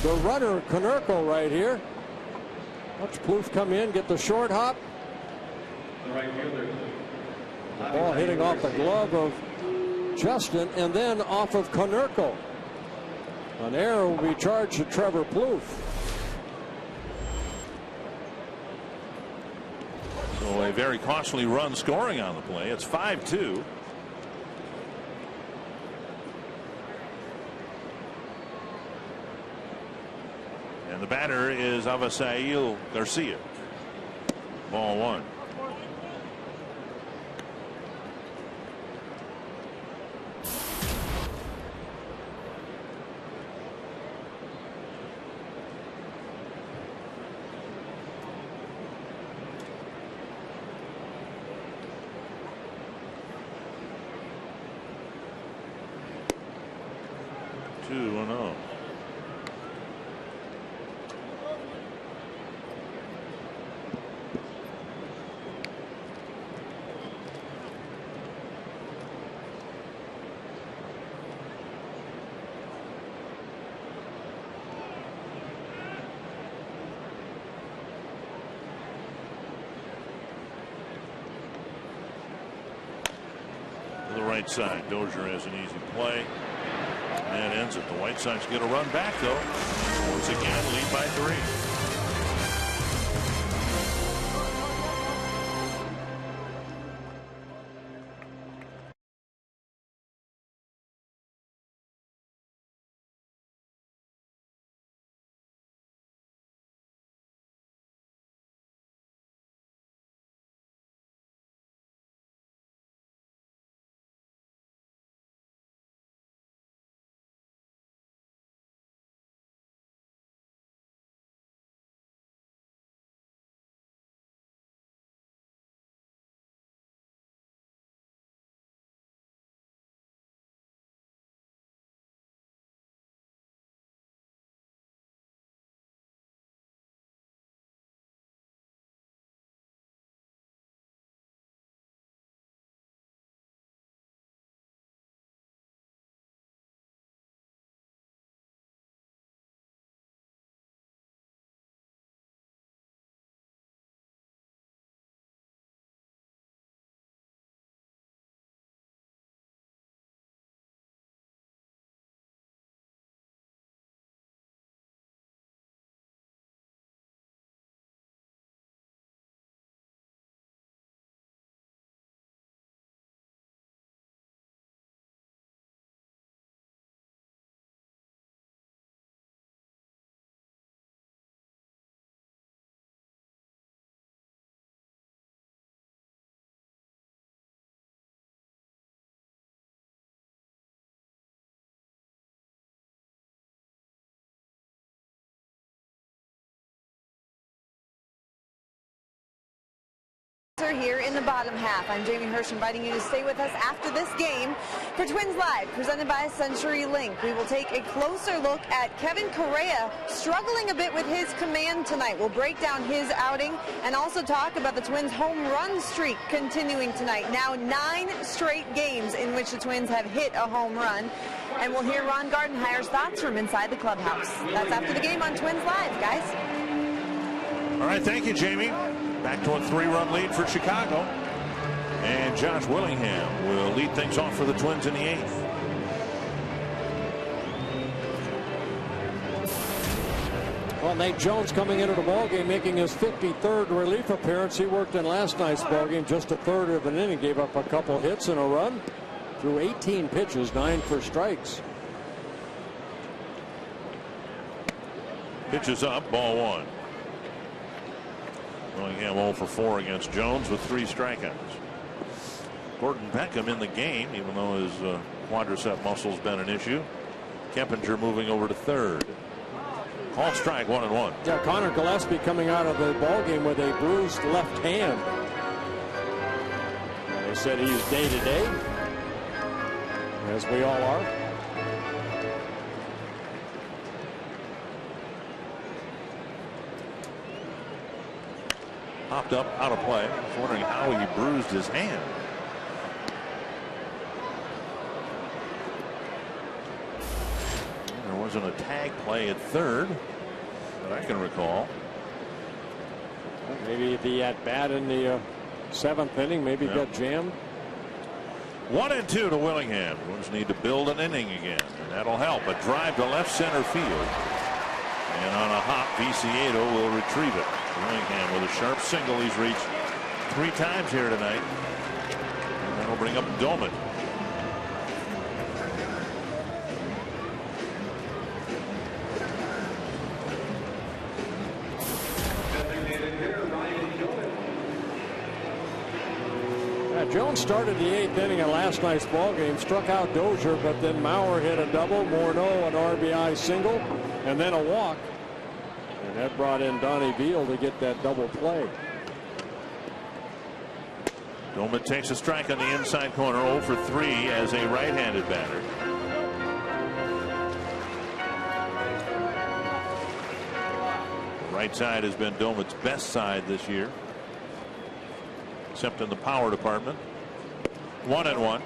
the runner, Konerko right here. Watch Plouffe come in, get the short hop. The ball hitting off the glove of Justin and then off of Konerko. An error will be charged to Trevor Plouffe. So a very costly run scoring on the play. It's 5-2. And the batter is Avisail Garcia. Ball 1. Right side. Dozier has an easy play. And ends it. The White Sox get a run back, though. Once again, lead by 3. Here in the bottom half. I'm Jamie Hirsch, inviting you to stay with us after this game for Twins Live, presented by CenturyLink. We will take a closer look at Kevin Correa, struggling a bit with his command tonight. We'll break down his outing and also talk about the Twins' home run streak continuing tonight. Now 9 straight games in which the Twins have hit a home run. And we'll hear Ron Gardenhire's thoughts from inside the clubhouse. That's after the game on Twins Live, guys. All right, thank you, Jamie. Back to a 3-run lead for Chicago. And Josh Willingham will lead things off for the Twins in the 8th. Well, Nate Jones coming into the ballgame, making his 53rd relief appearance. He worked in last night's ballgame, just a third of an inning, gave up a couple hits and a run. Threw 18 pitches, 9 for strikes. Pitches up, ball one. Willingham 0 for 4 against Jones with 3 strikeouts. Gordon Beckham in the game, even though his quadricep muscle's been an issue. Keppinger moving over to third. Called strike, 1-1. Yeah, Connor Gillespie coming out of the ball game with a bruised left hand. They said he's day to day, as we all are. Popped up, out of play. I was wondering how he bruised his hand. There wasn't a tag play at third that I can recall. Maybe the at bat in the 7th inning, maybe got jammed. 1-2 to Willingham. Twins need to build an inning again, and that'll help. A drive to left center field. And on a hop, Viciedo will retrieve it. Willingham with a sharp single. He's reached 3 times here tonight. And that'll bring up Doman. Jones started the 8th inning of last night's ball game, struck out Dozier, but then Mauer hit a double, Morneau an RBI single, and then a walk. And that brought in Donnie Veal to get that double play. Doman takes a strike on the inside corner, 0 for 3 as a right-handed batter. The right side has been Doman's best side this year, except in the power department. 1-1.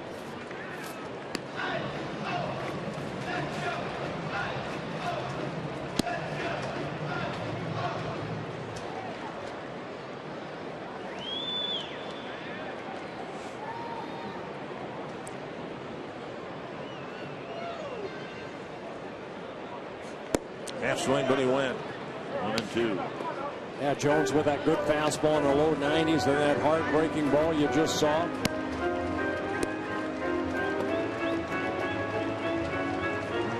Half swing, but he went. 1-2. Yeah, Jones with that good fastball in the low 90s and that heartbreaking ball you just saw.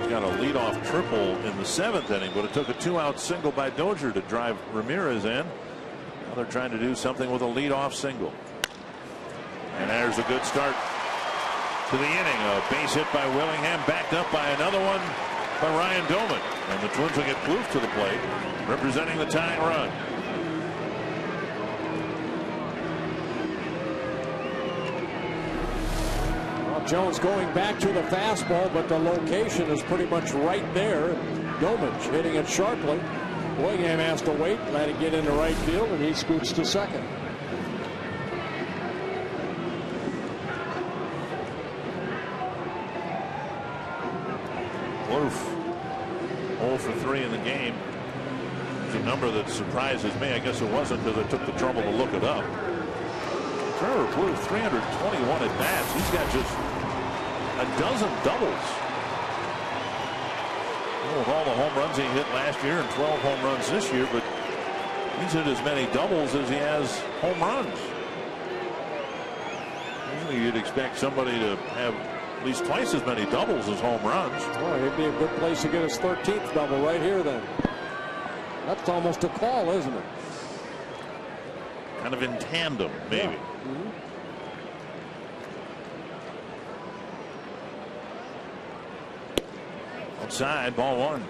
He's got a leadoff triple in the 7th inning, but it took a 2-out single by Dozier to drive Ramirez in. Now they're trying to do something with a leadoff single. And there's a good start to the inning. A base hit by Willingham, backed up by another one by Ryan Doman. And the Twins will get Plouffe to the plate, representing the tying run. Well, Jones going back to the fastball, but the location is pretty much right there. Domich hitting it sharply. Willingham has to wait, let it get into right field, and he scoots to second. Plouffe 0 for 3 in the game. It's a number that surprises me. I guess it wasn't because I took the trouble to look it up. Trevor Plouffe, 321 at bats. He's got just a dozen doubles. Well, with all the home runs he hit last year and 12 home runs this year, but he's hit as many doubles as he has home runs. Usually you'd expect somebody to have at least twice as many doubles as home runs. Well, it'd be a good place to get his 13th double right here then. That's almost a call, isn't it? Kind of in tandem, maybe. Yeah. Mm-hmm. Outside, ball one.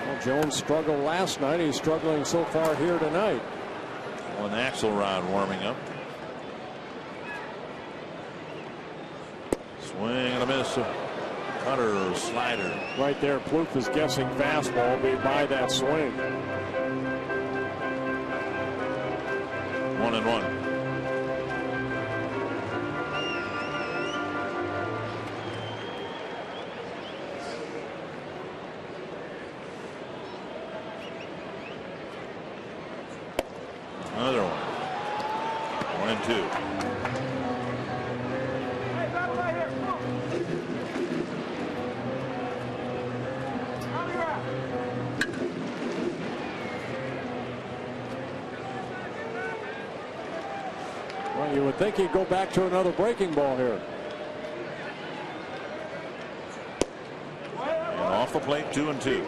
Well, Jones struggled last night. He's struggling so far here tonight. One Axelrod warming up. Swing and a miss. Cutter or slider. Right there, Plouffe is guessing fastball by that swing. 1-1. Another one. 1-2. Well, you would think he'd go back to another breaking ball here. the plate, 2-2.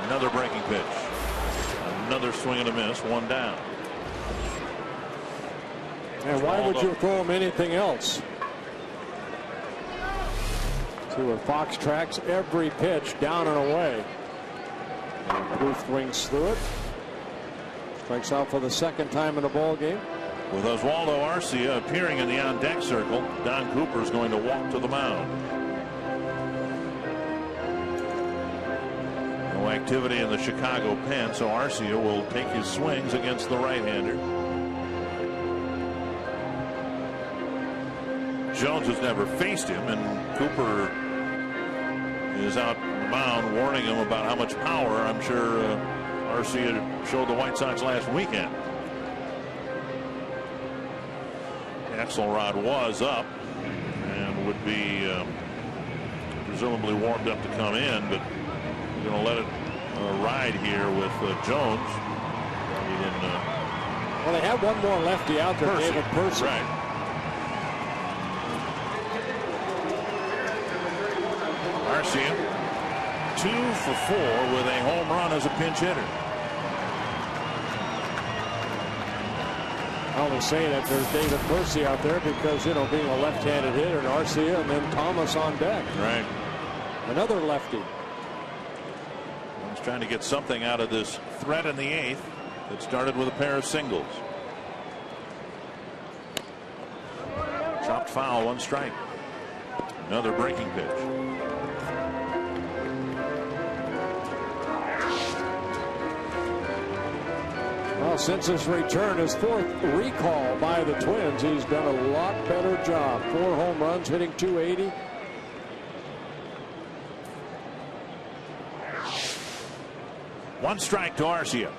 Another breaking pitch. Another swing and a miss. One down. And why would you throw him anything else? See where Fox tracks every pitch down and away. And Booth swings through it. Strikes out for the second time in the ball game. With Oswaldo Arcia appearing in the on-deck circle, Don Cooper is going to walk to the mound. No activity in the Chicago pen, so Arcia will take his swings against the right-hander. Jones has never faced him, and Cooper is out on the mound warning him about how much power I'm sure Arcia showed the White Sox last weekend. Axelrod was up and would be presumably warmed up to come in, but we're going to let it ride here with Jones. Well, they have one more lefty out there, David Percy. Right. Arcia 2 for 4 with a home run as a pinch hitter. I only say that there's David Percy out there because, you know, being a left-handed hitter, and Arcia, and then Thomas on deck. Right. Another lefty. He's trying to get something out of this threat in the 8th that started with a pair of singles. Chopped foul, 1 strike. Another breaking pitch. Well, since his return, his 4th recall by the Twins, he's done a lot better job. 4 home runs, hitting .280. One strike to Arcia.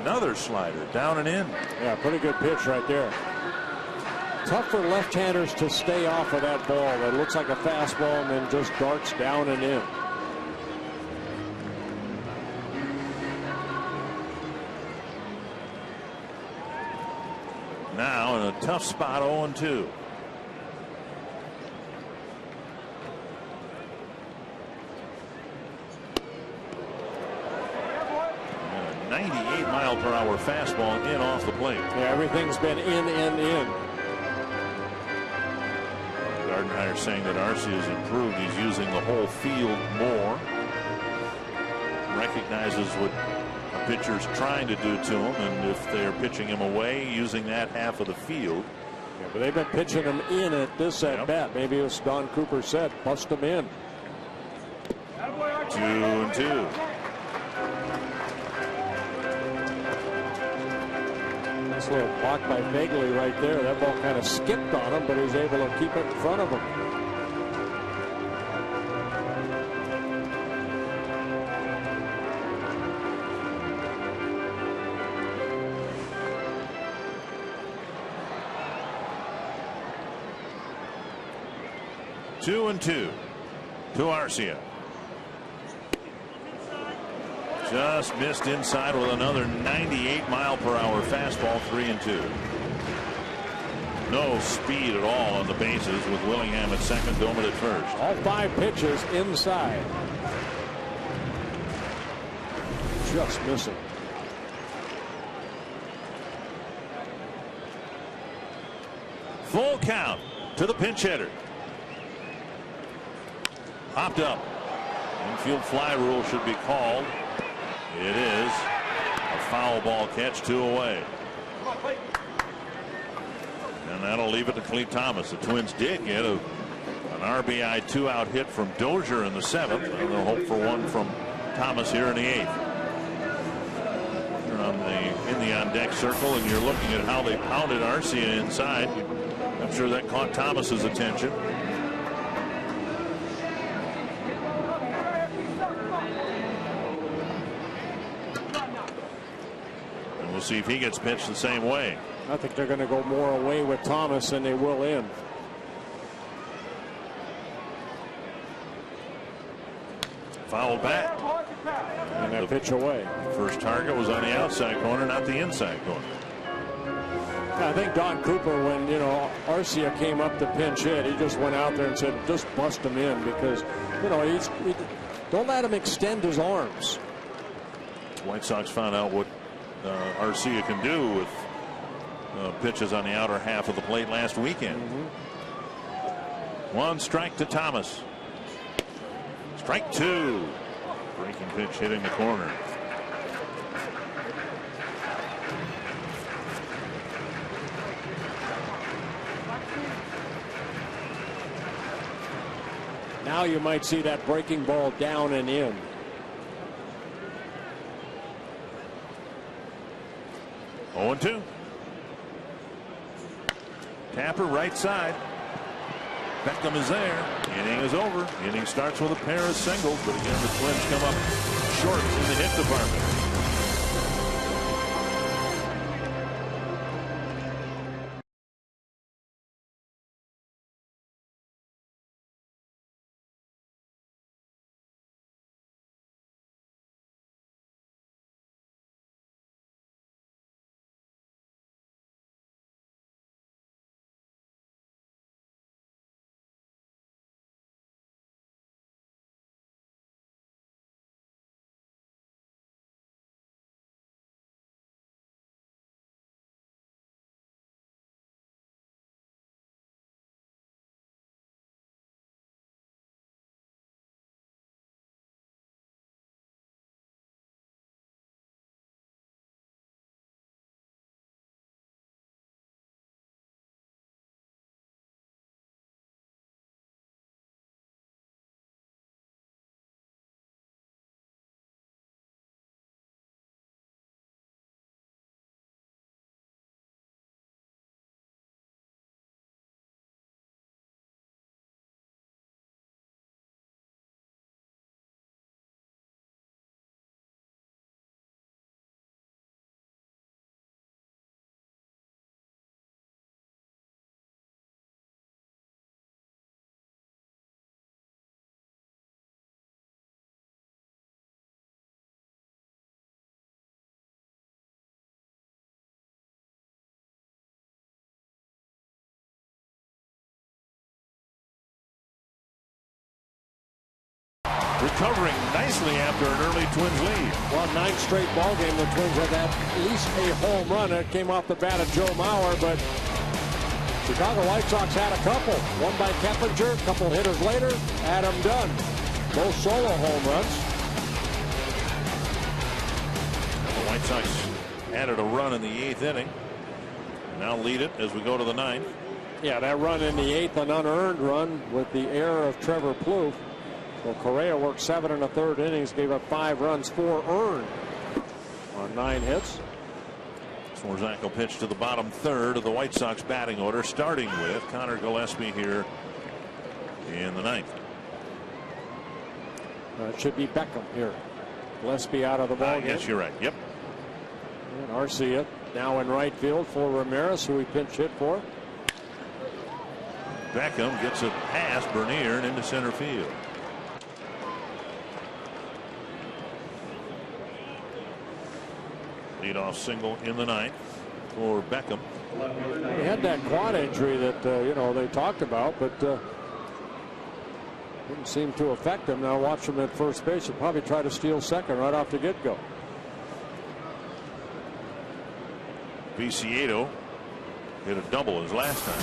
Another slider down and in. Yeah, pretty good pitch right there. Tough for left-handers to stay off of that ball that looks like a fastball and then just darts down and in. Now in a tough spot, 0-2. And a 98-mile-per-hour fastball in off the plate. Yeah, everything's been in and in. Gardenhire saying that Arcia has improved. He's using the whole field more. Recognizes what a pitcher's trying to do to him, and if they're pitching him away, using that half of the field. Yeah, but they've been pitching him in at this at bat. Maybe as Don Cooper said, bust him in. 2-2. Nice little block by Begley right there. That ball kind of skipped on him, but he's able to keep it in front of him. Two and 2 to Arcia. Just missed inside with another 98-mile-per-hour fastball. 3-2. No speed at all on the bases with Willingham at second, Doman at first. All 5 pitches inside. Just missing. Full count to the pinch hitter. Popped up. Infield fly rule should be called. It is. A foul ball catch, 2 away. And that'll leave it to Cleve Thomas. The Twins did get an RBI 2-out hit from Dozier in the 7th, and they'll hope for one from Thomas here in the 8th. You're in the on-deck circle, and you're looking at how they pounded Arcia inside. I'm sure that caught Thomas's attention. see if he gets pitched the same way. I think they're going to go more away with Thomas than they will in. Fouled back. And that pitch away. First target was on the outside corner, not the inside corner. I think Don Cooper, when Arcia came up to pinch hit, he just went out there and said, just bust him in, because don't let him extend his arms. White Sox found out what Arcia can do with pitches on the outer half of the plate last weekend. One strike to Thomas. Strike two. Breaking pitch hitting the corner. Now you might see that breaking ball down and in. Oh, 0-2. Tapper right side. Beckham is there. Inning is over. Inning starts with a pair of singles, but again the Twins come up short in the hit department. Recovering nicely after an early Twins lead. Well, 9 straight ball game. The Twins had at least a home run that came off the bat of Joe Mauer, but Chicago White Sox had a couple. One by Keppinger, a couple hitters later, Adam Dunn. Both solo home runs. The White Sox added a run in the 8th inning. Now lead it as we go to the 9th. Yeah, that run in the 8th, an unearned run with the error of Trevor Plouffe. Well, Correa worked 7 1/3 innings, gave up 5 runs, 4 earned on 9 hits. Swarzak will pitch to the bottom third of the White Sox batting order, starting with Connor Gillespie here in the 9th. It should be Beckham here. Gillespie out of the ball game. Yes, you're right. Yep. And Arcia now in right field for Ramirez, who he pinch hit for. Beckham gets it past Bernier and into center field. Leadoff single in the 9th for Beckham. He had that quad injury that they talked about, but didn't seem to affect him. Now watch him at first base. He'll probably try to steal second right off the get-go. Viciedo hit a double his last time.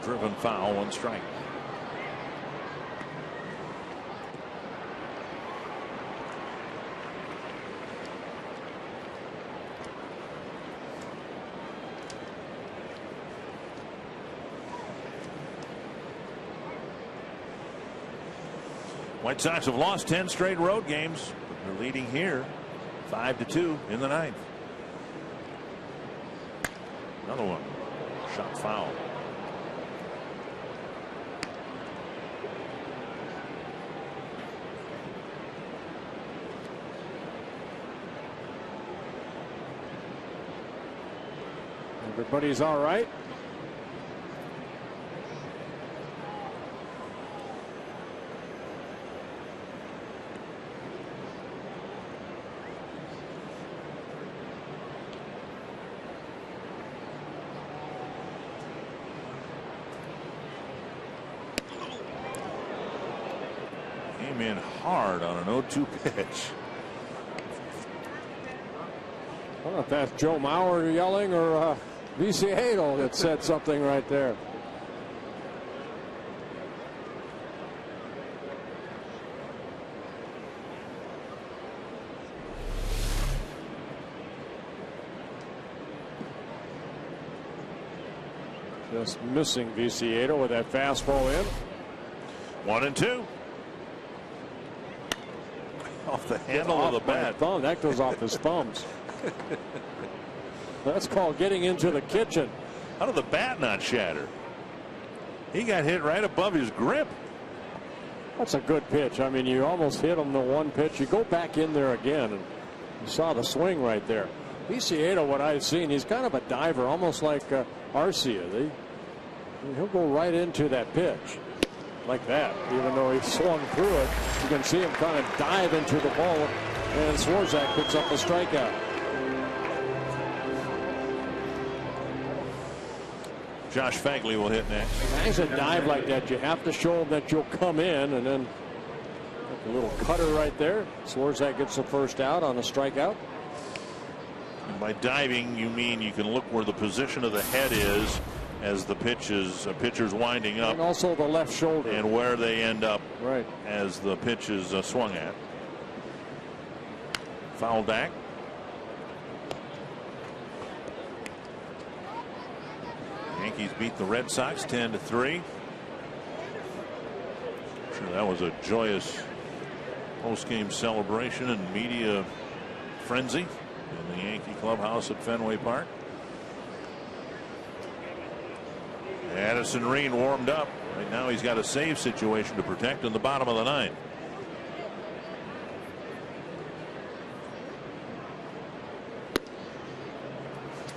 Driven foul, 1 strike. White Sox have lost 10 straight road games. They're leading here 5-2 in the 9th. Another one. Shot foul. Everybody's all right. Came in hard on an 0-2 pitch. I don't know if that's Joe Mauer yelling or Viciedo that said something right there. Just missing Viciedo with that fastball in. 1-2. Off the handle of the bat. Thumb. That goes off his thumbs. That's called getting into the kitchen. How did the bat not shatter? He got hit right above his grip. That's a good pitch. I mean, you almost hit him the one pitch. You go back in there again, and you saw the swing right there. Viciedo, what I've seen, he's kind of a diver, almost like Arcia. He'll go right into that pitch like that. Even though he swung through it, you can see him kind of dive into the ball, and Swarzak picks up a strikeout. Josh Fagley will hit next. Guys that dive like that, you have to show them that you'll come in, and then a little cutter right there. Swarzak gets the first out on a strikeout. And by diving, you mean you can look where the position of the head is as the pitcher's winding up, and also the left shoulder, and where they end up right as the pitch is swung at. Foul back. Yankees beat the Red Sox 10-3. Sure, that was a joyous post-game celebration and media frenzy in the Yankee clubhouse at Fenway Park. Addison Reed warmed up. Right now he's got a save situation to protect in the bottom of the ninth.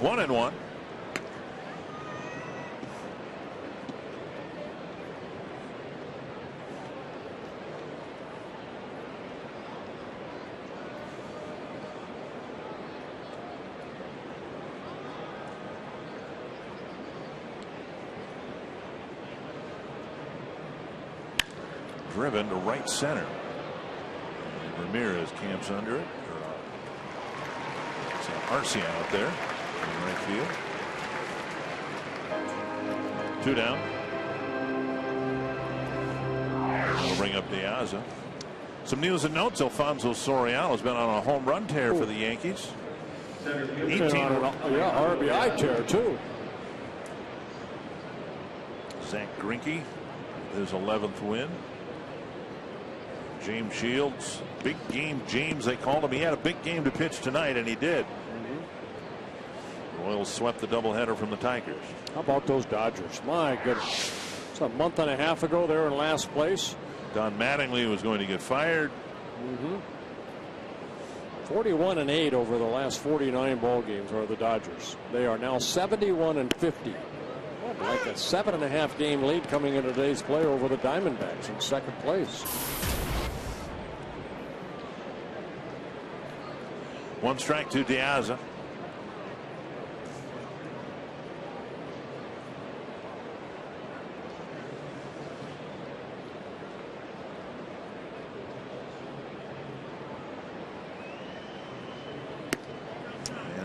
One and one. Driven to right center. And Ramirez camps under it. It's Arcia out there in right field. 2 down. We'll bring up Diaz. Some news and notes. Alfonso Soriano has been on a home run tear for the Yankees. 18 RBI tear too. Zach Greinke, his 11th win. James Shields, big game James, they called him. He had a big game to pitch tonight, and he did. The Royals swept the doubleheader from the Tigers. How about those Dodgers? My goodness. It's a month and a half ago they were in last place. Don Mattingly was going to get fired. 41-8 over the last 49 ball games are the Dodgers. They are now 71-50. Like a 7.5 game lead coming into today's play over the Diamondbacks in second place. One strike to Diaz. And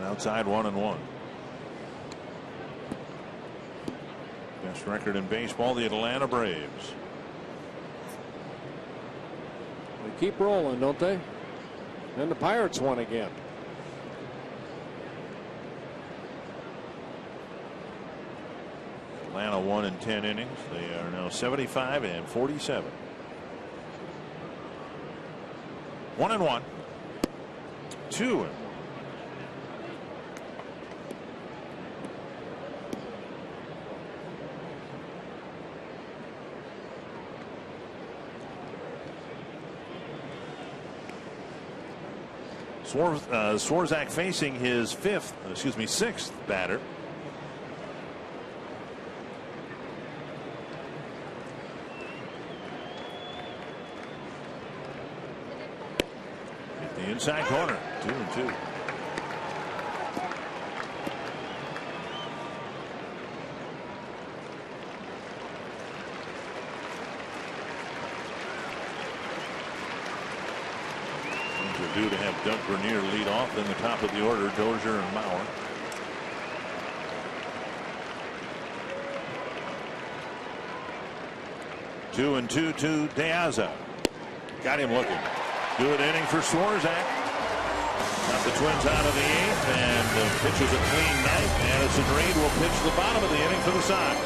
outside 1-1. Best record in baseball, the Atlanta Braves. They keep rolling, don't they? And the Pirates won again. Atlanta won in 10 innings. They are now 75-47. 1-1. 2. Swarzak facing his sixth batter. Hit the inside corner, 2-2. Due to have Doug Bernier lead off in the top of the order, Dozier and Mauer. Two and two to De Aza. Got him looking. Good inning for Swarzak. Got the Twins out of the eighth and pitches a clean ninth. Addison Reed will pitch the bottom of the inning for the Sox.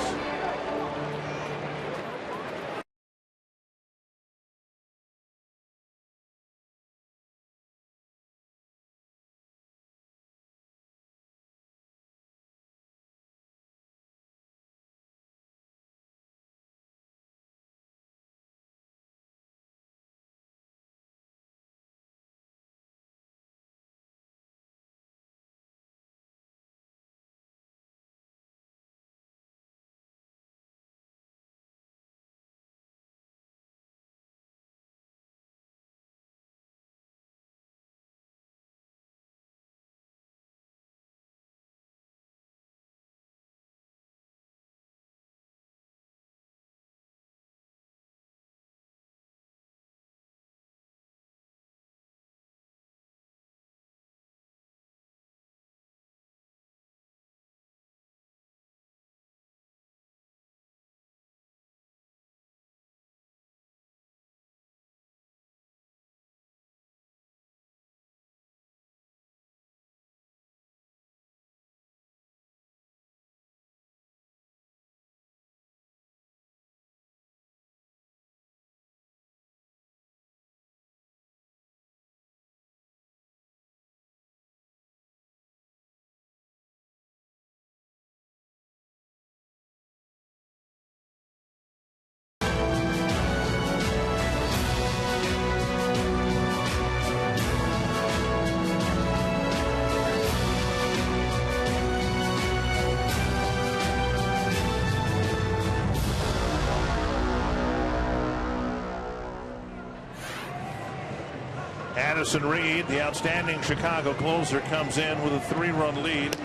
Addison Reed, the outstanding Chicago closer, comes in with a 3-run lead.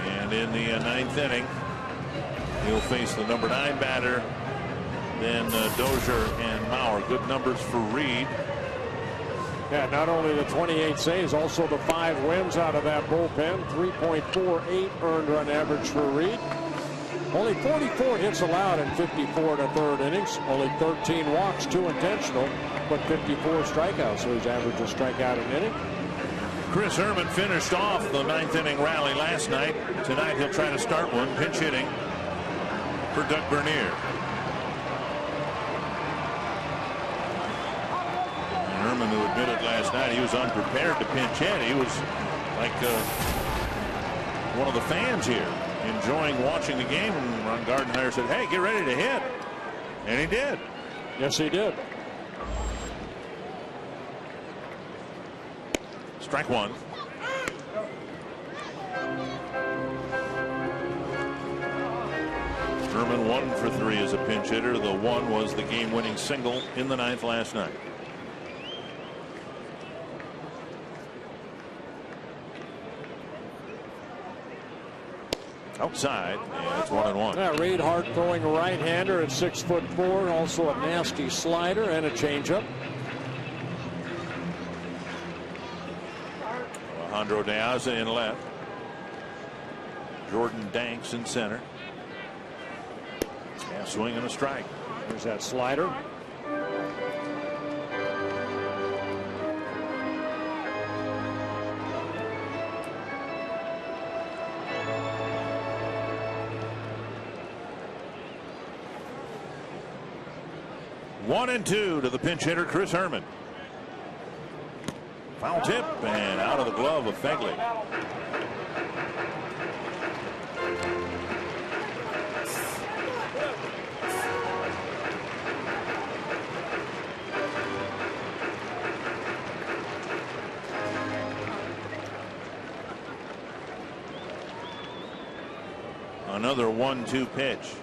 And in the ninth inning, he'll face the number 9 batter, then Dozier and Mauer. Good numbers for Reed. Yeah, not only the 28 saves, also the 5 wins out of that bullpen. 3.48 earned run average for Reed. Only 44 hits allowed in 54 to third innings. Only 13 walks, 2 intentional, but 54 strikeouts. So he's averaged a strikeout an inning. Chris Herman finished off the 9th inning rally last night. Tonight he'll try to start one, pinch hitting for Doug Bernier. And Herman, who admitted last night he was unprepared to pinch hit. He was like one of the fans here, enjoying watching the game, and Ron Gardenhire said, "Hey, get ready to hit," and he did. Yes, he did. Strike one. Herman 1 for 3 as a pinch hitter. The one was the game-winning single in the 9th last night. Outside, and it's 1-1. Yeah, Reed, hard-throwing right-hander at 6'4", also a nasty slider and a changeup. Alejandro De Aza in left. Jordan Danks in center. Yeah, swing and a strike. There's that slider. One and two to the pinch hitter, Chris Herman. Foul tip and out of the glove of Fegley. Another 1-2 pitch.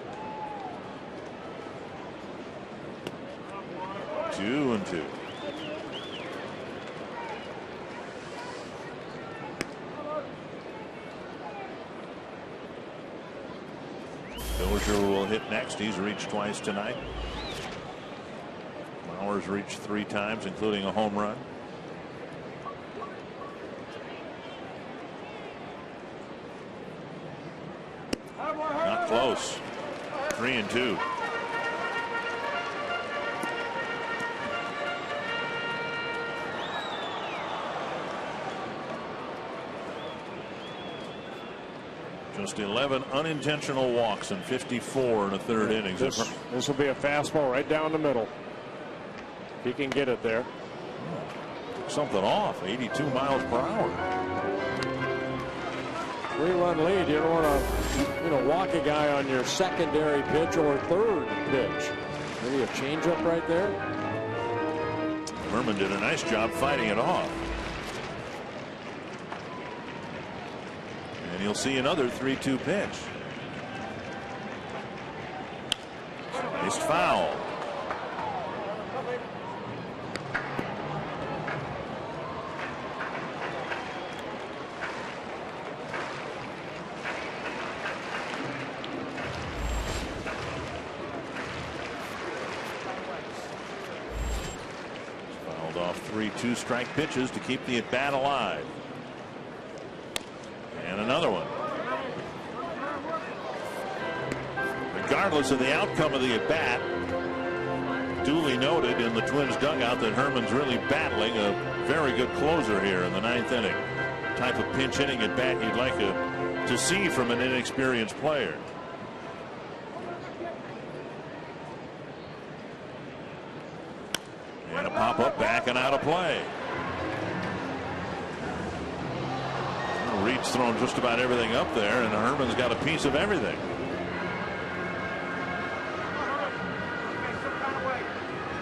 2-2. Dozier will hit next. He's reached twice tonight. Mauer's reached 3 times, including a home run. Not close. 3-2. Just 11 unintentional walks and 54 in the 3rd innings. This will be a fastball right down the middle. He can get it there. Something off. 82 miles per hour. 3-run lead. You don't want to walk a guy on your secondary pitch or 3rd pitch. Maybe a changeup right there. Herman did a nice job fighting it off. And you'll see another 3-2 pitch. It's foul. Fouled off 3 2-strike pitches to keep the at-bat alive. And another one. Regardless of the outcome of the at-bat, duly noted in the Twins dugout that Herman's really battling a very good closer here in the 9th inning. Type of pinch hitting at-bat you'd like to see from an inexperienced player. And a pop-up back and out of play. Reed's thrown just about everything up there, and Herman's got a piece of everything.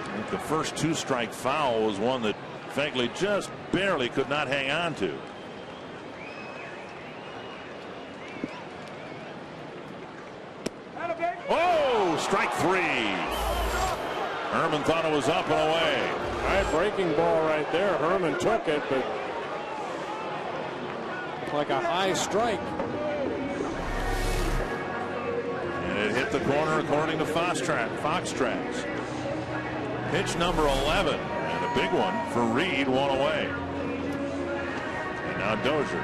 I think the first 2-strike foul was one that Fegley just barely could not hang on to. Oh, strike 3. Herman thought it was up and away. High breaking ball right there. Herman took it, but like a high strike. And it hit the corner according to Fox Tracks. Pitch number 11, and a big one for Reed, 1 away. And now Dozier.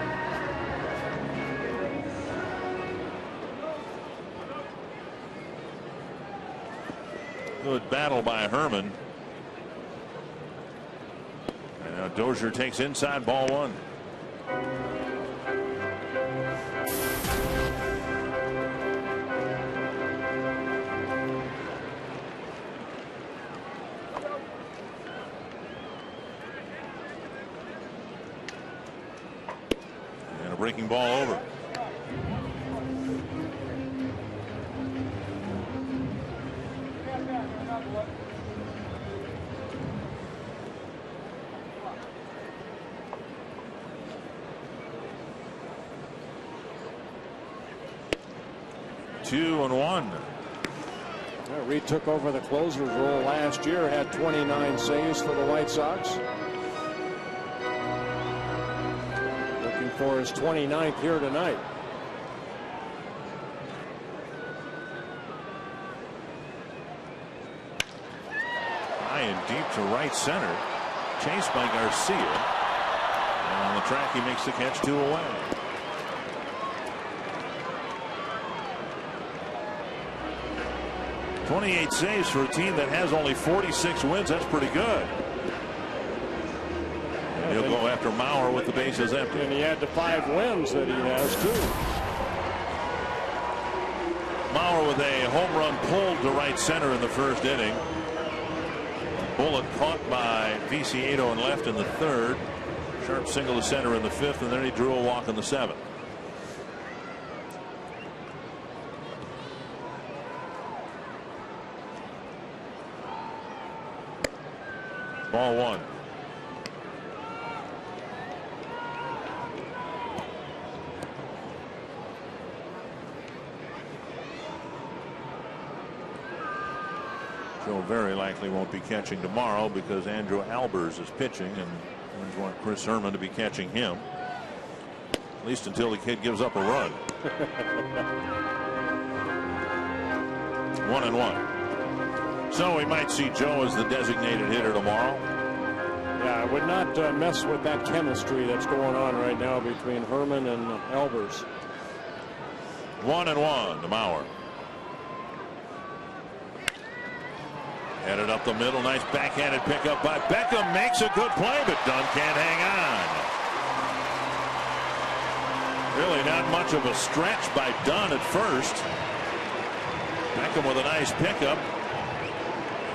Good battle by Herman. And now Dozier takes inside, ball 1. Breaking ball over. Two and 1. Reed took over the closer's role last year, had 29 saves for the White Sox. For his 29th here tonight. High and deep to right center. Chased by Garcia. And on the track he makes the catch, 2 away. .28 saves for a team that has only 46 wins. That's pretty good. He'll go after Mauer with the bases empty. And he had the 5 wins that he has, too. Mauer with a home run pulled to right center in the 1st inning. Bullet caught by Viciedo in left in the 3rd. Sharp single to center in the 5th, and then he drew a walk in the 7th. Ball 1. Joe very likely won't be catching tomorrow because Andrew Albers is pitching, and Twins want Chris Herman to be catching him. At least until the kid gives up a run. 1-1. So we might see Joe as the designated hitter tomorrow. Yeah, I would not mess with that chemistry that's going on right now between Herman and Albers. 1-1 to Mauer. Headed up the middle. Nice backhanded pickup by Beckham. Makes a good play, but Dunn can't hang on. Really not much of a stretch by Dunn at first. Beckham with a nice pickup.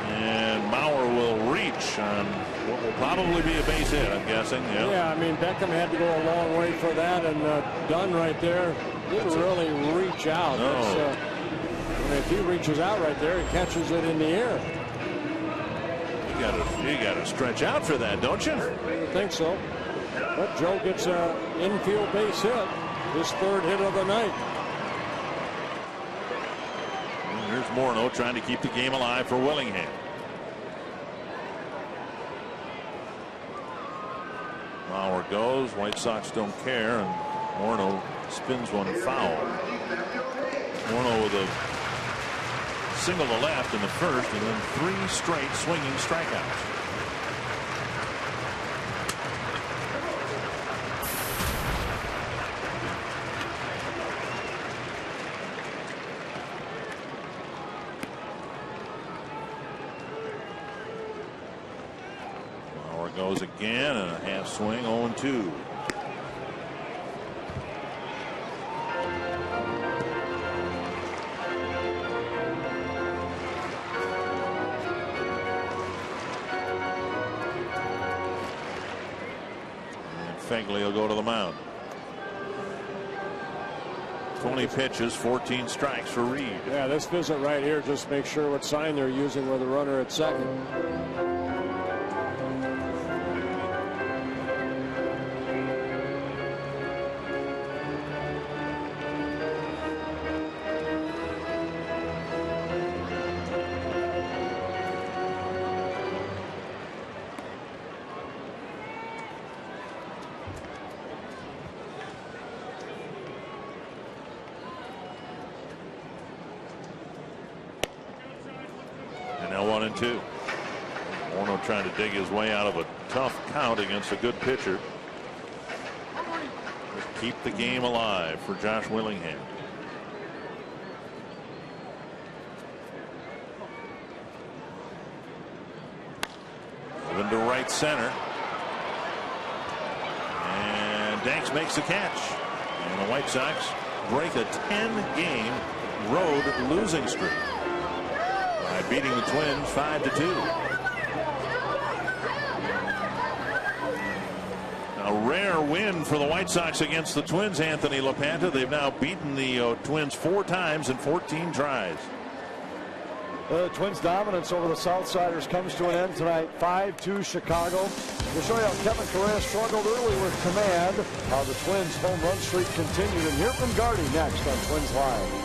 And Mauer will reach on what will probably be a base hit, I'm guessing. Yeah, I mean, Beckham had to go a long way for that, and Dunn right there didn't really reach out. No. If he reaches out right there, he catches it in the air. You got to stretch out for that, don't you? I think so. But Joe gets an infield base hit, his third hit of the night. And here's Morneau trying to keep the game alive for Willingham. Mauer goes. White Sox don't care, and Morneau spins one foul. Morneau with a single to left in the first, and then 3 straight swinging strikeouts. Mauer goes again, and a half swing, 0-2. Fegley will go to the mound. 20 pitches, 14 strikes for Reed. Yeah, this visit right here, just make sure what sign they're using with a runner at second. Now 1-2. Morneau trying to dig his way out of a tough count against a good pitcher. Just keep the game alive for Josh Willingham. Moving to right center. And Danks makes the catch. And the White Sox break a 10-game road losing streak by beating the Twins 5-2. A rare win for the White Sox against the Twins, Anthony LaPanta. They've now beaten the Twins 4 times in 14 tries. The Twins' dominance over the Southsiders comes to an end tonight, 5-2 Chicago. We'll show you how Kevin Correa struggled early with command, how the Twins' home run streak continued, and hear from Gardy next on Twins Live.